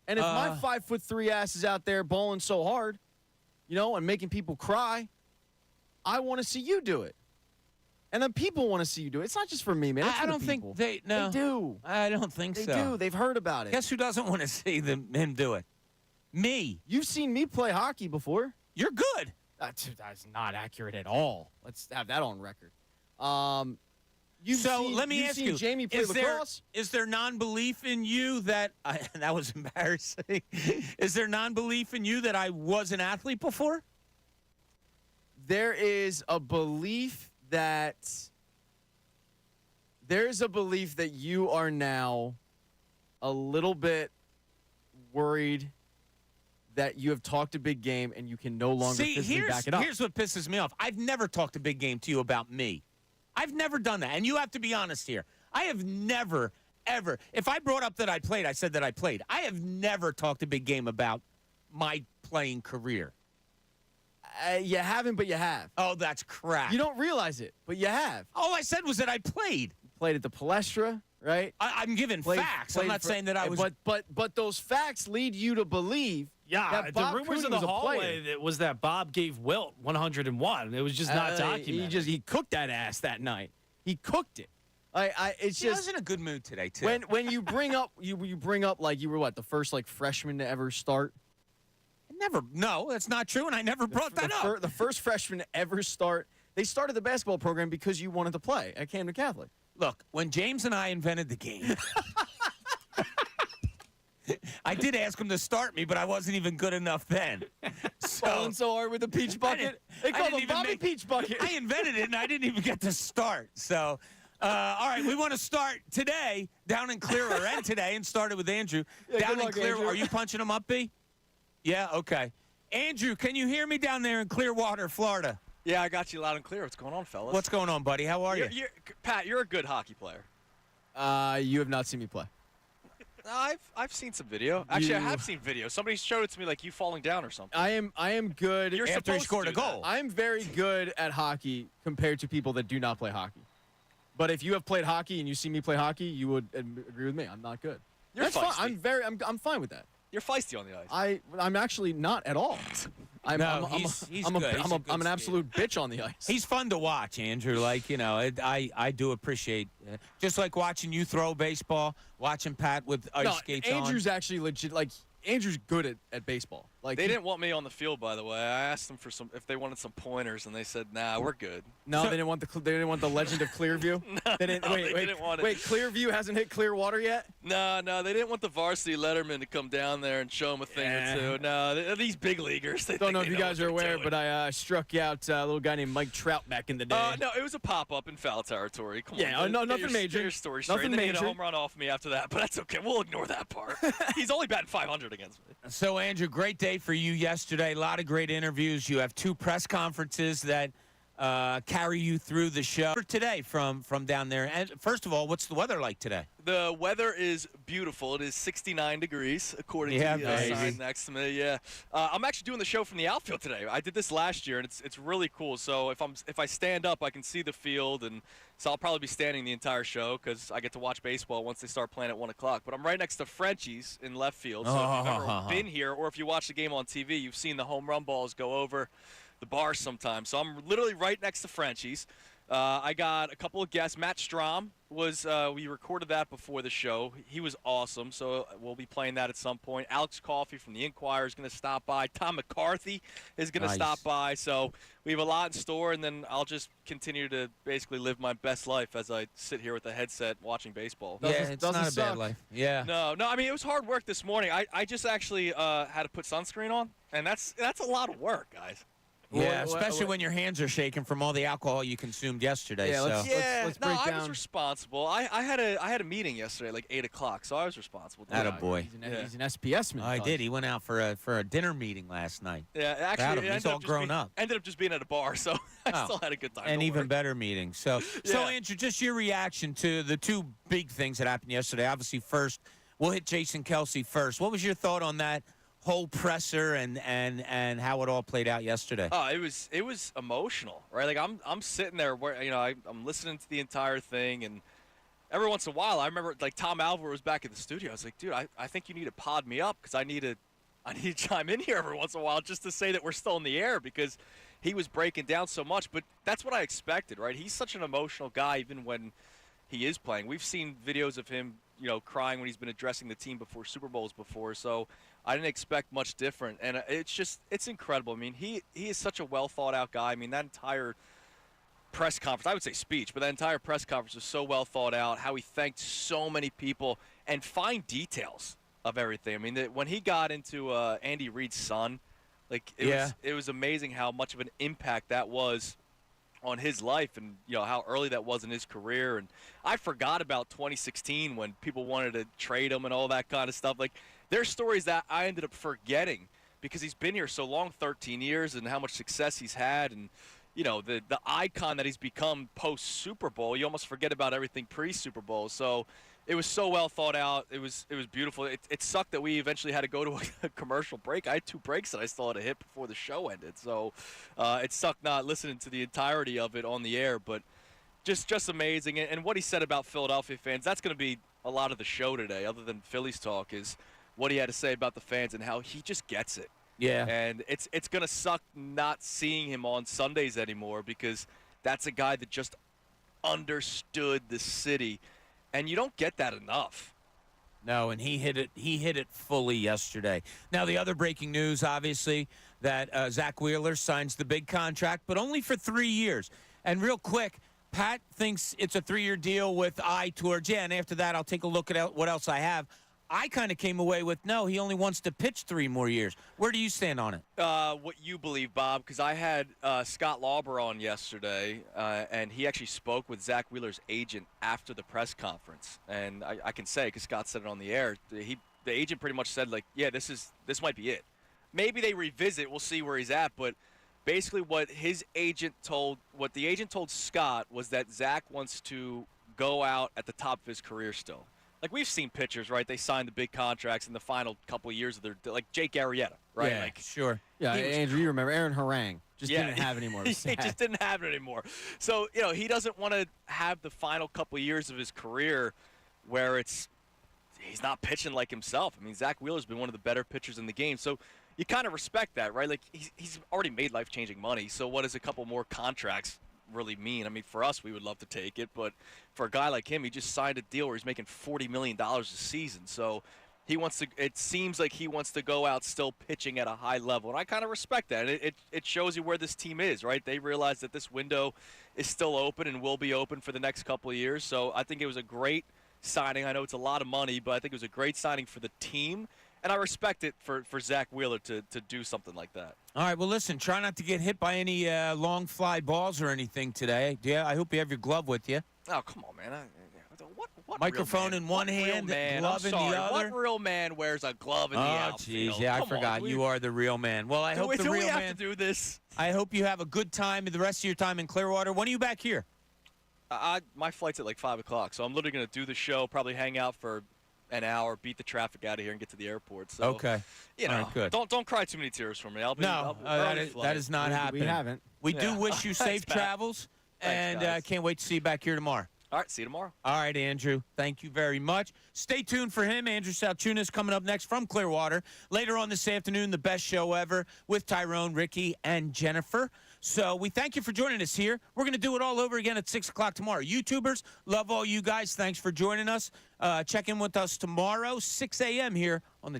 Speaker 3: And if my 5'3" ass is out there balling so hard, and making people cry, I want to see you do it. And then people want to see you do it. It's not just for me, man. It's
Speaker 2: I
Speaker 3: for the
Speaker 2: don't think
Speaker 3: people.
Speaker 2: they
Speaker 3: do.
Speaker 2: I don't think
Speaker 3: They
Speaker 2: so.
Speaker 3: do. They've heard about it.
Speaker 2: Guess who doesn't want to see him do it? Me.
Speaker 3: You've seen me play hockey before.
Speaker 2: You're good.
Speaker 3: That's not accurate at all. Let's have that on record.
Speaker 2: Let me ask you:
Speaker 3: Jamie play lacrosse?
Speaker 2: Is there non-belief in you that that was embarrassing? Is there non-belief in you that I was an athlete before?
Speaker 3: There is a belief that you are now a little bit worried that you have talked a big game and you can no longer physically back it up.
Speaker 2: Here's what pisses me off. I've never talked a big game to you about me. I've never done that. And you have to be honest here. I have never, ever. If I brought up that I played, I said that I played. I have never talked a big game about my playing career.
Speaker 3: You haven't, but you have.
Speaker 2: Oh, that's crap.
Speaker 3: You don't realize it, but you have.
Speaker 2: All I said was that I played.
Speaker 3: Played at the Palestra, right?
Speaker 2: I'm giving facts. I'm not saying that I was.
Speaker 3: But those facts lead you to believe.
Speaker 4: Yeah,
Speaker 3: that
Speaker 4: the
Speaker 3: Bob
Speaker 4: rumors
Speaker 3: Cooney
Speaker 4: in the
Speaker 3: was a
Speaker 4: hallway
Speaker 3: player.
Speaker 4: that was that Bob gave Wilt 101. It was just not documented.
Speaker 3: He cooked that ass that night. He cooked it. It's
Speaker 2: I was
Speaker 3: just
Speaker 2: in a good mood today too.
Speaker 3: when you bring up you bring up like you were the first like freshman to ever start.
Speaker 2: No, that's not true, and I never brought that up.
Speaker 3: The first freshman to ever start. They started the basketball program because you wanted to play at Camden Catholic.
Speaker 2: Look, when James and I invented the game, I did ask him to start me, but I wasn't even good enough then.
Speaker 3: Falling so hard with the peach bucket. They called him Bobby Peach Bucket.
Speaker 2: I invented it, and I didn't even get to start. So, all right, we want to start today down in Clearwater, and today, and started with Andrew.
Speaker 3: Yeah,
Speaker 2: down
Speaker 3: good
Speaker 2: in
Speaker 3: luck,
Speaker 2: Clearwater.
Speaker 3: Andrew.
Speaker 2: Are you punching him up, B? Yeah, okay. Andrew, can you hear me down there in Clearwater, Florida?
Speaker 11: Yeah, I got you loud and clear. What's going on, fellas?
Speaker 2: What's going on, buddy? How are you?
Speaker 11: Pat, you're a good hockey player.
Speaker 3: You have not seen me play.
Speaker 11: I've seen some video. Actually, I have seen video. Somebody showed it to me, like you falling down or something.
Speaker 3: I am good.
Speaker 11: You're
Speaker 2: After he
Speaker 11: supposed to
Speaker 2: scored a
Speaker 11: do that.
Speaker 2: goal.
Speaker 3: I'm very good at hockey compared to people that do not play hockey. But if you have played hockey and you see me play hockey, you would agree with me. I'm not good.
Speaker 11: You're
Speaker 3: That's
Speaker 11: feisty.
Speaker 3: fine. I'm fine with that.
Speaker 11: You're feisty on the ice.
Speaker 3: I'm actually not at all. I'm
Speaker 2: he's
Speaker 3: an
Speaker 2: good. He's a good
Speaker 3: I'm an absolute bitch on the ice.
Speaker 2: He's fun to watch, Andrew. Like, I do appreciate just like watching you throw baseball, watching Pat with ice skates on.
Speaker 3: Andrew's actually legit. Like Andrew's good at baseball. Like
Speaker 11: They didn't want me on the field, by the way. I asked them for if they wanted some pointers, and they said, "Nah, we're good."
Speaker 3: No, they didn't want the legend of Clearview. They didn't.
Speaker 11: No,
Speaker 3: Wait,
Speaker 11: they didn't want it.
Speaker 3: wait. Clearview hasn't hit Clearwater yet.
Speaker 11: No, they didn't want the varsity letterman to come down there and show them a thing or two. No, these big leaguers. They
Speaker 3: Don't know if
Speaker 11: think
Speaker 3: you
Speaker 11: they
Speaker 3: guys
Speaker 11: what
Speaker 3: are
Speaker 11: they're
Speaker 3: aware,
Speaker 11: doing.
Speaker 3: but I struck out a little guy named Mike Trout back in the day.
Speaker 11: No, it was a pop-up in foul territory. Come
Speaker 3: Yeah,
Speaker 11: on.
Speaker 3: no,
Speaker 11: Get
Speaker 3: nothing
Speaker 11: your,
Speaker 3: major.
Speaker 11: Get your story straight.
Speaker 3: Nothing
Speaker 11: And then he hit
Speaker 3: major.
Speaker 11: a home run off me after that, but that's okay. We'll ignore that part. He's only batting 500 against me.
Speaker 2: So, Andrew, great day for you yesterday. A lot of great interviews. You have 2 press conferences that carry you through the show. For today from down there. And first of all, what's the weather like today?
Speaker 11: The weather is beautiful. It is 69 degrees, according to the
Speaker 2: baby.
Speaker 11: sign next to me. Yeah, I'm actually doing the show from the outfield today. I did this last year, and it's really cool. So if I stand up, I can see the field, and so I'll probably be standing the entire show because I get to watch baseball once they start playing at 1 o'clock. But I'm right next to Frenchie's in left field. So if you've ever been here, or if you watch the game on TV, you've seen the home run balls go over the bar sometimes. So I'm literally right next to Frenchie's. I got a couple of guests. Matt Strom was, we recorded that before the show. He was awesome, so we'll be playing that at some point. Alex Coffey from the Inquirer is going to stop by. Tom McCarthy is going to stop by. So we have a lot in store, and then I'll just continue to basically live my best life as I sit here with a headset watching baseball.
Speaker 2: It's not a bad life. Yeah.
Speaker 11: No, I mean, it was hard work this morning. I just actually had to put sunscreen on, and that's a lot of work, guys.
Speaker 2: Yeah, especially when your hands are shaking from all the alcohol you consumed yesterday.
Speaker 3: Yeah, let's break
Speaker 11: I was
Speaker 3: down.
Speaker 11: responsible. I had a meeting yesterday, like 8 o'clock, so I was responsible.
Speaker 2: Attaboy.
Speaker 3: He's an SPS man.
Speaker 2: I did. He went out for a dinner meeting last night.
Speaker 11: Yeah,
Speaker 2: Proud
Speaker 11: actually,
Speaker 2: of him.
Speaker 11: it
Speaker 2: He's
Speaker 11: ended
Speaker 2: all
Speaker 11: up just
Speaker 2: grown
Speaker 11: being-
Speaker 2: up.
Speaker 11: Ended up just being at a bar, so I still had a good time.
Speaker 2: An
Speaker 11: Don't
Speaker 2: even
Speaker 11: worry.
Speaker 2: better meeting. So
Speaker 11: Yeah.
Speaker 2: Andrew, just your reaction to the 2 big things that happened yesterday. Obviously, first, we'll hit Jason Kelsey first. What was your thought on that whole presser and how it all played out yesterday?
Speaker 11: Oh, it was emotional, right? Like I'm sitting there where I'm listening to the entire thing, and every once in a while I remember like Tom Alver was back in the studio. I was like, dude, I think you need to pod me up because I need to chime in here every once in a while just to say that we're still in the air because he was breaking down so much. But that's what I expected, right? He's such an emotional guy even when he is playing. We've seen videos of him, crying when he's been addressing the team before Super Bowls before. So I didn't expect much different, and it's incredible. I mean, he is such a well thought out guy. I mean, that entire press conference, I would say speech, but that entire press conference was so well thought out. How he thanked so many people and fine details of everything. I mean, when he got into Andy Reid's son, like it was amazing how much of an impact that was on his life, and how early that was in his career. And I forgot about 2016 when people wanted to trade him and all that kind of stuff. Like, there's stories that I ended up forgetting because he's been here so long, 13 years, and how much success he's had, and the icon that he's become post Super Bowl. You almost forget about everything pre Super Bowl. So it was so well thought out. It was beautiful. It sucked that we eventually had to go to a commercial break. I had 2 breaks that I still had to hit before the show ended. So it sucked not listening to the entirety of it on the air, but just amazing. And what he said about Philadelphia fans, that's going to be a lot of the show today, other than Phillies talk, is what he had to say about the fans and how he just gets it.
Speaker 2: Yeah.
Speaker 11: And it's going to suck not seeing him on Sundays anymore because that's a guy that just understood the city. And you don't get that enough.
Speaker 2: No, and he hit it fully yesterday. Now, the other breaking news, obviously, that Zach Wheeler signs the big contract, but only for 3 years. And real quick, Pat thinks it's a 3-year deal with eye towards, and after that, I'll take a look at what else I have. I kind of came away with, no, he only wants to pitch 3 more years. Where do you stand on it?
Speaker 11: What you believe, Bob, because I had Scott Lauber on yesterday, and he actually spoke with Zach Wheeler's agent after the press conference. And I can say, because Scott said it on the air, the agent pretty much said, like, yeah, this might be it. Maybe they revisit. We'll see where he's at. But basically what the agent told Scott was that Zach wants to go out at the top of his career still. Like, we've seen pitchers, right? They signed the big contracts in the final couple of years of their, like Jake Arrieta, right?
Speaker 2: Yeah,
Speaker 11: like,
Speaker 2: sure.
Speaker 3: Yeah, Andrew, you remember Aaron Harang didn't have it anymore.
Speaker 11: He just didn't have it anymore. So, he doesn't want to have the final couple of years of his career where he's not pitching like himself. I mean, Zach Wheeler's been one of the better pitchers in the game. So you kind of respect that, right? Like, he's already made life-changing money. So what does a couple more contracts really mean? I mean, for us, we would love to take it, but for a guy like him, he just signed a deal where he's making $40 million a season. So It seems like he wants to go out still pitching at a high level, and I kind of respect that. It shows you where this team is, right? They realize that this window is still open and will be open for the next couple of years. So I think it was a great signing. I know it's a lot of money, but I think it was a great signing for the team, and I respect it for Zach Wheeler to do something like that.
Speaker 2: All right, well, listen, try not to get hit by any long fly balls or anything today. Yeah, I hope you have your glove with you.
Speaker 11: Oh, come on, man. What
Speaker 2: microphone in one hand, glove in the other.
Speaker 11: What real man wears a glove in the outfield?
Speaker 2: Oh, jeez, yeah,
Speaker 11: Come
Speaker 2: I forgot.
Speaker 11: on,
Speaker 2: You are the real man. Well, I hope the
Speaker 11: do
Speaker 2: real
Speaker 11: we have
Speaker 2: man.
Speaker 11: to do this?
Speaker 2: I hope you have a good time the rest of your time in Clearwater. When are you back here?
Speaker 11: My flight's at like 5 o'clock, so I'm literally going to do the show, probably hang out for an hour, beat the traffic out of here, and get to the airport. So,
Speaker 2: okay.
Speaker 11: You know,
Speaker 2: all right, good.
Speaker 11: Don't cry too many tears for me.
Speaker 2: That is not happening.
Speaker 3: We haven't.
Speaker 2: We do wish you safe
Speaker 11: Pat.
Speaker 2: travels,
Speaker 11: Thanks,
Speaker 2: and can't wait to see you back here tomorrow.
Speaker 11: All right, see you tomorrow.
Speaker 2: All right, Andrew. Thank you very much. Stay tuned for him. Andrew Salchunas coming up next from Clearwater. Later on this afternoon, the best show ever with Tyrone, Ricky, and Jennifer. So we thank you for joining us here. We're going to do it all over again at 6 o'clock tomorrow. YouTubers, love all you guys. Thanks for joining us. Check in with us tomorrow, 6 a.m. here on the